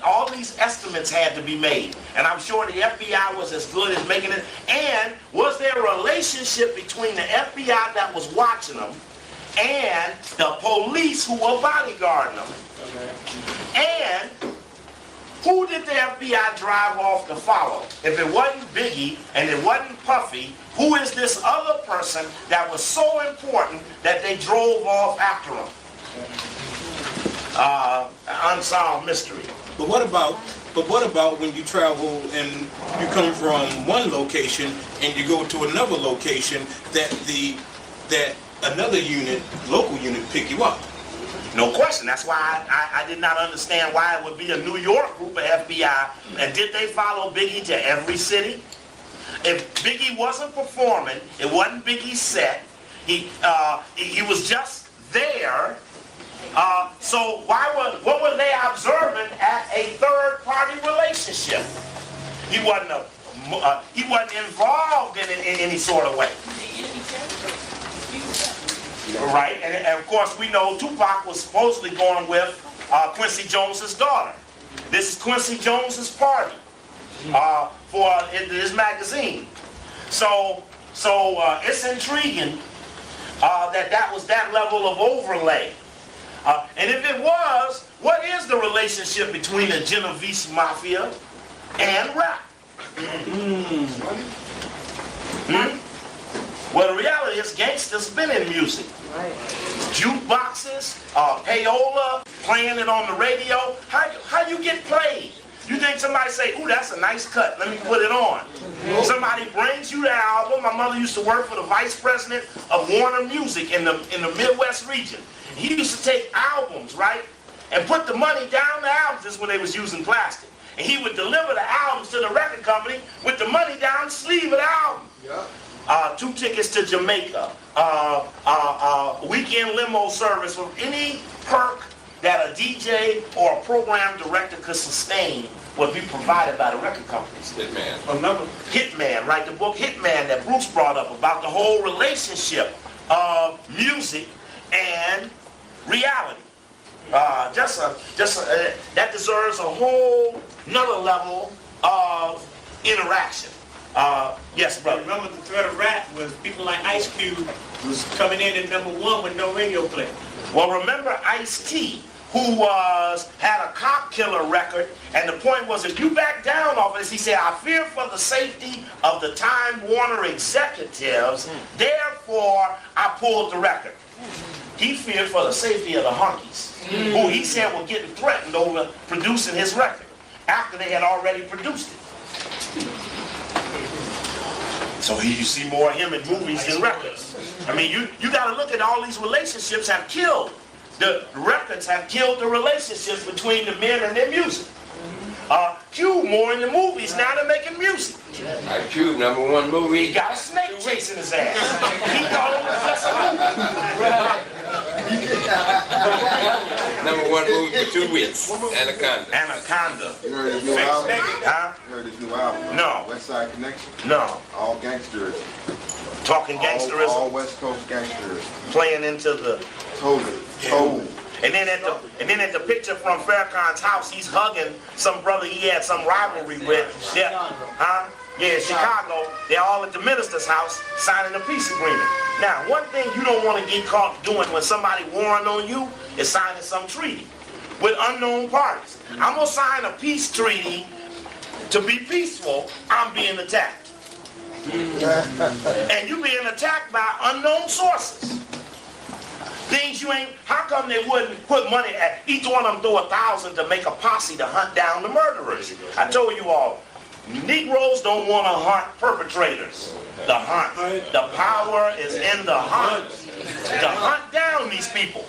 all these estimates had to be made. And I'm sure the FBI was as good as making it. And was there a relationship between the FBI that was watching them and the police who were bodyguarding them? And who did the FBI drive off to follow? If it wasn't Biggie and it wasn't Puffy, who is this other person that was so important that they drove off after him? Unsolved mystery. But what about when you travel and you come from one location and you go to another location that another unit, local unit, pick you up? No question. That's why I did not understand why it would be a New York group of FBI. And did they follow Biggie to every city? If Biggie wasn't performing, it wasn't Biggie's set. He was just there. So what were they observing at a third-party relationship? He wasn't involved in it in any sort of way. Right, and of course we know Tupac was supposedly going with Quincy Jones's daughter. This is Quincy Jones's party for his magazine. So it's intriguing that was that level of overlay. And if it was, what is the relationship between the Genovese Mafia and rap? Well, the reality is gangsters been in music. Right. Jukeboxes, payola, playing it on the radio. How you get played? You think somebody say, ooh, that's a nice cut, let me put it on. Somebody brings you the album. My mother used to work for the vice president of Warner Music in the Midwest region. He used to take albums, right, and put the money down the albums. This is when they was using plastic. And he would deliver the albums to the record company with the money down the sleeve of the album. Yeah. 2 tickets to Jamaica, weekend limo service, or any perk that a DJ or a program director could sustain would be provided by the record companies. Hitman. Remember, Hitman, right? The book Hitman that Bruce brought up about the whole relationship of music and reality. That deserves a whole another level of interaction. Yes, brother. Remember the threat of rap was people like Ice Cube was coming in at #1 with no radio play. Well, remember Ice-T, who had a cop killer record, and the point was if you back down off this, he said, I fear for the safety of the Time Warner executives, therefore I pulled the record. He feared for the safety of the honkies, who he said were getting threatened over producing his record after they had already produced it. So you see more of him in movies than records. I mean, you got to look at all these relationships have killed. The records have killed the relationships between the men and their music. Q more in the movies, now they're making music. Q, #1 movie. He got a snake chasing his ass. He thought it was just a movie. #1 movie for 2 weeks. Anaconda. You heard his new album? Huh? You heard his new album? No. West Side Connection? No. All gangsters. Talking gangsterism? All West Coast gangsters. Playing into the... Totally. And then at the picture from Farrakhan's house, he's hugging some brother he had some rivalry with. Yeah, Chicago. They're all at the minister's house signing a peace agreement. Now, one thing you don't want to get caught doing when somebody warring on you is signing some treaty with unknown parties. I'm going to sign a peace treaty to be peaceful. I'm being attacked. And you being attacked by unknown sources. Things you ain't, how come they wouldn't put money at, each one of them throw $1,000 to make a posse to hunt down the murderers? I told you all, Negroes don't want to hunt perpetrators. The hunt. The power is in the hunt. To hunt down these people.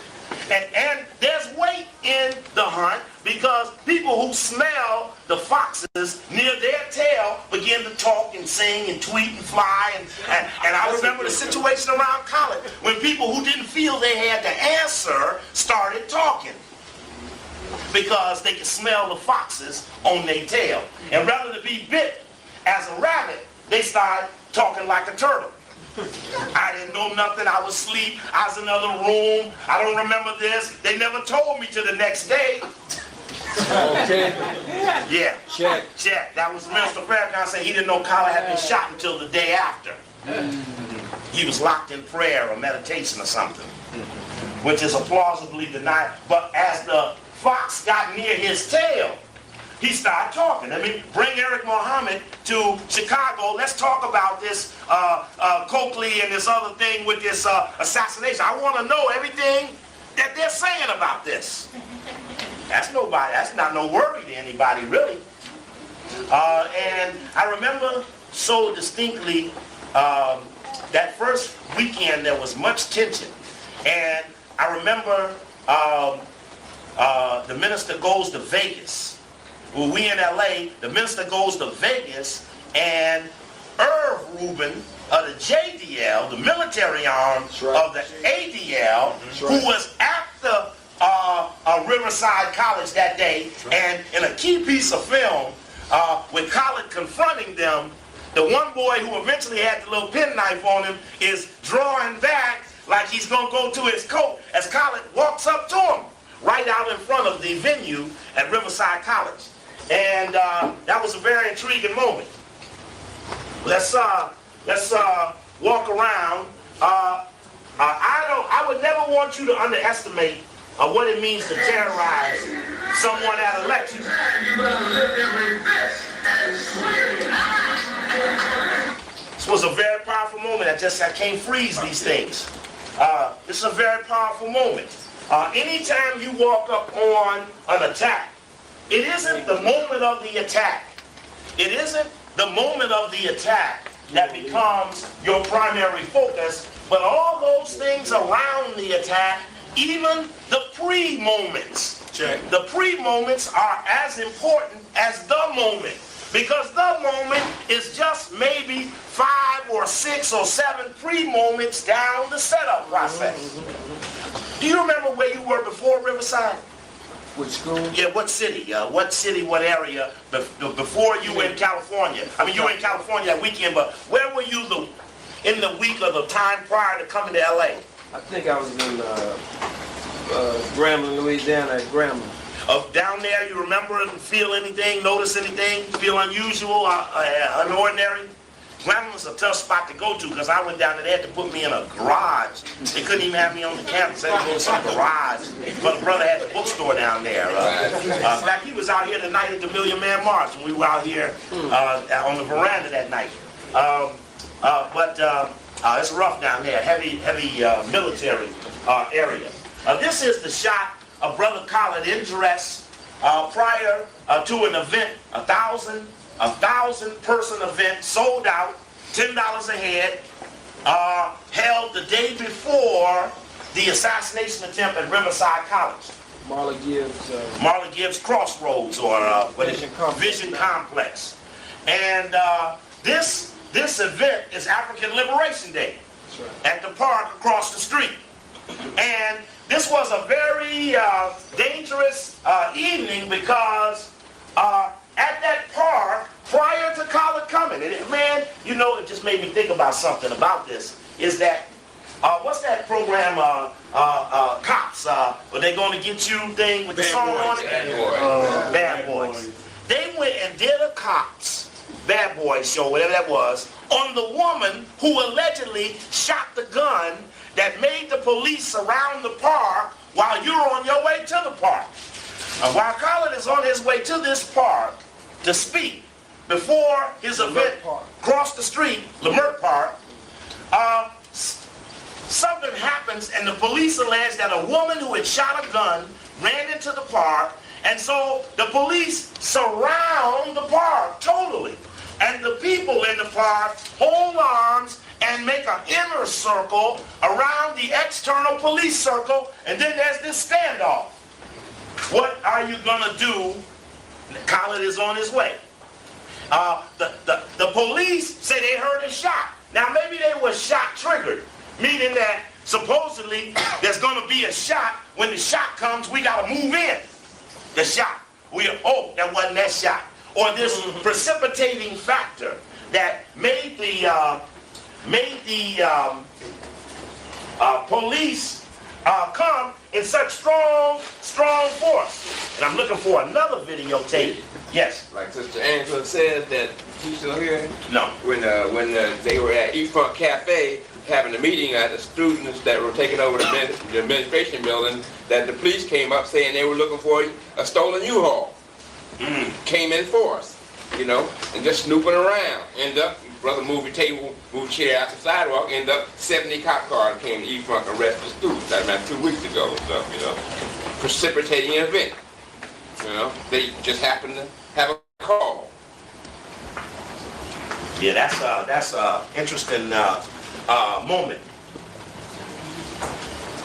And there's weight in the hunt because people who smell the foxes near their tail begin to talk and sing and tweet and fly. And I remember the situation around college when people who didn't feel they had the answer started talking. because they can smell the foxes on their tail. And rather than be bit as a rabbit, they start talking like a turtle. I didn't know nothing. I was asleep. I was in another room. I don't remember this. They never told me till the next day. Okay. Yeah. Check. Check. That was Mr. Farrakhan saying he didn't know Collar had been shot until the day after. He was locked in prayer or meditation or something, which is a plausibly denied. But as the fox got near his tail, he started talking. I mean, bring Eric Muhammad to Chicago. Let's talk about this Coakley and this other thing with this assassination. I want to know everything that they're saying about this. That's not no worry to anybody, really. And I remember so distinctly that first weekend there was much tension. And I remember the minister goes to Vegas. Well, we in LA, the minister goes to Vegas, and Irv Rubin of the JDL, the military arm of the ADL, who was at the Riverside College that day, and in a key piece of film, with Collard confronting them, the one boy who eventually had the little penknife on him is drawing back like he's going to go to his coat as Collard walks up to him, right out in front of the venue at Riverside College. And that was a very intriguing moment. Let's walk around. I would never want you to underestimate what it means to terrorize someone at a lecture. This was a very powerful moment. I can't freeze these things. This is a very powerful moment. Anytime you walk up on an attack, it isn't the moment of the attack. It isn't the moment of the attack that becomes your primary focus, but all those things around the attack, even the pre-moments. Check. The pre-moments are as important as the moment, because the moment is just maybe 5 or 6 or 7 pre-moments down the setup process. Do you remember where you were before Riverside? Which school? Yeah, what city? What area before you were in California? I mean, you were in California that weekend, but where were you in the week or the time prior to coming to LA? I think I was in Grambling, Louisiana, at Grambling. Down there, you remember and feel anything, notice anything, feel unusual, unordinary? Grambling was a tough spot to go to because I went down there, they had to put me in a garage. They couldn't even have me on the campus. They had to go to some garage. But the brother had the bookstore down there. In fact, he was out here tonight at the Million Man March, and we were out here on the veranda that night. It's rough down there, heavy military area. This is the shot of Brother Collard in dress prior to an event, a 1,000-person event, sold out, $10 a head, held the day before the assassination attempt at Riverside College. Marla Gibbs Crossroads, or Vision Complex. And this event is African Liberation Day at the park across the street. And this was a very dangerous evening because at that park, prior to Collard coming, and man, you know, it just made me think about something about this, is that, what's that program, Cops, where they going to get you thing with the song on it? Bad Boys. They went and did a Cops Bad Boys show, whatever that was, on the woman who allegedly shot the gun that made the police surround the park while you're on your way to the park. While Collard is on his way to this park to speak, before his event crossed the street, Lamert Park, something happens and the police allege that a woman who had shot a gun ran into the park, and so the police surround the park totally. And the people in the park hold arms and make an inner circle around the external police circle, and then there's this standoff. What are you gonna do? Collard is on his way. The police say they heard a shot. Now maybe they were shot triggered, meaning that supposedly there's gonna be a shot. When the shot comes, we gotta move in. the shot. That wasn't that shot. Or this precipitating factor that made the police come in such strong force. And I'm looking for another videotape. Yes. Like Sister Angela says that, you still here? No. When they were at East Front Cafe having a meeting at the students that were taking over the administration building, that the police came up saying they were looking for a stolen U-Haul. Came in force, you know, and just snooping around. End up, brother moved chair out the sidewalk, end up 70 cop cars came to East Front and arrested the students. That about 2 weeks ago and stuff, you know. Precipitating event. You know, they just happened to have a call. Yeah, that's interesting moment.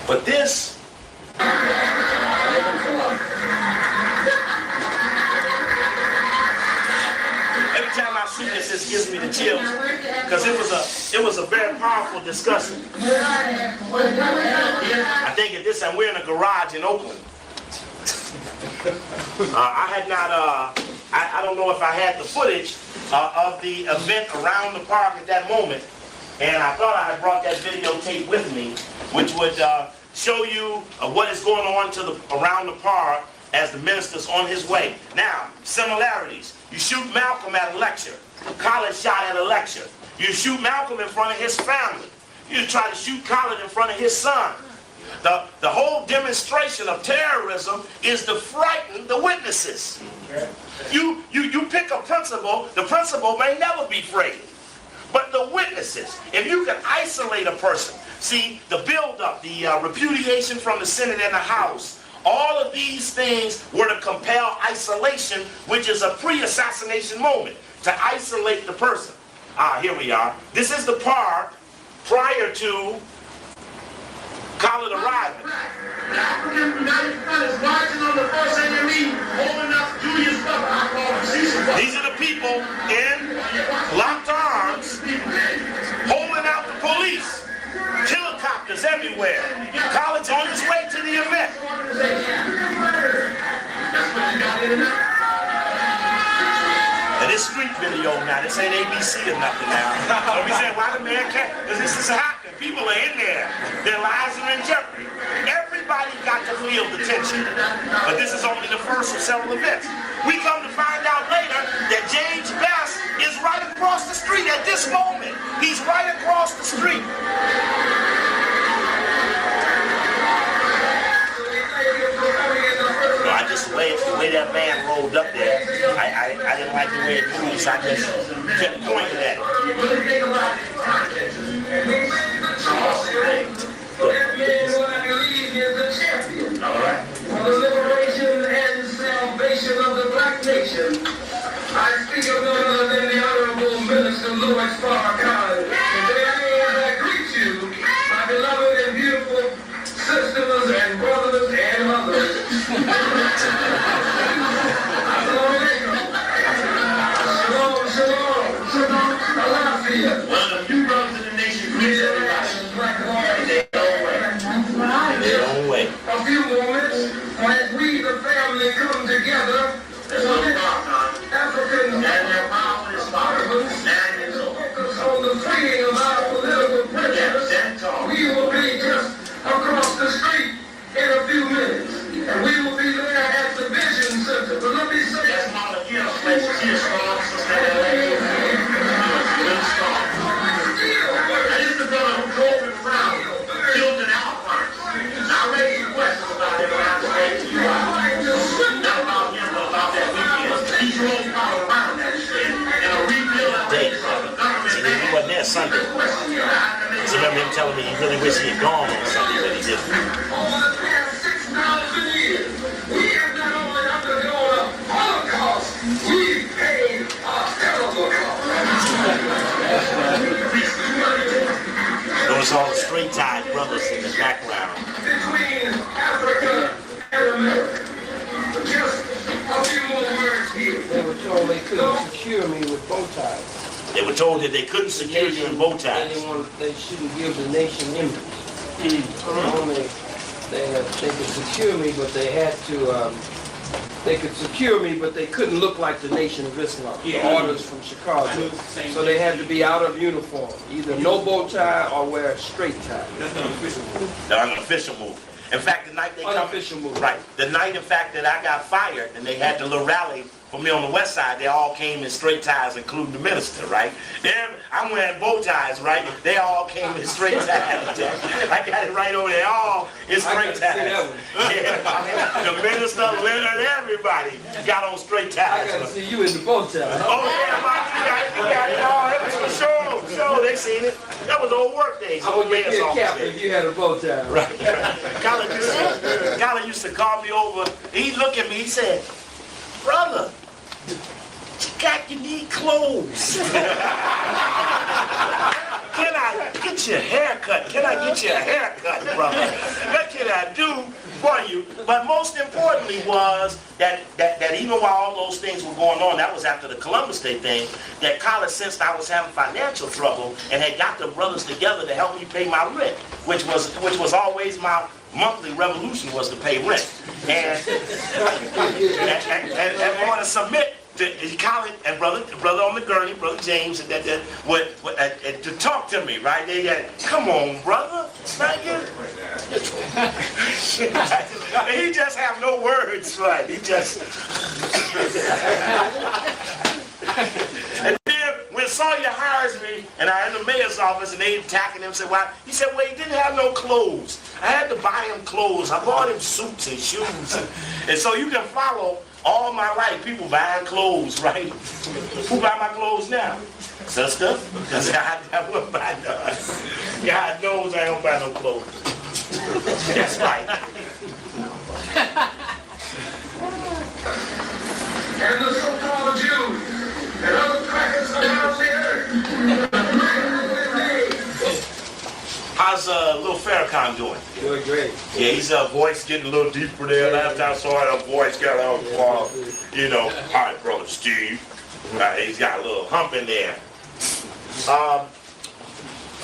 But this. Every time I see this, it gives me the chills because it was a very powerful discussion. I think at this time we're in a garage in Oakland. I had not. I don't know if I had the footage of the event around the park at that moment, and I thought I had brought that videotape with me, which would show you what is going on around the park as the minister's on his way. Now, similarities. You shoot Malcolm at a lecture. Khaled shot at a lecture. You shoot Malcolm in front of his family. You try to shoot Khaled in front of his son. The whole demonstration of terrorism is to frighten the witnesses. You pick a principle, the principle may never be frightened. But the witnesses, if you can isolate a person, see the buildup, the repudiation from the Senate and the House, all of these things were to compel isolation, which is a pre-assassination moment, to isolate the person. Here we are. This is the park prior to Khaled arriving. The African United Front is marching on the first enemy, holding up Julius Butler. These are the people in locked arms, holding out the police. Helicopters everywhere. Khaled's on his way to the event. And this street video now, this ain't ABC or nothing now. So we say, why the man can't? Because this is happening. People are in there. Their lives are in jeopardy. Everybody got to feel the tension. But this is only the first of several events. We come to find out later that James Bass is right across the street at this moment. He's right across the street. The way that man rolled up there, I didn't like the way it moved, so I just kept pointing at it. All right. For the liberation and salvation of the black nation, I speak of none other than the Honorable Minister Louis Farrakhan. Today I greet you, my beloved and beautiful sisters and brothers and mothers. One of the few brothers in the nation greets everybody. Their own way. A few moments when we, the family, come together, Africans and their powerful focus on the freeing of our political prisoners. We will be just across the street in a few minutes. And we will be there at the Vision Center. But let me say this. That is the brother who drove him around, killed an outfront. Now I raise some questions about him when I say to you. Not about him, but about that weekend. He drove people around that shit in a rebuild of the government. See, he wasn't there Sunday. So remember him telling me he really wished he had gone on Sunday, but he didn't. Over the past 6,000 years, we have not only undergone a Holocaust, we've paid a terrible cost. Those all straight-tied brothers in the background. Between Africa and America. Just a few more words here. They were told they couldn't secure me with bow ties. They were told that they couldn't secure you in bow ties. They shouldn't give the nation images. Only they could secure me, but they had to they could secure me, but they couldn't look like the Nation of Islam. The orders from Chicago. So they had to be out of uniform, either no bow tie or wear a straight tie. That's an official move. The unofficial move. In fact, the night they unofficial move. Right. The night, in fact, that I got fired and they had the little rally for me on the west side, they all came in straight ties, including the minister, right? I'm wearing bow ties, right? They all came in straight ties. I got it right over there, all in straight ties. Yeah, the minister, Leonard, everybody got on straight ties. I gotta see you in the bow tie. Oh yeah, you got it all. That was for sure. They seen it. That was old work days. I would get a cap if you had a bow tie. Right. Colin used to call me over. He looked at me. He said, "Brother, you need clothes. Can I get you a haircut? Can I get you a haircut, brother? What can I do for you?" But most importantly was that even while all those things were going on, that was after the Columbus Day thing, that Colin sensed I was having financial trouble and had got the brothers together to help me pay my rent, which was always my monthly revolution, was to pay rent. And I want to submit to Colin and brother on the gurney, Brother James, to talk to me, right? They got, "Come on, brother." He just have no words, right? He just. And then when Sawyer hires me, and I'm in the mayor's office, and they attacking him, said, "Why?" He said, "Well, he didn't have no clothes. I had to buy him clothes. I bought him suits and shoes." And so you can follow all my life, people buying clothes, right? Who buy my clothes now? Sister? Because I wouldn't buy none. God knows I don't buy no clothes. That's right. And the so-called Jews and other crackers around the earth. How's little Farrakhan doing? Doing great. Yeah, his voice getting a little deeper there. Last time I saw it, her voice got a little, "Hi, Brother Steve." He's got a little hump in there.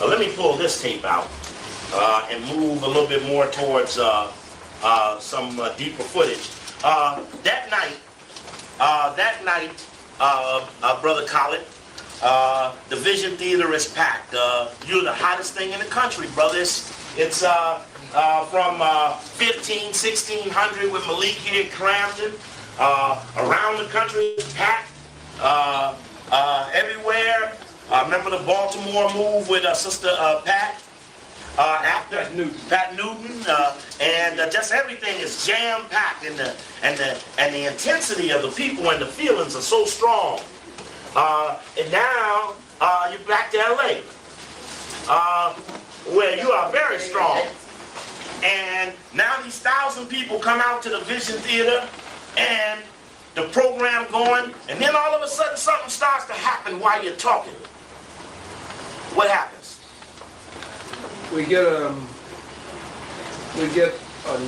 Let me pull this tape out and move a little bit more towards some deeper footage. That night, Brother Khaled, the Vision Theater is packed. You're the hottest thing in the country, brothers. It's from 1600 with Malik here at Cramden. Around the country, it's packed. Everywhere. Remember the Baltimore move with Sister Pat? Pat Newton, and just everything is jam-packed, and the intensity of the people and the feelings are so strong. And now you're back to LA, where you are very strong. And now these 1,000 people come out to the Vision Theater, and the program going, and then all of a sudden something starts to happen while you're talking. What happens? We get a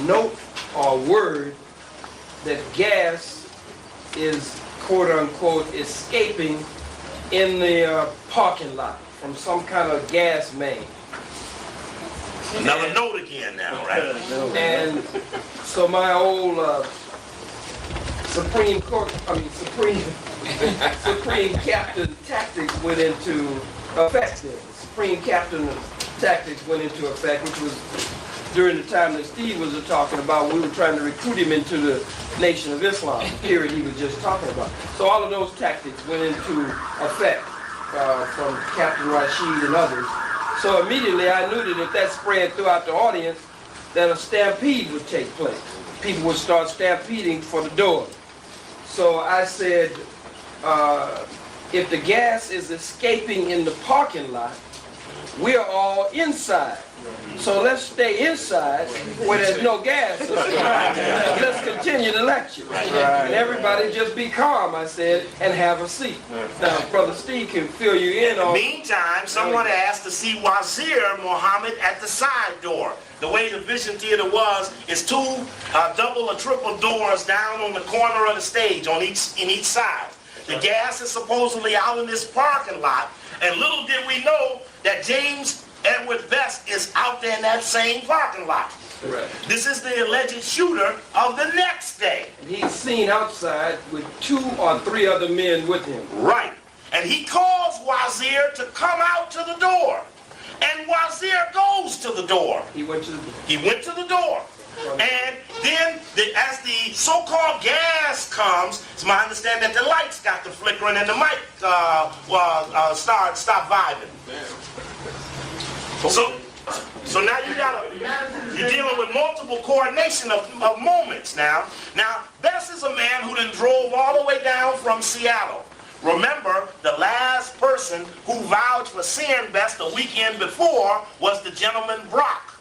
note or word that gas is, quote unquote, escaping in the parking lot from some kind of gas main. Another note again now, right? And so my old Supreme Captain tactics went into effect there. Supreme Captain tactics went into effect, which was during the time that Steve was talking about. We were trying to recruit him into the Nation of Islam, the period he was just talking about. So all of those tactics went into effect from Captain Rashid and others. So immediately I knew that if that spread throughout the audience, that a stampede would take place. People would start stampeding for the door. So I said, if the gas is escaping in the parking lot, we're all inside. So let's stay inside where there's no gas. Let's continue the lecture. And everybody just be calm, I said, and have a seat. Now, Brother Steve can fill you in on... Meantime, someone asked to see Wazir Muhammad at the side door. The way the Vision Theater was, is two double or triple doors down on the corner of the stage in each side. The gas is supposedly out in this parking lot, and little did we know that James Edward Best is out there in that same parking lot. Correct. This is the alleged shooter of the next day. And he's seen outside with 2 or 3 other men with him. Right. And he calls Wazir to come out to the door. And Wazir goes to the door. He went to the door. He went to the door. And then, as the so-called gas comes, it's my understanding that the lights got to flickering and the mic stopped vibing. So now you're dealing with multiple coordination of moments now. Now, Bess is a man who then drove all the way down from Seattle. Remember, the last person who vouched for seeing Bess the weekend before was the gentleman Brock.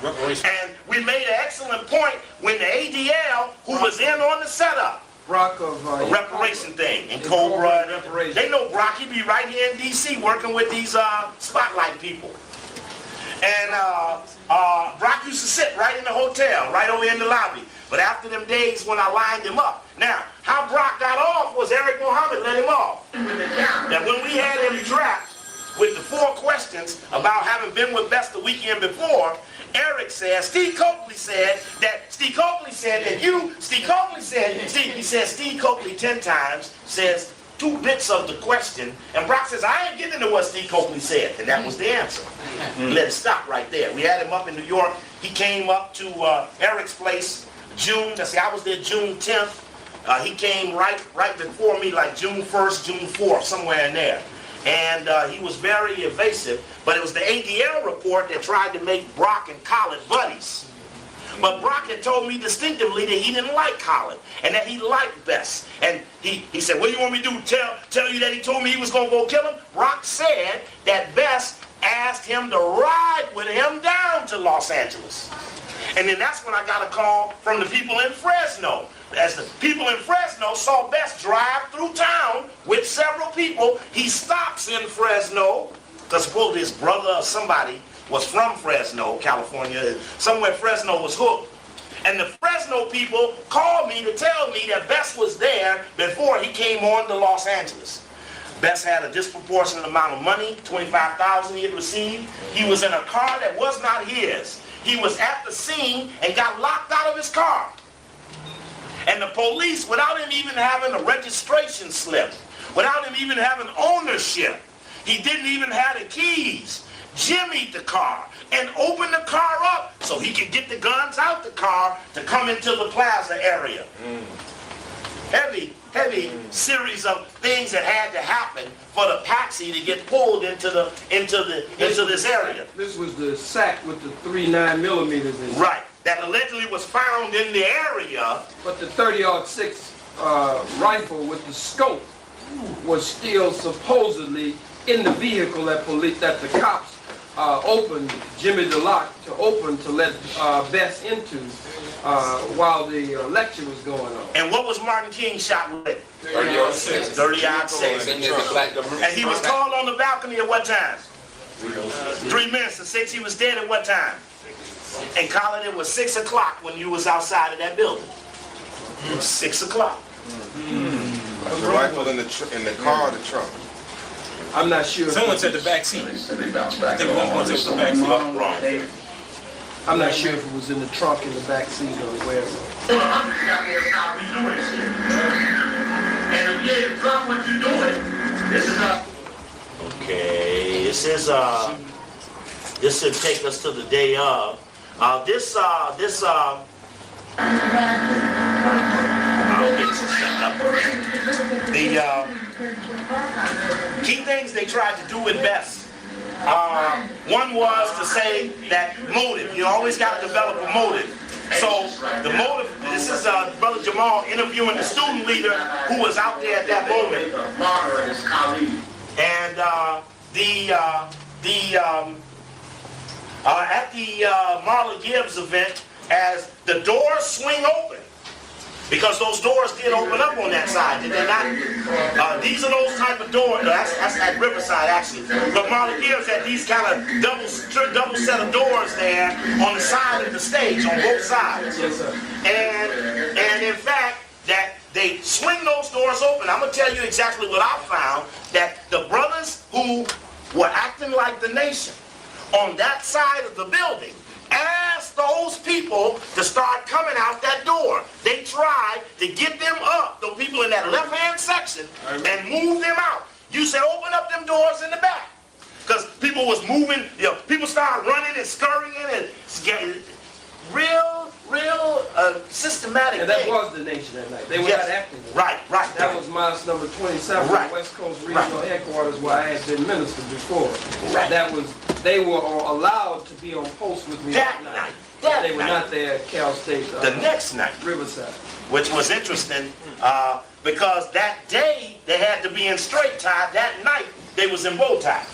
And we made an excellent point when the ADL, who was in on the setup, Brock of reparation thing, and Cobra, they know Brock, he be right here in D.C. working with these spotlight people. And Brock used to sit right in the hotel, right over in the lobby. But after them days when I lined him up, now, how Brock got off was Eric Mohammed let him off. That when we had him trapped with the 4 questions about having been with Bess the weekend before, Eric said, Steve Coakley said Steve Coakley 10 times says 2 bits of the question, and Brock says, I ain't getting into what Steve Coakley said, and that was the answer. Let it stop right there. We had him up in New York. He came up to Eric's place I was there June 10th. He came right before me, like June 1st, June 4th, somewhere in there. And he was very evasive, but it was the ADL report that tried to make Brock and Colin buddies. But Brock had told me distinctively that he didn't like Colin, and that he liked Bess. And he said, what do you want me to do, tell you that he told me he was going to go kill him? Brock said that Bess asked him to ride with him down to Los Angeles. And then that's when I got a call from the people in Fresno. As the people in Fresno saw Bess drive through town with several people, he stops in Fresno, because supposedly his brother or somebody was from Fresno, California. Somewhere Fresno was hooked. And the Fresno people called me to tell me that Bess was there before he came on to Los Angeles. Bess had a disproportionate amount of money, $25,000 he had received. He was in a car that was not his. He was at the scene and got locked out of his car. And the police, without him even having a registration slip, without him even having ownership, he didn't even have the keys, jimmied the car and opened the car up so he could get the guns out the car to come into the plaza area. Heavy series of things that had to happen for the patsy to get pulled into this area. This was the sack with the 3 9mm in it. Right. That allegedly was found in the area. But the 30-06 rifle with the scope was still supposedly in the vehicle that the cops opened, jimmied the lock to open to let Bess into while the lecture was going on. And what was Martin King shot with? 30-06. 30-06. And he was called on the balcony at what time? 3 minutes to 6. He was dead at what time? And Colin, it was 6 o'clock when you was outside of that building. 6 o'clock. The rifle in the car or the trunk? I'm not sure. Someone said the back seat. I think one said the back seat. Wrong. I'm not sure if it was in the trunk, in the back seat, or where. And again, drop what you're doing. This is okay. This should take us to the day of. I'll get this set up. The key things they tried to do with Bess. One was to say that motive. You always got to develop a motive. So the motive, this is Brother Jamal interviewing the student leader who was out there at that moment. And at the Marla Gibbs event, as the doors swing open, because those doors did open up on that side, did they not? These are those type of doors. That's at Riverside, actually. But Marla Gibbs had these kind of double set of doors there on the side of the stage, on both sides. Yes, sir. And in fact, that they swing those doors open. I'm going to tell you exactly what I found, that the brothers who were acting like the nation on that side of the building asked those people people to start coming out that door. They tried to get them up, the people in that left-hand section, and move them out. You said, open up them doors in the back. Because people was moving, people started running and scurrying and getting real systematic. And that was the nation that night. They were not acting. Right. That was Mosque number 27, the West Coast Regional Headquarters, where I had been minister before. That was, they were allowed to be on post with me that night. They were not there at Cal State. The next night. Riverside. Which was interesting, because that day they had to be in straight tie. That night they was in bow tie.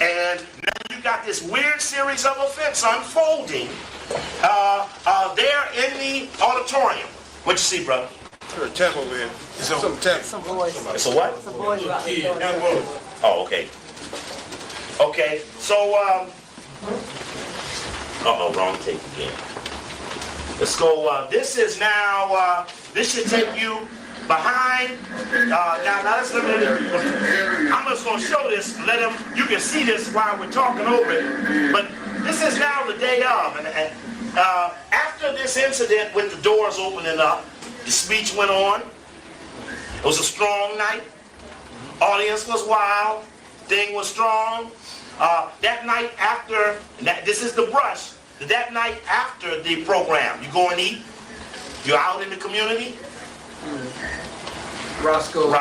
And now you got this weird series of events unfolding there in the auditorium. What you see, brother? There's a temple over here. Some temple. Some boys. It's a what? Some boys. Young boys. Oh, okay. Okay, so, wrong tape again. Let's go, this is now, this should take you behind, now let's look at it. I'm just going to show this, you can see this while we're talking over it, but this is now the day of, and after this incident with the doors opening up, the speech went on. It was a strong night. Audience was wild. Thing was strong. That night after, this is the brush, that night after the program, you go and eat, you're out in the community. Roscoe's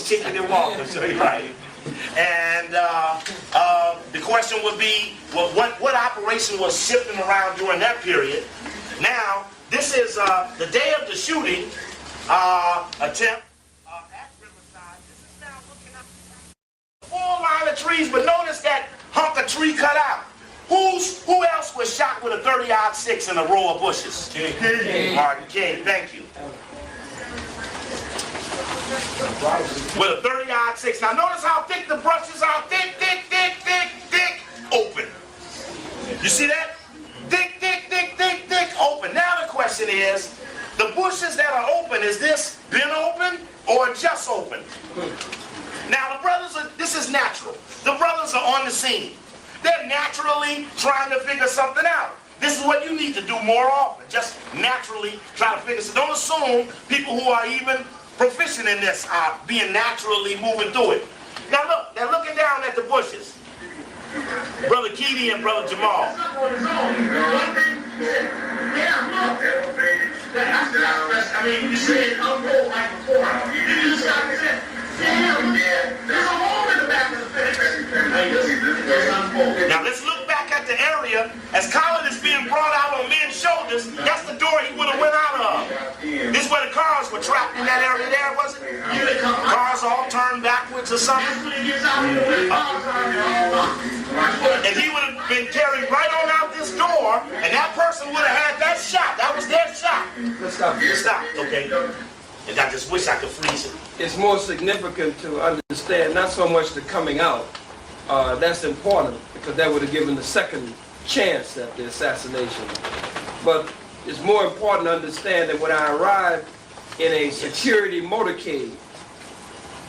Chicken and Waffles, right. And the question would be, well, what operation was shifting around during that period? Now, this is the day of the shooting attempt at Riverside. This is now looking at the full line of trees, but notice that hunk of tree cut out. Who else was shot with a 30-06 in a row of bushes? Martin King, thank you. With a 30-06. Now notice how thick the brushes are. Thick, open. You see that? Thick, open. Now the question is, the bushes that are open, is this been open or just open? Now the brothers this is natural. The brothers are on the scene. They're naturally trying to figure something out. This is what you need to do more often. Just naturally try to figure something. Don't assume people who are even proficient in this are being naturally moving through it. Now look, they're looking down at the bushes. Brother Keedy and Brother Jamal. I mean, you said unfold like before. You just got to say, there's a hole in the back of the fence. Now let's look back at the area as Colin is being brought out on men's shoulders. That's the door he would have went out of. This is where the cars were trapped in that area there, was it? Cars all turned backwards or something. And he would have been carried right on out this door, and that person would have had that shot. That was their shot. Let's stop. Okay. And I just wish I could freeze it. It's more significant to understand, not so much the coming out. That's important because that would have given the second chance at the assassination. But it's more important to understand that when I arrived in a security motorcade,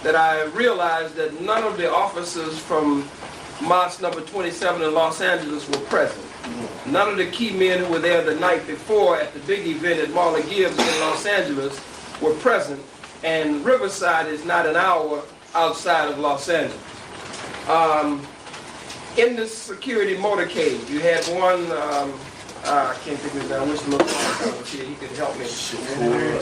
that I realized that none of the officers from Mosque number 27 in Los Angeles were present. None of the key men who were there the night before at the big event at Marla Gibbs in Los Angeles were present, and Riverside is not an hour outside of Los Angeles. In this security motorcade, you had one, I can't think of his name, I wish the little was here, he could help me. Salim.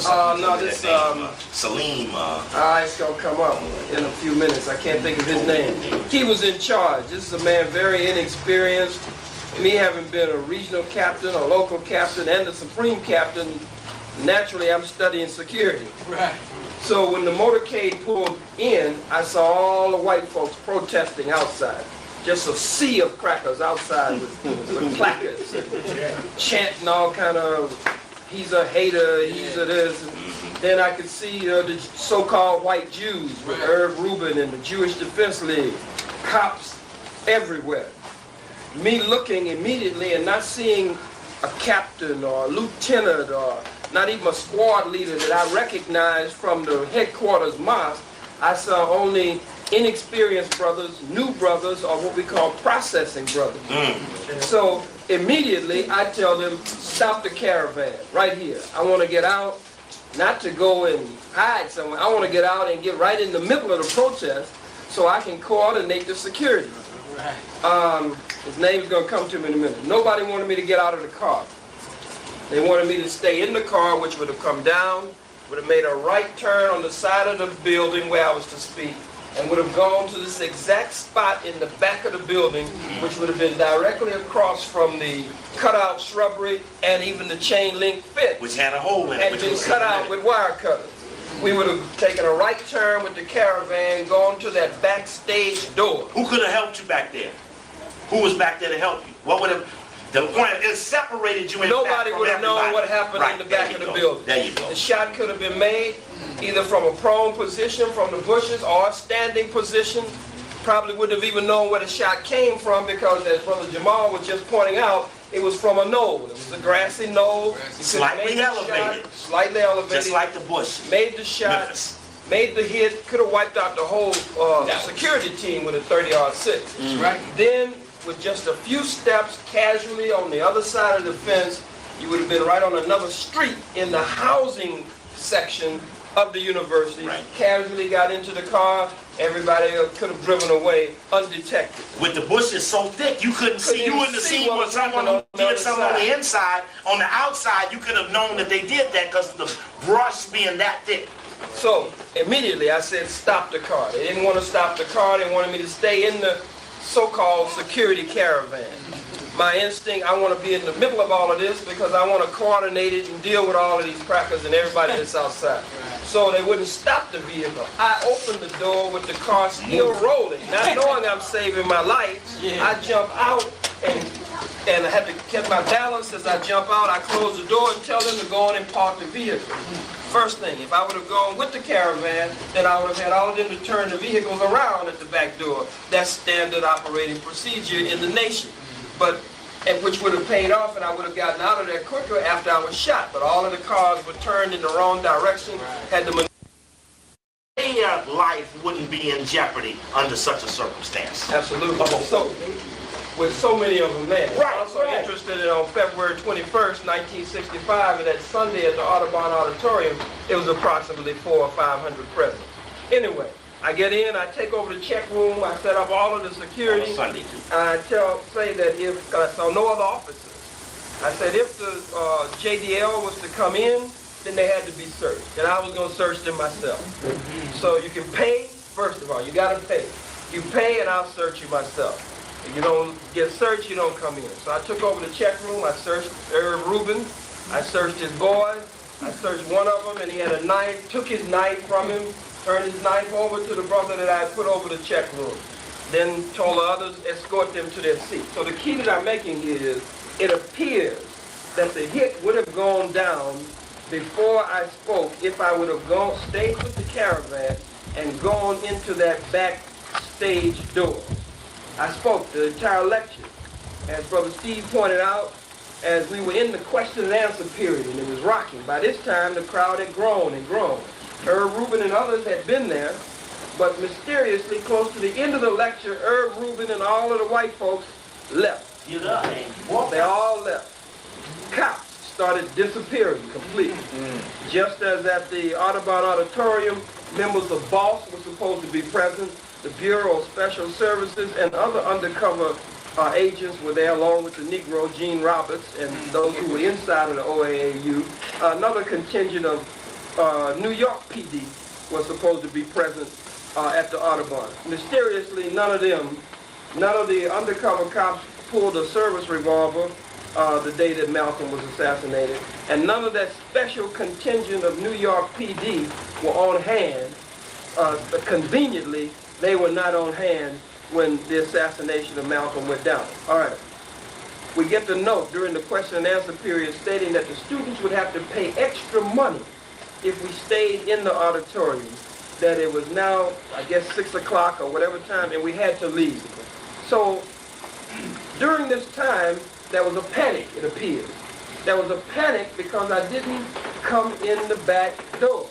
It's going to come up in a few minutes, I can't think of his name. He was in charge. This is a man very inexperienced. Me having been a regional captain, a local captain, and a supreme captain, naturally I'm studying security. Right. So when the motorcade pulled in, I saw all the white folks protesting outside. Just a sea of crackers outside with placards, chanting all kind of, he's a hater, he's a this. Then I could see the so-called white Jews with Irv Rubin and the Jewish Defense League, cops everywhere. Me looking immediately and not seeing a captain or a lieutenant or not even a squad leader that I recognized from the headquarters mosque. I saw only inexperienced brothers, new brothers, or what we call processing brothers. So immediately I tell them, stop the caravan right here. I want to get out, not to go and hide somewhere. I want to get out and get right in the middle of the protest so I can coordinate the security. His name is going to come to me in a minute. Nobody wanted me to get out of the car. They wanted me to stay in the car, which would have come down, would have made a right turn on the side of the building where I was to speak, and would have gone to this exact spot in the back of the building, which would have been directly across from the cutout shrubbery and even the chain link fence, which had a hole in it, and been cut out with wire cutters. We would have taken a right turn with the caravan, gone to that backstage door. Who could have helped you back there? Who was back there to help you? What would have... The point, it separated you in Nobody would have known what happened in the back of the building. There you go. The shot could have been made either from a prone position, from the bushes, or a standing position. Probably wouldn't have even known where the shot came from because, as Brother Jamal was just pointing out, it was from a knoll. It was a grassy knoll. Slightly elevated. Slightly elevated. Just like the bush. Made the shot, made the hit, could have wiped out the whole security team with a 30-06. Right. Then, with just a few steps casually on the other side of the fence, you would have been right on another street in the housing section of the university. Right. Casually got into the car, everybody could have driven away undetected. With the bushes so thick, you couldn't see. You wouldn't have seen what someone who did something on the inside. On the outside, you could have known that they did that because the brush being that thick. So, immediately I said, stop the car. They didn't want to stop the car. They wanted me to stay in the so-called security caravan. My instinct, I want to be in the middle of all of this because I want to coordinate it and deal with all of these crackers and everybody that's outside. So they wouldn't stop the vehicle. I opened the door with the car still rolling. Not knowing I'm saving my life, I jump out and I had to keep my balance as I jump out. I close the door and tell them to go on and park the vehicle. First thing, if I would have gone with the caravan, then I would have had all of them to turn the vehicles around at the back door. That's standard operating procedure in the nation. Which would have paid off and I would have gotten out of there quicker after I was shot. But all of the cars were turned in the wrong direction, had the Their life wouldn't be in jeopardy under such a circumstance. Absolutely. So, with so many of them there. Right, also interested in on February 21st, 1965, and that Sunday at the Audubon Auditorium, it was approximately 400 or 500 present. Anyway, I get in, I take over the check room, I set up all of the security, Sunday too. and I say that if, I saw no other officers, I said if the JDL was to come in, then they had to be searched, and I was going to search them myself. So you can pay, first of all, you got to pay. You pay and I'll search you myself. If you don't get searched, you don't come in. So I took over the check room, I searched Herb Rubin, I searched his boy, I searched one of them and he had a knife, took his knife from him, turned his knife over to the brother that I put over the check room. Then told the others, escort them to their seat. So the key that I'm making here is, it appears that the hit would have gone down before I spoke if I would have stayed with the caravan and gone into that back stage door. I spoke the entire lecture. As Brother Steve pointed out, as we were in the question and answer period, and it was rocking. By this time, the crowd had grown and grown. Herb Rubin and others had been there, but mysteriously, close to the end of the lecture, Herb Rubin and all of the white folks left. They all left. Cops started disappearing completely. Just as at the Audubon Auditorium, members of BOSS were supposed to be present, the Bureau of Special Services and other undercover agents were there along with the Negro, Gene Roberts, and those who were inside of the OAAU. Another contingent of New York PD was supposed to be present at the Audubon. Mysteriously, none of the undercover cops pulled a service revolver the day that Malcolm was assassinated, and none of that special contingent of New York PD were on hand. Conveniently, they were not on hand when the assassination of Malcolm went down. All right. We get the note during the question and answer period stating that the students would have to pay extra money if we stayed in the auditorium, that it was now, I guess, 6 o'clock or whatever time, and we had to leave. So during this time, there was a panic, it appears. There was a panic because I didn't come in the back door.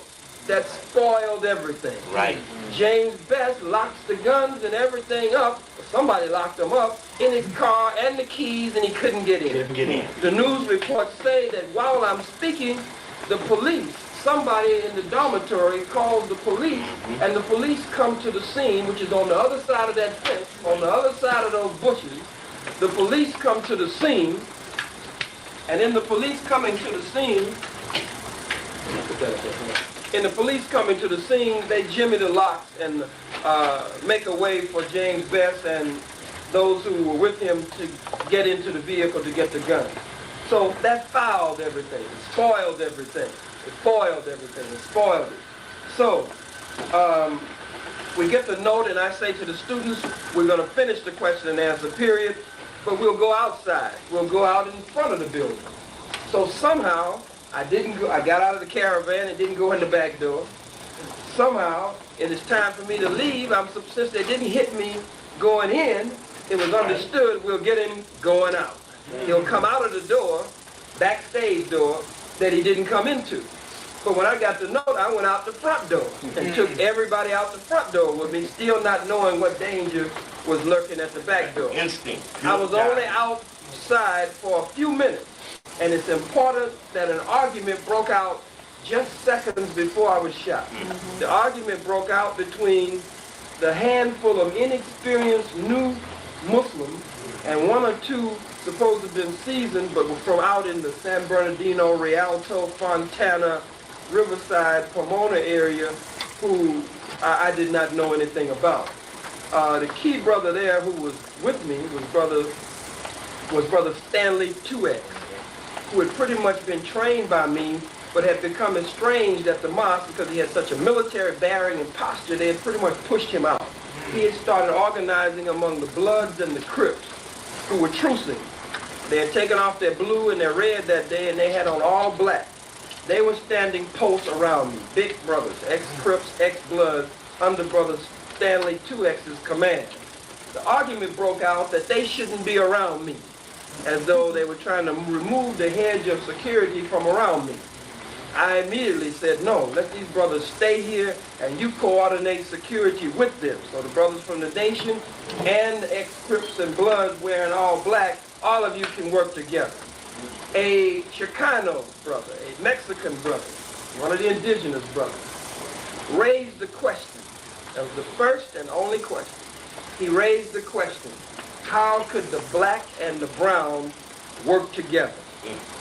That spoiled everything. Right. James Best locks the guns and everything up, somebody locked them up, in his car and the keys, and he couldn't get in. The news reports say that while I'm speaking, the police, somebody in the dormitory calls the police, and the police come to the scene, which is on the other side of that fence, on the other side of those bushes. The police come to the scene, and in the police coming to the scene, they jimmy the locks and make a way for James Best and those who were with him to get into the vehicle to get the gun. So that fouled everything, it spoiled everything, it foiled everything, it spoiled it. So we get the note, and I say to the students, we're going to finish the question and answer period, but we'll go outside. We'll go out in front of the building. So somehow, I got out of the caravan and didn't go in the back door. Somehow, it is time for me to leave. Since they didn't hit me going in, it was understood we'll get him going out. He'll come out of the door, backstage door, that he didn't come into. But when I got the note, I went out the front door and took everybody out the front door with me, still not knowing what danger was lurking at the back door. Instinct. I was only outside for a few minutes, and it's important that an argument broke out just seconds before I was shot. The argument broke out between the handful of inexperienced new Muslims and one or two supposed to have been seasoned, but were from out in the San Bernardino, Rialto, Fontana, Riverside, Pomona area, who I did not know anything about. The key brother there who was with me was brother Stanley 2X, who had pretty much been trained by me, but had become estranged at the mosque because he had such a military bearing and posture. They had pretty much pushed him out. He had started organizing among the Bloods and the Crips, who were trucing. They had taken off their blue and their red that day, and they had on all black. They were standing posts around me, big brothers, ex-Crips, ex-Bloods, under brother Stanley 2X's command. The argument broke out that they shouldn't be around me, as though they were trying to remove the hedge of security from around me. I immediately said, no, let these brothers stay here and you coordinate security with them. So the brothers from the nation and the ex-Crips and Bloods wearing all black, all of you can work together. A Chicano brother, a Mexican brother, one of the indigenous brothers, raised the question. That was the first and only question. He raised the question, how could the black and the brown work together?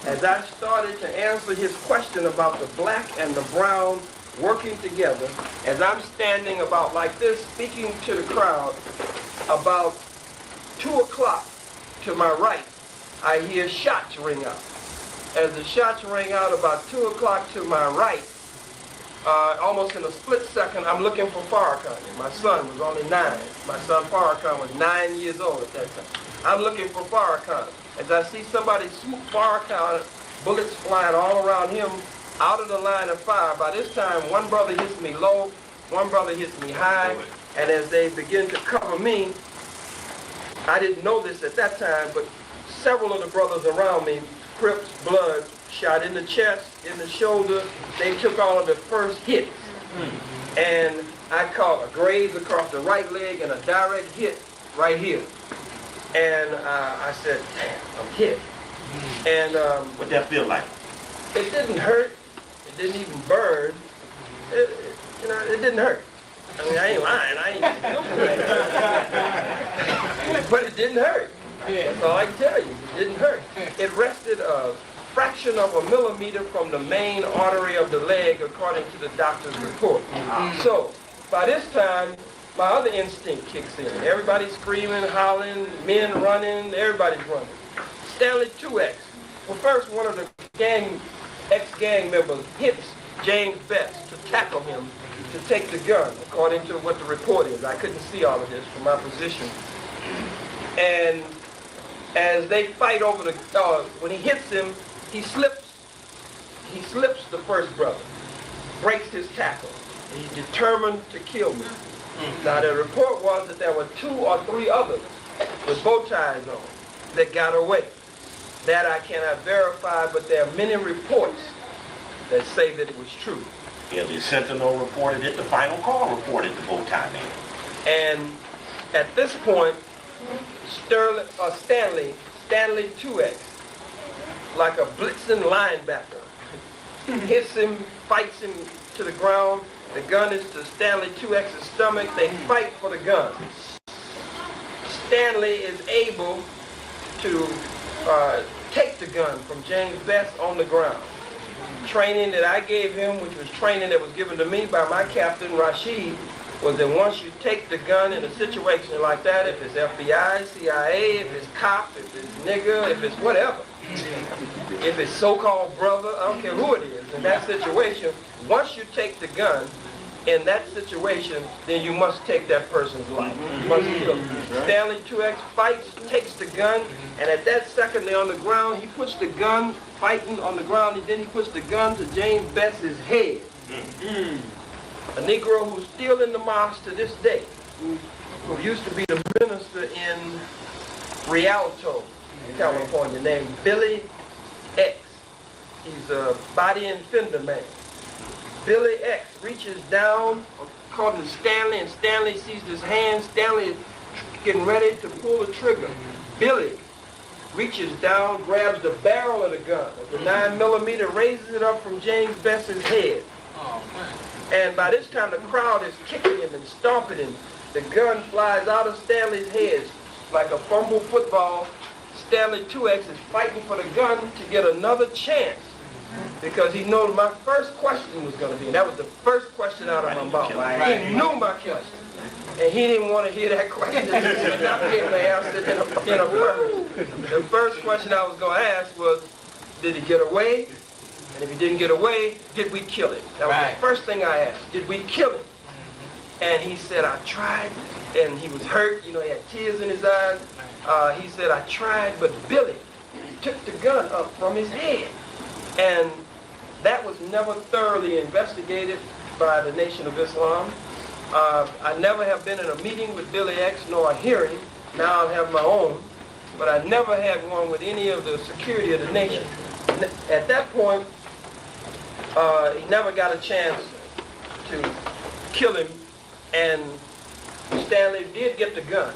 As I started to answer his question about the black and the brown working together, as I'm standing about like this, speaking to the crowd, about 2 o'clock to my right, I hear shots ring out. As the shots ring out about 2 o'clock to my right, almost in a split second, I'm looking for Farrakhan. My son was only 9. My son Farrakhan was 9 years old at that time. I'm looking for Farrakhan. As I see somebody swoop Farrakhan, bullets flying all around him, out of the line of fire. By this time, one brother hits me low, one brother hits me high, and as they begin to cover me, I didn't know this at that time, but several of the brothers around me, Crips, Bloods, shot in the chest, in the shoulder. They took all of the first hits. And I caught a graze across the right leg and a direct hit right here. And I said, damn, I'm hit. And what'd that feel like? It didn't hurt. It didn't even burn. It didn't hurt. I mean, I ain't lying. But it didn't hurt. That's all I can tell you. It didn't hurt. It rested a fraction of a millimeter from the main artery of the leg, according to the doctor's report. So, by this time, my other instinct kicks in. Everybody's screaming, hollering, men running, everybody's running. Stanley 2X. Well, first, one of the ex-gang members hits James Best to tackle him to take the gun, according to what the report is. I couldn't see all of this from my position. And as they fight over the, when he hits him, he slips the first brother, breaks his tackle. He's determined to kill me. Now the report was that there were 2 or 3 others with bow ties on that got away. That I cannot verify, but there are many reports that say that it was true. Yeah, the Sentinel reported it, the Final Call reported the Vol.20 man. And at this point, Stanley 2X, like a blitzing linebacker, hits him, fights him to the ground. The gun is to Stanley 2X's stomach. They fight for the gun. Stanley is able to take the gun from James Best on the ground. Training that I gave him, which was training that was given to me by my captain, Rashid, was that once you take the gun in a situation like that, if it's FBI, CIA, if it's cop, if it's nigger, if it's whatever, if it's so-called brother, I don't care who it is, in that situation, once you take the gun, in that situation, then you must take that person's life. You must kill him. Stanley 2X fights, takes the gun, and at that second they're on the ground, he puts the gun, fighting on the ground, and then he puts the gun to James Best's head. A Negro who's still in the mosque to this day, who used to be the minister in Rialto, California, named Billy X. He's a body and fender man. Billy X reaches down, according to Stanley, and Stanley sees his hand. Stanley is getting ready to pull the trigger. Billy reaches down, grabs the barrel of the gun, the 9mm, raises it up from James Best's head. And by this time, the crowd is kicking him and stomping him. The gun flies out of Stanley's head like a fumble football. Stanley 2X is fighting for the gun to get another chance, because he knows my first question was going to be, and that was the first question out of my mouth. He knew my question, and he didn't want to hear that question. He was not able to answer it in a affirmative. The first question I was going to ask was, did he get away? And if he didn't get away, did we kill him? That was the first thing I asked. Did we kill him? And he said, I tried, and he was hurt. You know, he had tears in his eyes. He said, I tried, but Billy took the gun up from his head. And that was never thoroughly investigated by the Nation of Islam. I never have been in a meeting with Billy X, nor a hearing. Now I have my own. But I never had one with any of the security of the nation. At that point, he never got a chance to kill him, and Stanley did get the gun.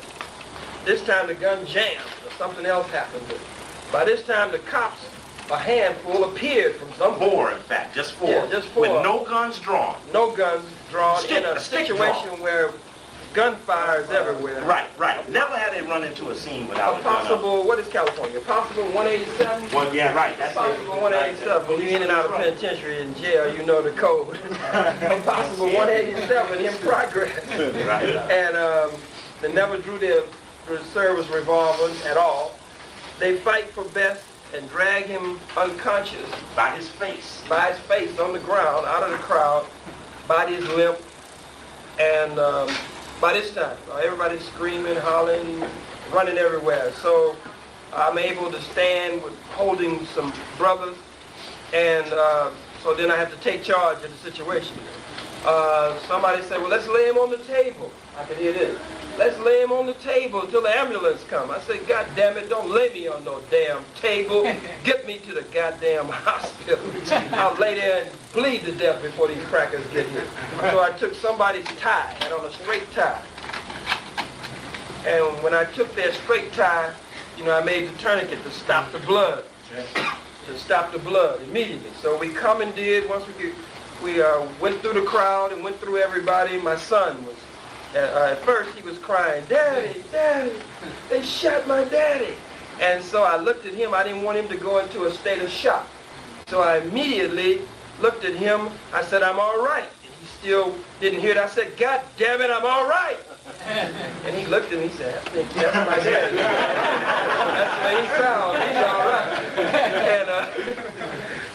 This time the gun jammed, or something else happened. By this time the cops, a handful, appeared from some Four, in fact, just four. Yeah, just four. With no guns drawn. No guns drawn in a stick situation drawn. where gunfire is everywhere. Right. Never had they run into a scene without A possible, what is California? Possible 187? Well, yeah, right. That's Possible 187. When you're in and out of penitentiary in jail, you know the code. Possible 187 in progress. Right. And they never drew their service revolvers at all. They fight for Best and drag him unconscious. By his face. By his face on the ground, out of the crowd. Body is limp. And by this time, everybody's screaming, hollering, running everywhere. So I'm able to stand with holding some brothers, and so then I have to take charge of the situation. Somebody said, well, let's lay him on the table. I could hear this. Let's lay him on the table until the ambulance come. I said, God damn it, don't lay me on no damn table. Get me to the goddamn hospital. I'll lay there and bleed to death before these crackers get here. So I took somebody's tie, and on a straight tie. And when I took their straight tie, you know, I made the tourniquet to stop the blood. To stop the blood immediately. So we commandeered, once we went through the crowd and went through everybody. My son was, at first he was crying, Daddy, Daddy, they shot my daddy. And so I looked at him. I didn't want him to go into a state of shock. So I immediately looked at him. I said, I'm all right. And he still didn't hear it. I said, God damn it, I'm all right. And he looked at me and said, I think that's my daddy. That's the way he sounds. He's all right.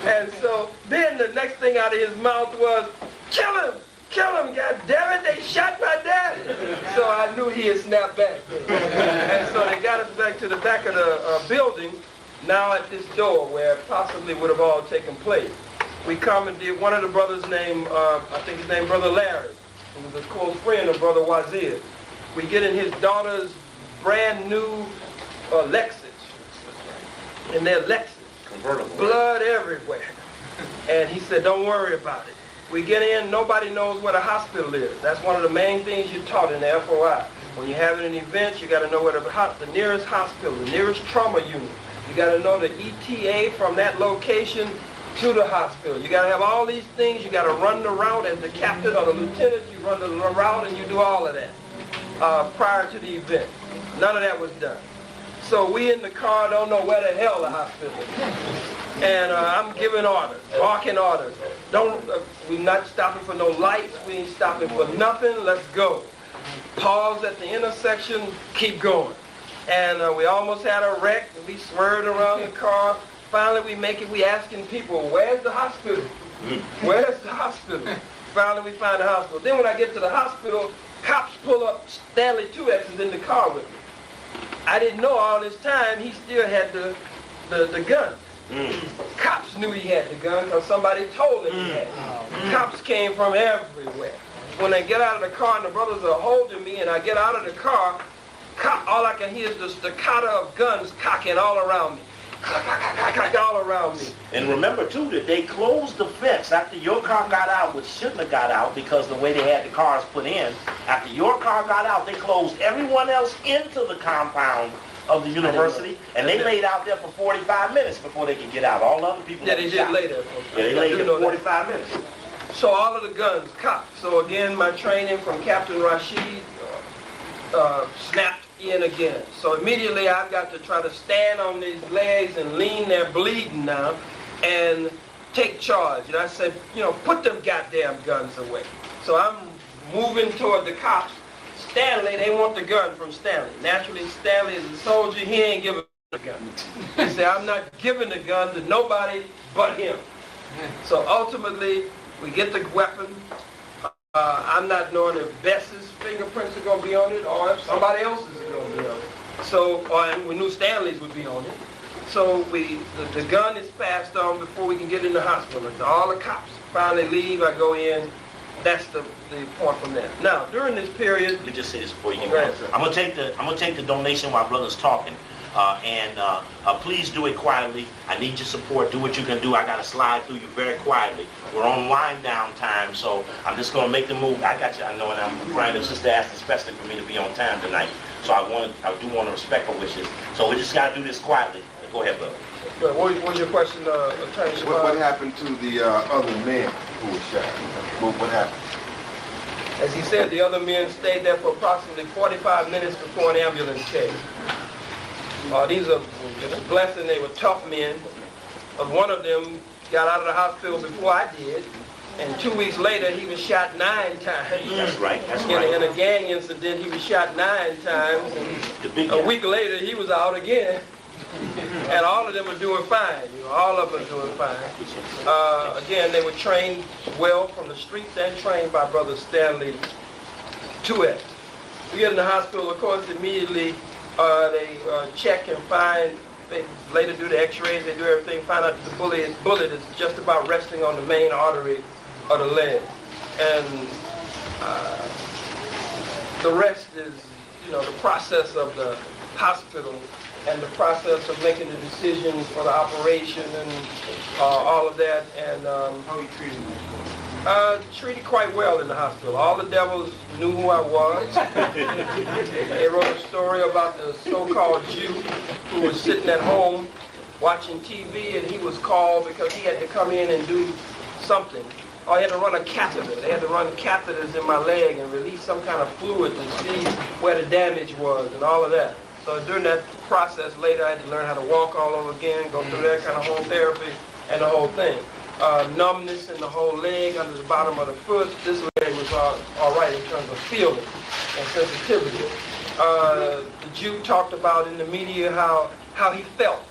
And so then the next thing out of his mouth was, kill him! Kill him, God damn it, they shot my daddy. So I knew he had snapped back. And so they got us back to the back of the building, now at this door where it possibly would have all taken place. We commandeered one of the brothers named, I think his name Brother Larry, who was a close friend of Brother Wazir. We get in his daughter's brand new Lexus. In their Lexus. Convertible. Blood everywhere. And he said, don't worry about it. We get in, nobody knows where the hospital is. That's one of the main things you're taught in the FOI. When you're having an event, you got to know where the nearest hospital, the nearest trauma unit. You got to know the ETA from that location to the hospital. You got to have all these things. You got to run the route as the captain or the lieutenant. You run the route and you do all of that prior to the event. None of that was done. So we in the car don't know where the hell the hospital is. And I'm giving orders, barking orders. We're not stopping for no lights. We ain't stopping for nothing. Let's go. Pause at the intersection, keep going. And we almost had a wreck. We swerved around the car. Finally, we make it. We asking people, where's the hospital? Where's the hospital? Finally, we find the hospital. Then when I get to the hospital, cops pull up Stanley 2X's in the car with me. I didn't know all this time he still had the gun. Cops knew he had the gun because somebody told him he had it. Cops came from everywhere. When I get out of the car and the brothers are holding me and I get out of the car, all I can hear is the staccato of guns cocking all around me. All around me. And remember too that they closed the fence after your car got out, which shouldn't have got out because the way they had the cars put in. After your car got out, they closed everyone else into the compound of the university, and they laid out there for 45 minutes before they could get out. All other people. Yeah, they did lay there. Yeah, they laid there for 45 minutes. So all of the guns cocked. So again, my training from Captain Rashid snapped in again. So immediately I've got to try to stand on these legs and lean there bleeding now and take charge. And I said, put them goddamn guns away. So I'm moving toward the cops. Stanley, they want the gun from Stanley. Naturally, Stanley is a soldier. He ain't giving the gun. He said, I'm not giving the gun to nobody but him. So ultimately, we get the weapon. I'm not knowing if Bess's fingerprints are going to be on it or if somebody else's is going to be on it. So, and we knew Stanley's would be on it. So the gun is passed on before we can get in the hospital. All the cops finally leave. I go in. That's the point from there. Now, during this period, let me just say this before you get going. I'm gonna take the donation while brother's talking. Please do it quietly. I need your support. Do what you can do. I gotta slide through you very quietly. We're on wind down time, so I'm just gonna make the move. I got you. I know, and I'm trying to sister asked especially for me to be on time tonight. So I do want to respect her wishes. So we just gotta do this quietly. Go ahead, brother. What was your question, Attorney Shabazz? What happened to the other men who were shot? What happened? As he said, the other men stayed there for approximately 45 minutes before an ambulance came. These are a blessing. They were tough men. But one of them got out of the hospital before I did, and 2 weeks later he was shot 9 times. That's right. That's right. In a gang incident, he was shot 9 times. And a week later, he was out again. And all of them are doing fine. All of them are doing fine. Again, they were trained well from the streets and trained by Brother Stanley 2X. We get in the hospital, of course, immediately they check and find, they later do the x-rays, they do everything, find out that the bullet is just about resting on the main artery of the leg. And the rest is, the process of the hospital and the process of making the decisions for the operation and all of that. And how you treated me? Treated quite well in the hospital. All the devils knew who I was. They wrote a story about the so-called Jew who was sitting at home watching TV, and he was called because he had to come in and do something. Or he had to run a catheter. They had to run catheters in my leg and release some kind of fluid to see where the damage was and all of that. So during that process later, I had to learn how to walk all over again, go through that kind of whole therapy and the whole thing. Numbness in the whole leg under the bottom of the foot. This leg was all right in terms of feeling and sensitivity. The Jew talked about in the media how he felt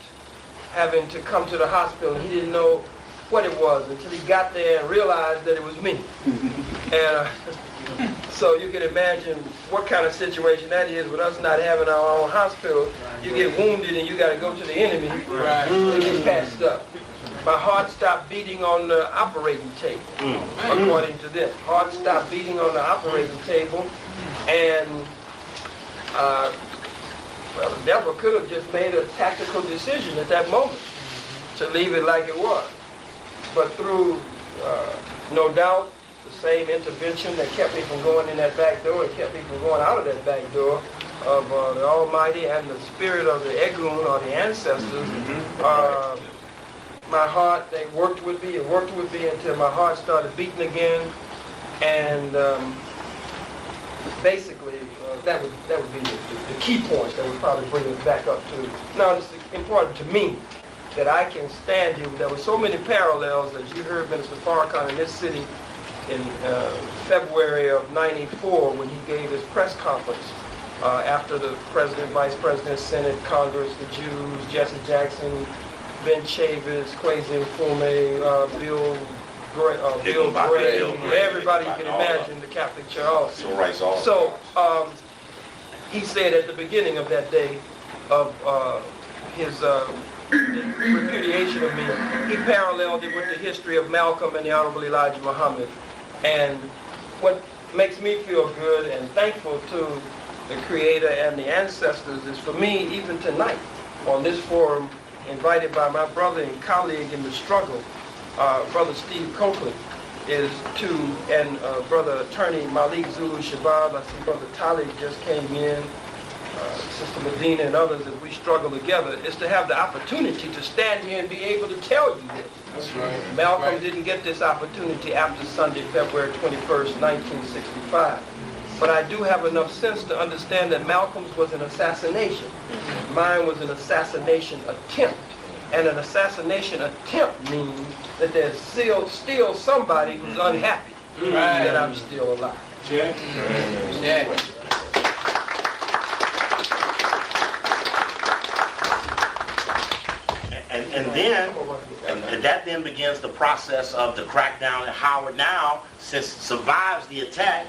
having to come to the hospital. He didn't know what it was until he got there and realized that it was me. And so you can imagine what kind of situation that is with us not having our own hospital. You get wounded and you got to go to the enemy to get patched up. My heart stopped beating on the operating table, according to this. Heart stopped beating on the operating table, and well, the devil could have just made a tactical decision at that moment to leave it like it was. But through No doubt, the same intervention that kept me from going in that back door and kept me from going out of that back door of the Almighty and the spirit of the Egun or the ancestors. My heart, they worked with me and worked with me until my heart started beating again. And basically, that would be the key points that would probably bring us back up to. Now, it's important to me that I can stand here. There were so many parallels that you heard Minister Farrakhan in this city in February of '94 when he gave his press conference after the President, Vice President, Senate, Congress, the Jews, Jesse Jackson, Ben Chavis, Kwesi Nkrumah, Bill Gray, everybody you can imagine, the Catholic Church. So he said at the beginning of that day of his repudiation of me, he paralleled it with the history of Malcolm and the Honorable Elijah Muhammad. And what makes me feel good and thankful to the Creator and the ancestors is for me, even tonight, on this forum, invited by my brother and colleague in the struggle, Brother Steve Copeland, is to, and Brother Attorney Malik Zulu Shabab, I see Brother Talib just came in, Sister Medina and others, as we struggle together, is to have the opportunity to stand here and be able to tell you this. That's right. Malcolm didn't get this opportunity after Sunday, February 21st, 1965. But I do have enough sense to understand that Malcolm's was an assassination. Mine was an assassination attempt. And an assassination attempt means that there's still somebody who's unhappy that I'm still alive. Yeah. And that then begins the process of the crackdown. And Howard now, since survives the attack,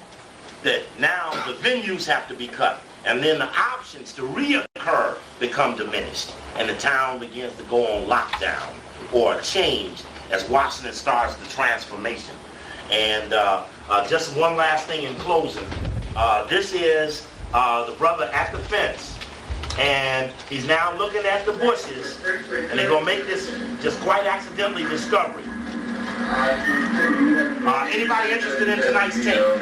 that now the venues have to be cut. And then the options to reoccur become diminished. And the town begins to go on lockdown or change as Washington starts the transformation. And just one last thing in closing. This is the brother at the fence. And he's now looking at the bushes, and they're going to make this just quite accidentally discovery. Anybody interested in tonight's tape? $10. $2,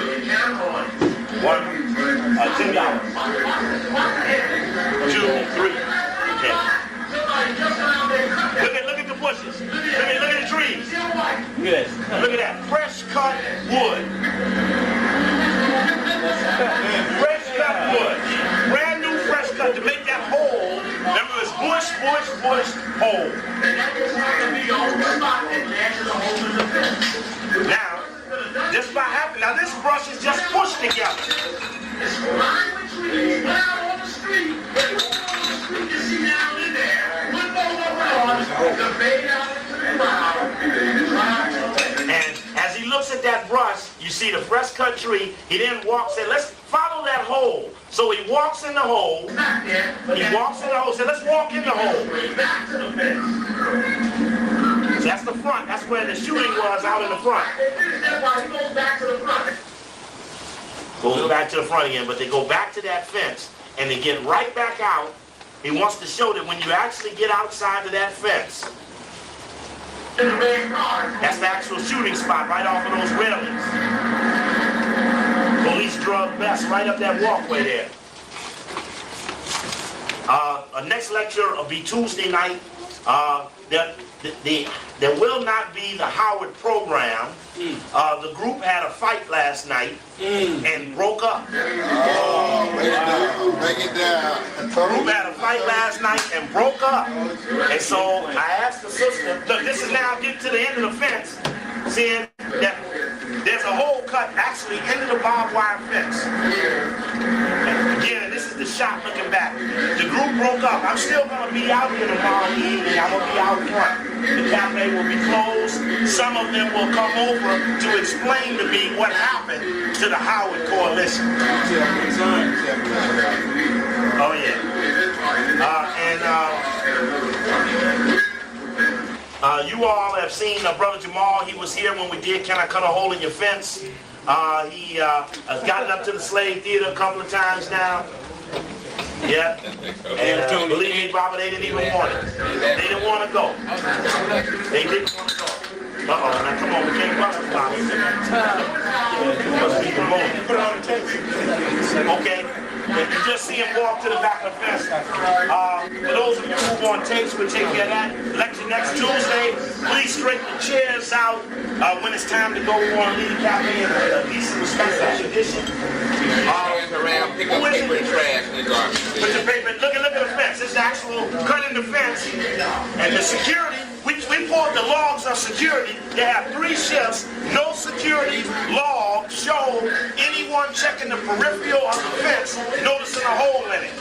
$3. Okay. Look at the bushes. Look at the trees. Look at that. Fresh cut wood. Fresh cut wood. Brand new fresh cut to make that hole. Remember, it's bush, hole. Now, just by happening, now this brush is just pushed together. It's lined with trees, down on the street. You see down in there, with all around, the bay down and as he looks at that brush, you see the fresh cut tree. He then walks in. Let's follow that hole. So he walks in the hole. He walks in the hole. So let's walk in the hole. So that's the front. That's where the shooting was, out in the front. He goes back to the front. Goes back to the front again, but they go back to that fence and they get right back out. He wants to show that when you actually get outside of that fence, that's the actual shooting spot right off of those railings. Police drug best right up that walkway there. Next lecture will be Tuesday night. There will not be the Howard program. The group had a fight last night and broke up. Oh, break it down. The group had a fight last night and broke up. And so I asked the sister, look, this is now getting to the end of the fence, seeing that there's a hole cut actually into the barbed wire fence. And again, this is the shot looking back. The group broke up. I'm still going to be out here tomorrow evening. I'm going to be out front. The cafe will be closed. Some of them will come over to explain to me what happened to the Howard Coalition. Oh, yeah. You all have seen Brother Jamal. He was here when we did Can I Cut a Hole in Your Fence? He has gotten up to the Slave Theater a couple of times now. Yeah. And believe me, Baba, they didn't even want it. They didn't want to go. They didn't want to go. Uh-oh, now come on, we can't run it, Bobby. Must be the moment. Put it on the tape. Okay. If you just see him walk to the back of the fence. For those of you who want tapes, we'll take care of that. Lecture next Tuesday. Please straighten the chairs out when it's time to go on Lead Cafe in a decent, respectful condition. Around, pick up paper and trash in the garbage. Put the paper, look at the fence. This is actual cutting the fence. And the security, we pulled the logs of security. They have 3 shifts. No security log show anyone checking the peripheral of the fence, noticing a hole in it.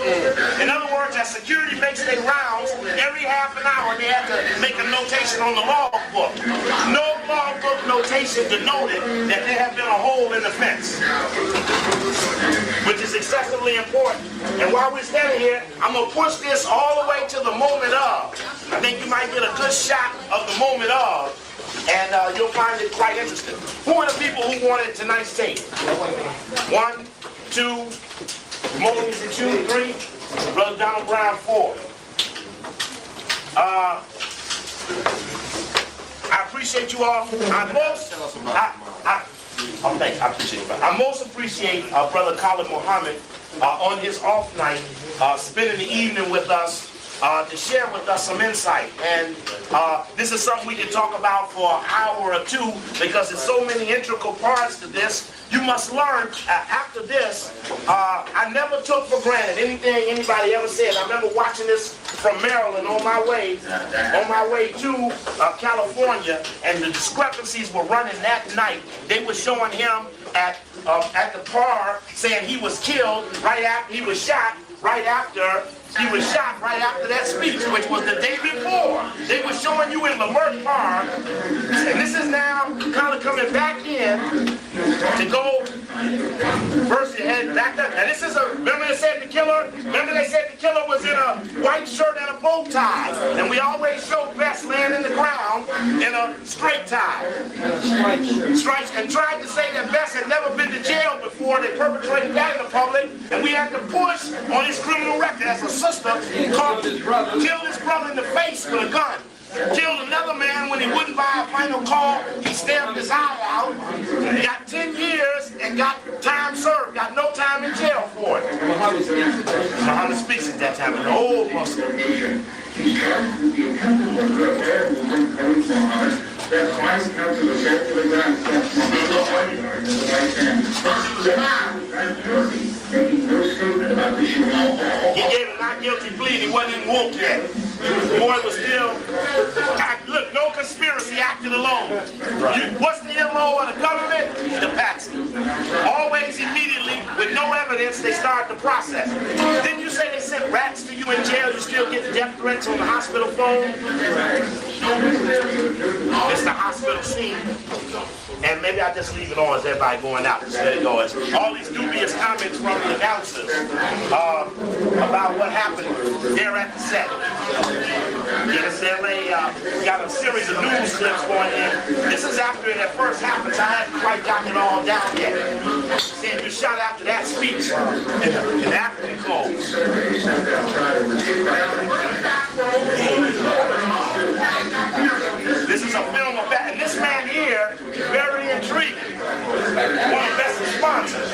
In other words, as security makes their rounds, every half an hour they have to make a notation on the log book. No log book notation denoted that there have been a hole in the fence, which is excessively important. And while we're standing here, I'm going to push this all the way to the moment of. I think you might get a good shot of the moment of, and you'll find it quite interesting. Who are the people who wanted tonight's tape? 1, 2, Mollings and 2, 3, Brother Donald Brown 4. I appreciate you all. I appreciate it. I most appreciate Brother Khalid Muhammad on his off night, spending the evening with us to share with us some insight. And this is something we can talk about for an hour or 2 because there's so many integral parts to this. You must learn after this. I never took for granted anything anybody ever said. I remember watching this from Maryland on my way to California, and the discrepancies were running that night. They were showing him at the bar saying he was killed right after he was shot. Right after that speech, which was the day before. They were showing you in the Lamert Park, and this is now kind of coming back in to go first head back up. And this is remember they said the killer was in a white shirt and a bow tie. And we always show Best laying in the ground in a straight tie. Stripes, and tried to say that Best had never been to jail before. They perpetrated that in the public, and we had to push on his criminal record as a sister killed his brother in the face with a gun. Killed another man when he wouldn't buy a final call. He stabbed his eye out. He got 10 years and got time served. Got no time in jail for it. Muhammad speaks at that time, an old Muslim. He gave a not guilty plea. He wasn't even woke yet. The boy was still. Look, no conspiracy acted alone. What's the MO of the government? The patsy. Always immediately, with no evidence, they start the process. Didn't you say they sent rats to you in jail? You still get death threats on the hospital phone? It's the hospital scene. And maybe I just leave it on as everybody going out. Just let it go. It's all these dubious comments from the announcers about what happened there at the set. Yes, LA got a series of news clips going in. This is after it at first happened, so I haven't quite gotten it all down yet. Saying you shot after that speech and after the close. This is a film of that, and this man here is very intriguing. One of the best sponsors.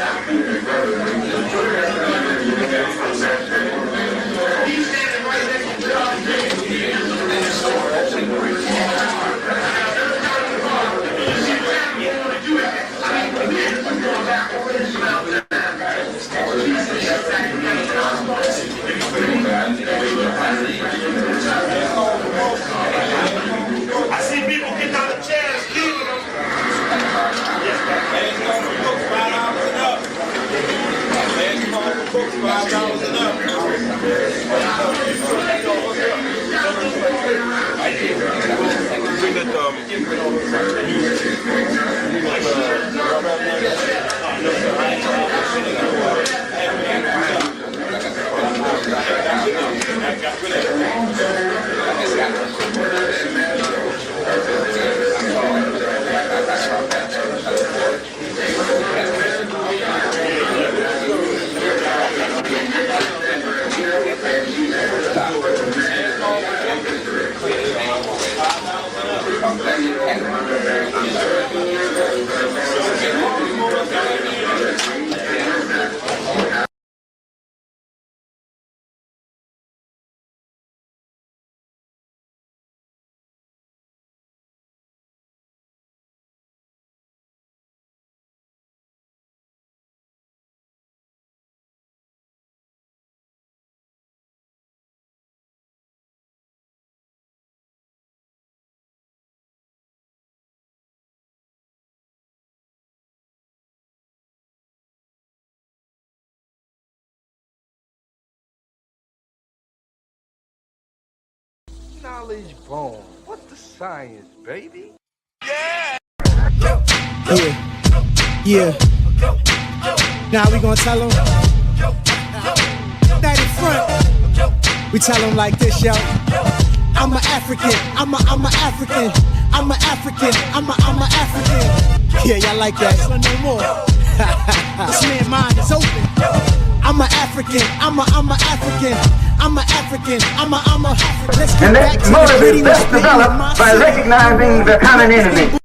He's standing right next to I see people getting out of chairs, leaving them. Yes, Knowledge bomb. What's the science, baby? Yeah. Now we gonna tell them that in front. We tell them like this, yo. I'm an African. I'm a African. I'm an African. I'm a African. Yeah, y'all like that? So no more. This man's mind is open. I'm an African. I'm a African. I'm an African. I'm a. Let's get back to the gritty. And that motive is best developed by recognizing the common enemy.